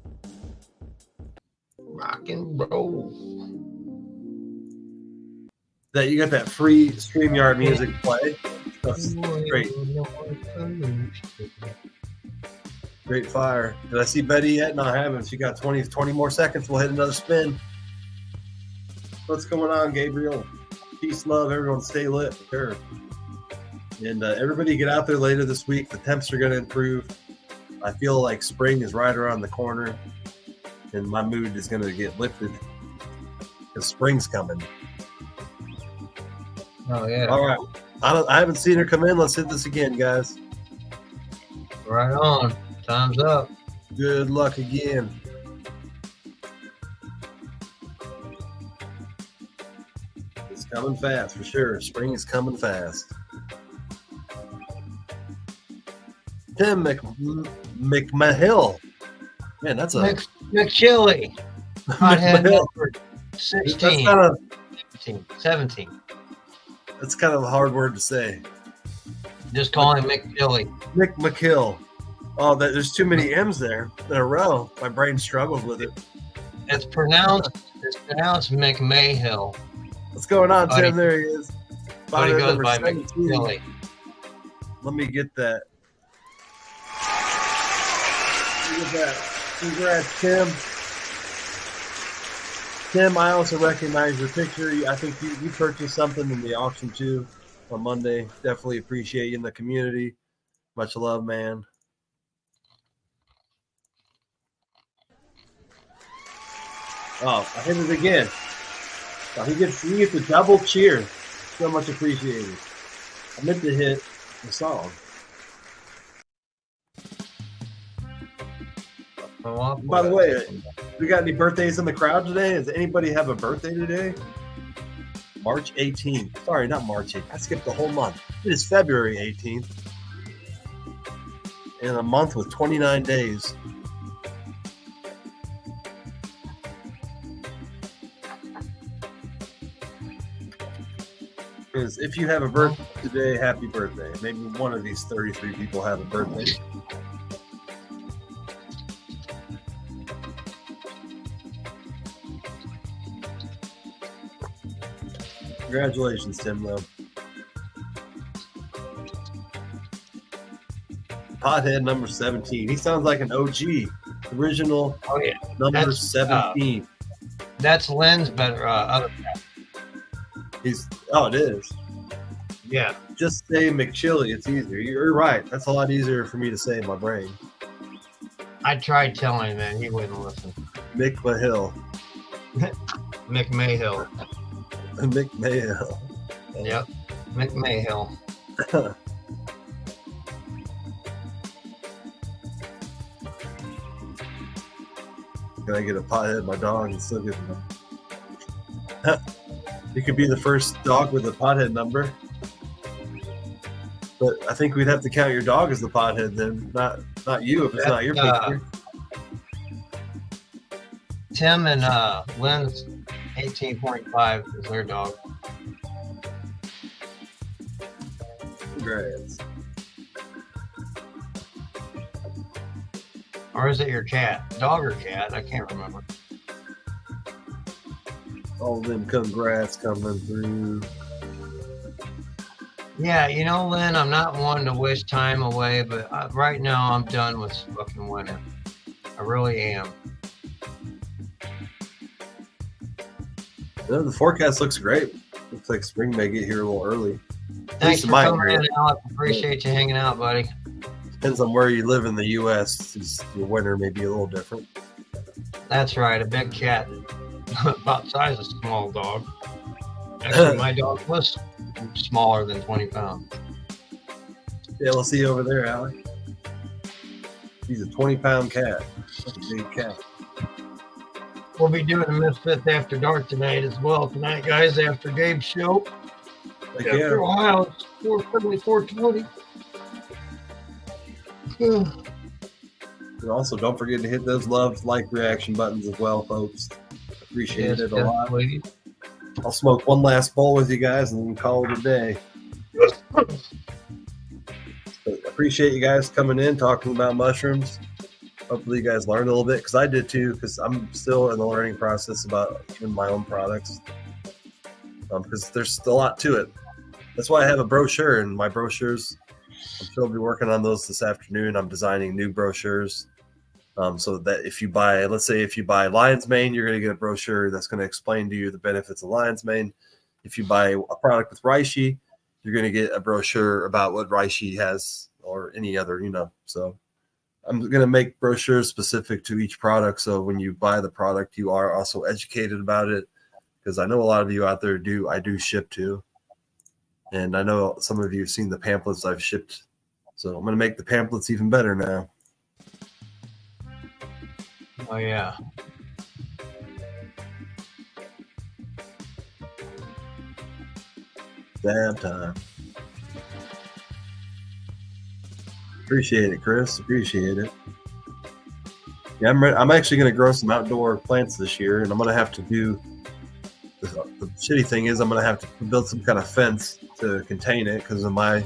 Rock and roll. That you got that free StreamYard music play. That's great. Great fire. Did I see Betty yet? No, I haven't. She got 20 more seconds. We'll hit another spin. What's going on, Gabriel? Peace, love, everyone. Stay lit. Sure. And everybody get out there later this week. The temps are going to improve. I feel like spring is right around the corner, and my mood is going to get lifted because spring's coming. Oh, yeah. All right. I haven't seen her come in. Let's hit this again, guys. Right on. Time's up. Good luck again. It's coming fast for sure. Spring is coming fast. Tim McMahill. Man, that's a McChilly. Hothead number 16. That's 17. That's kind of a hard word to say. Just call him McChilly. Mick McKill. Oh, there's too many M's there in a row. My brain struggles with it. It's pronounced McMahill. What's going on, Buddy. Tim? There he is. But he Hothead goes number by 17. McChilly. Let me get that. Look at that. Congrats, Tim. Tim, I also recognize your picture. I think you purchased something in the auction too on Monday. Definitely appreciate you in the community. Much love, man. Oh, I hit it again. Oh, he gets a double cheer. So much appreciated. I meant to hit the song. By the way, we got any birthdays in the crowd today? Does anybody have a birthday today? March 18th. Sorry, not March 8th. I skipped the whole month. It is February 18th. In a month with 29 days. Because if you have a birthday today, happy birthday. Maybe one of these 33 people have a birthday. Congratulations, Tim, though. Pothead number 17. He sounds like an OG. Original number 17. That's Lynn's better. Other it is. Yeah. Just say McChilly. It's easier. You're right. That's a lot easier for me to say in my brain. I tried telling him that he wouldn't listen. Mick Mahill. McMahill. McMahill. Yep, McMahill. Can I get a pothead my dog and still get him? You could be the first dog with a pothead number. But I think we'd have to count your dog as the pothead then, not you if it's not your picture. Tim and Lynn's 18.5 is their dog. Congrats. Or is it your cat? Dog or cat? I can't remember. All them congrats coming through. Yeah, you know, Lynn, I'm not one to wish time away, but right now I'm done with fucking winter. I really am. Yeah, the forecast looks great. Looks like spring may get here a little early. Thanks for coming in, Alex. Appreciate you hanging out, buddy. Depends on where you live in the U.S. Your winter may be a little different. That's right. A big cat, about the size of a small dog. Actually, my dog was smaller than 20 pounds. Yeah, we'll see you over there, Alec. He's a 20-pound cat. That's a big cat. We'll be doing a Misfits After Dark tonight as well. Tonight, guys, after Gabe's show. After Ohio, it's 4:20. And also, don't forget to hit those love, like, reaction buttons as well, folks. Appreciate it a lot. I'll smoke one last bowl with you guys and then call it a day. But appreciate you guys coming in, talking about mushrooms. Hopefully you guys learned a little bit, because I did too, because I'm still in the learning process about even my own products. Because there's a lot to it. That's why I have a brochure, and my brochures, I'm still be working on those this afternoon. I'm designing new brochures. So that if you buy, let's say if you buy Lion's Mane, you're going to get a brochure that's going to explain to you the benefits of Lion's Mane. If you buy a product with reishi, you're going to get a brochure about what reishi has, or any other, So I'm going to make brochures specific to each product. So when you buy the product, you are also educated about it, because I know a lot of you out there I do ship to. And I know some of you have seen the pamphlets I've shipped. So I'm going to make the pamphlets even better now. Oh, yeah. Dab time. Appreciate it, Chris. Appreciate it. Yeah, I'm actually going to grow some outdoor plants this year, and I'm going to have to do the shitty thing is I'm going to have to build some kind of fence to contain it, because in my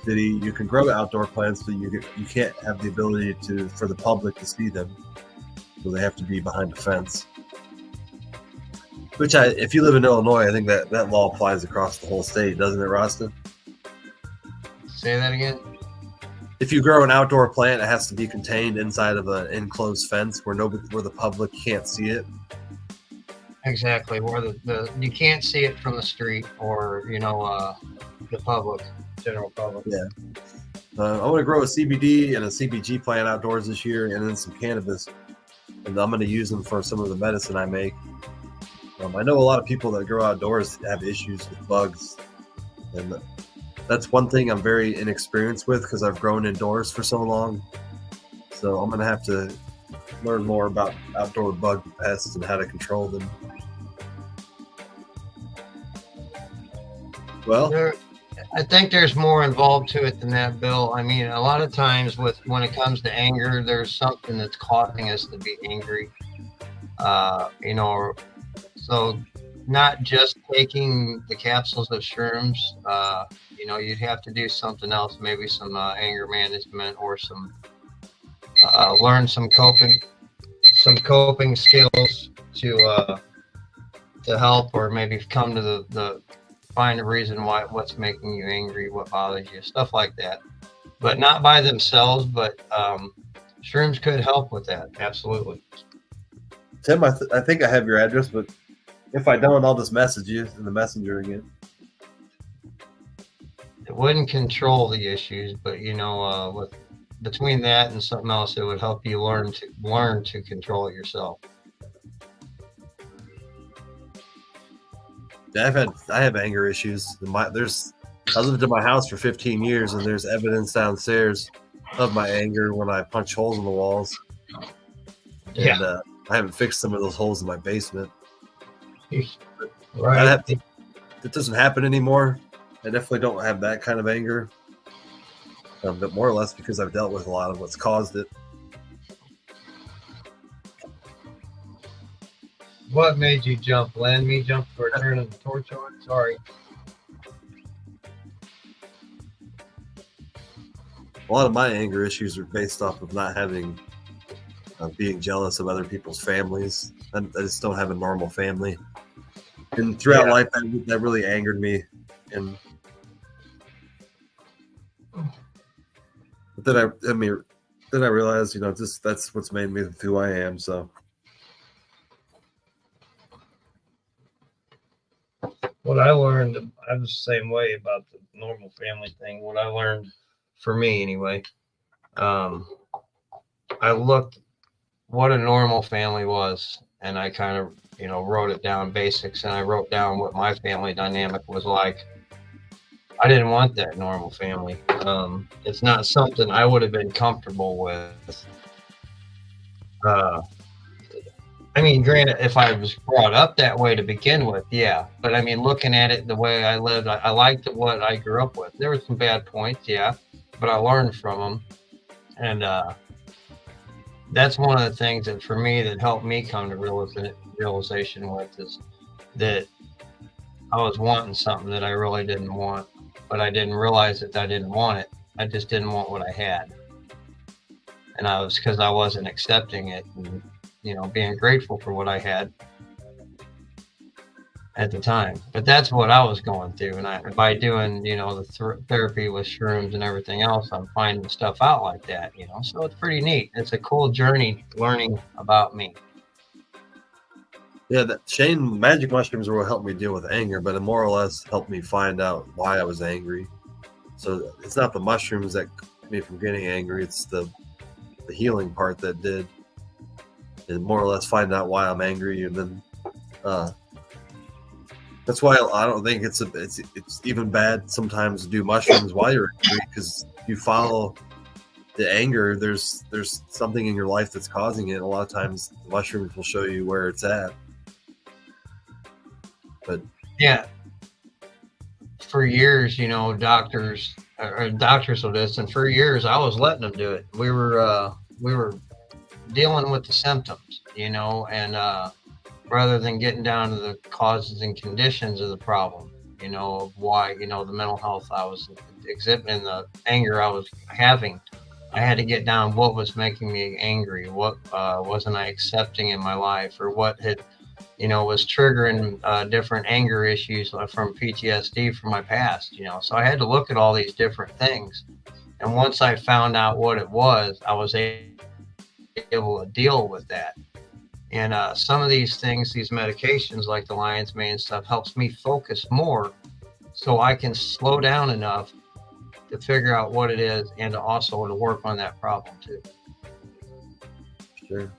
city you can grow outdoor plants, but you can't have the ability for the public to see them, so they have to be behind a fence. Which if you live in Illinois, I think that law applies across the whole state, doesn't it, Rasta? Say that again. If you grow an outdoor plant, it has to be contained inside of an enclosed fence where the public can't see it. Exactly, where the you can't see it from the street, or the public, general public. Yeah. I want to grow a CBD and a CBG plant outdoors this year, and then some cannabis, and I'm going to use them for some of the medicine I make. I know a lot of people that grow outdoors have issues with bugs, and that's one thing I'm very inexperienced with, because I've grown indoors for so long. So I'm going to have to learn more about outdoor bug pests and how to control them. Well, I think there's more involved to it than that, Bill. I mean, a lot of times when it comes to anger, there's something that's causing us to be angry. So not just taking the capsules of shrooms, you'd have to do something else, maybe some anger management, or some learn some coping skills to help, or maybe come to the find a reason what's making you angry, what bothers you, stuff like that. But not by themselves, but shrooms could help with that. Absolutely. Tim, I think I have your address, but if I don't, I'll just message you in the messenger again. It wouldn't control the issues, but between that and something else, it would help you learn to control it yourself. I have anger issues. I lived in my house for 15 years, and there's evidence downstairs of my anger when I punch holes in the walls. Yeah. And I haven't fixed some of those holes in my basement. Right. It doesn't happen anymore. I definitely don't have that kind of anger, but more or less because I've dealt with a lot of what's caused it. What made you jump, Len? Me jump for turning the torch on? Sorry. A lot of my anger issues are based off of not having, being jealous of other people's families. I just don't have a normal family. And throughout life, that really angered me. And but then I realized, that's what's made me who I am. So. What I learned, I was the same way about the normal family thing. What I learned, for me anyway, I looked what a normal family was, and I kind of, wrote it down basics, and I wrote down what my family dynamic was like. I didn't want that normal family. It's not something I would have been comfortable with. I mean, granted, if I was brought up that way to begin with, yeah. But I mean, looking at it the way I lived, I liked what I grew up with. There were some bad points, yeah, but I learned from them. And that's one of the things that, for me, that helped me come to realization with is that I was wanting something that I really didn't want, but I didn't realize that I didn't want it. I just didn't want what I had. And because I wasn't accepting it and, being grateful for what I had at the time. But that's what I was going through. And by doing, the therapy with shrooms and everything else, I'm finding stuff out like that, so it's pretty neat. It's a cool journey learning about me. Yeah, Shane, magic mushrooms will help me deal with anger, but it more or less helped me find out why I was angry. So it's not the mushrooms that kept me from getting angry, it's the healing part that did. And more or less find out why I'm angry, and then that's why I don't think it's even bad sometimes to do mushrooms while you're angry, because you follow the anger. There's something in your life that's causing it. A lot of times, the mushrooms will show you where it's at. But yeah, for years, doctors will do this, and for years I was letting them do it. We were dealing with the symptoms, and rather than getting down to the causes and conditions of the problem, of why, the mental health I was exhibiting, the anger I was having. I had to get down what was making me angry, what wasn't I accepting in my life, or what had, was triggering different anger issues from PTSD from my past, So I had to look at all these different things. And once I found out what it was, I was able to deal with that. And some of these things, these medications like the lion's mane stuff, helps me focus more so I can slow down enough to figure out what it is, and to also to work on that problem too. Sure.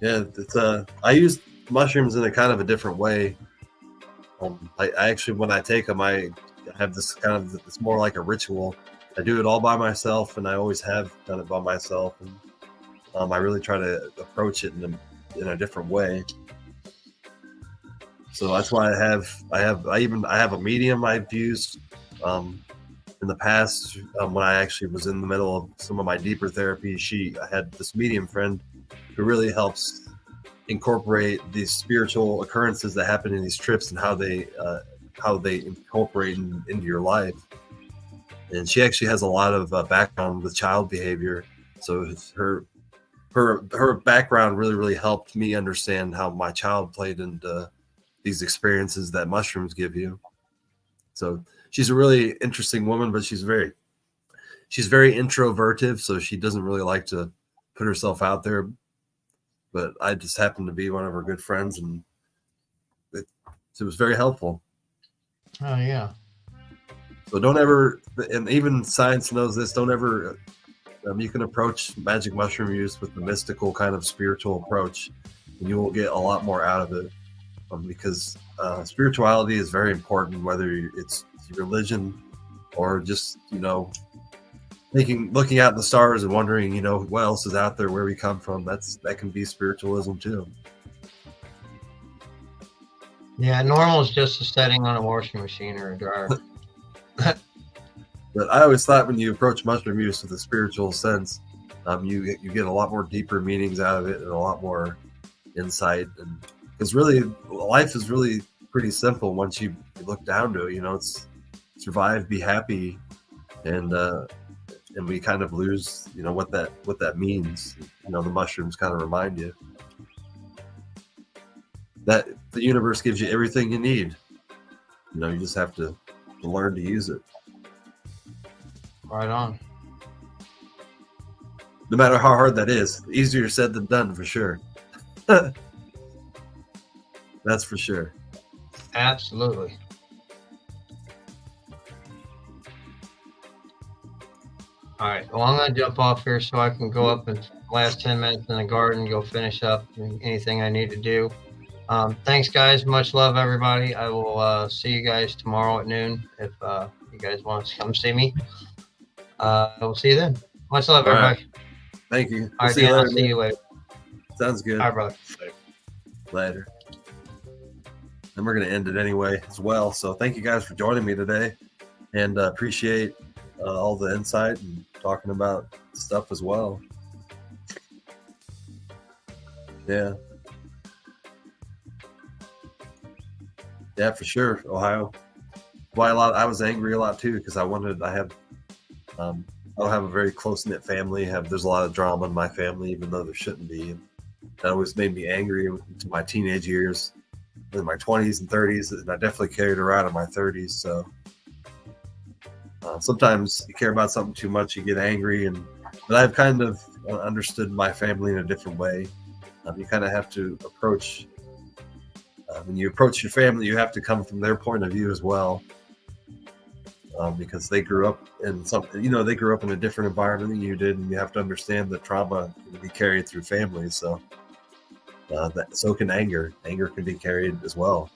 Yeah, it's I use mushrooms in a kind of a different way. I actually, when I take them, I have this it's more like a ritual. I do it all by myself, and I always have done it by myself. And I really try to approach it in a different way. So that's why I have a medium I've used in the past. When I actually was in the middle of some of my deeper therapy, I had this medium friend who really helps incorporate these spiritual occurrences that happen in these trips and how they incorporate into your life. And she actually has a lot of background with child behavior, so her background really helped me understand how my child played into these experiences that mushrooms give you. So she's a really interesting woman, but she's very introverted, so she doesn't really like to put herself out there. But I just happened to be one of her good friends, and it was very helpful. Oh yeah. So don't ever, and even science knows this, don't ever, you can approach magic mushroom use with the mystical kind of spiritual approach, and you will get a lot more out of it. because spirituality is very important, whether it's religion or just, looking out the stars and wondering, what else is out there, where we come from. That can be spiritualism too. Yeah, normal is just a setting on a washing machine or a dryer. But I always thought when you approach mushroom use with a spiritual sense, you get a lot more deeper meanings out of it and a lot more insight. And because really, life is really pretty simple once you look down to it. It's survive, be happy, and we kind of lose, what that means. The mushrooms kind of remind you that the universe gives you everything you need. You just have to learn to use it. Right on. No matter how hard that is, easier said than done for sure. That's for sure. Absolutely. All right. Well, I'm going to jump off here so I can go up and last 10 minutes in the garden, go finish up anything I need to do. Thanks, guys. Much love, everybody. I will see you guys tomorrow at noon if you guys want to come see me. I will see you then. Much love, everybody. Right. Thank you. All right, Dan, I'll see you later. Sounds good. All right, brother. Later. And we're going to end it anyway as well. So thank you guys for joining me today, and appreciate all the insight and talking about stuff as well. Yeah, for sure. Ohio. Why I was angry a lot too, because I don't have a very close-knit family. There's a lot of drama in my family, even though there shouldn't be. And that always made me angry into my teenage years, in my 20s and 30s, and I definitely carried around in my 30s. So sometimes you care about something too much, you get angry. But I've kind of understood my family in a different way. You kind of have to approach, when you approach your family, you have to come from their point of view as well. Because they grew up in they grew up in a different environment than you did, and you have to understand that trauma can be carried through families. So, so can anger. Anger can be carried as well.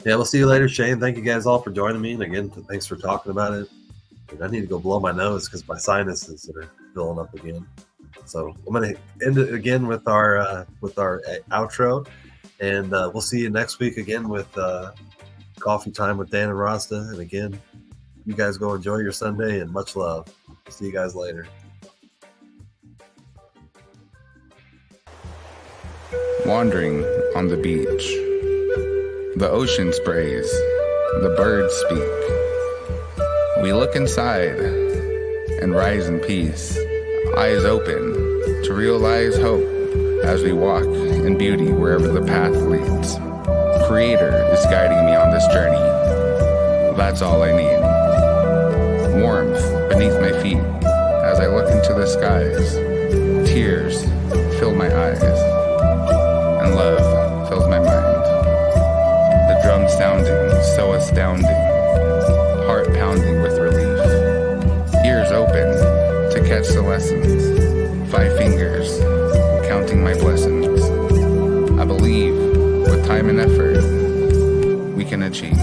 Yeah, we'll see you later, Shane. Thank you guys all for joining me, and again, thanks for talking about it. And I need to go blow my nose because my sinuses are filling up again. So I'm going to end it again with our outro, and we'll see you next week again with Coffee Time with Dan and Rasta. And again, you guys go enjoy your Sunday, and much love. See you guys later. Wandering on the beach, the ocean sprays, the birds speak. We look inside and rise in peace, eyes open to realize hope as we walk in beauty wherever the path leads. Creator is guiding me on this journey. That's all I need. Warmth beneath my feet as I look into the skies. Tears fill my eyes, and love fills my mind. The drum sounding so astounding, heart pounding with relief. Ears open to catch the lessons, 5 fingers counting my blessings. I believe with time and effort we can achieve.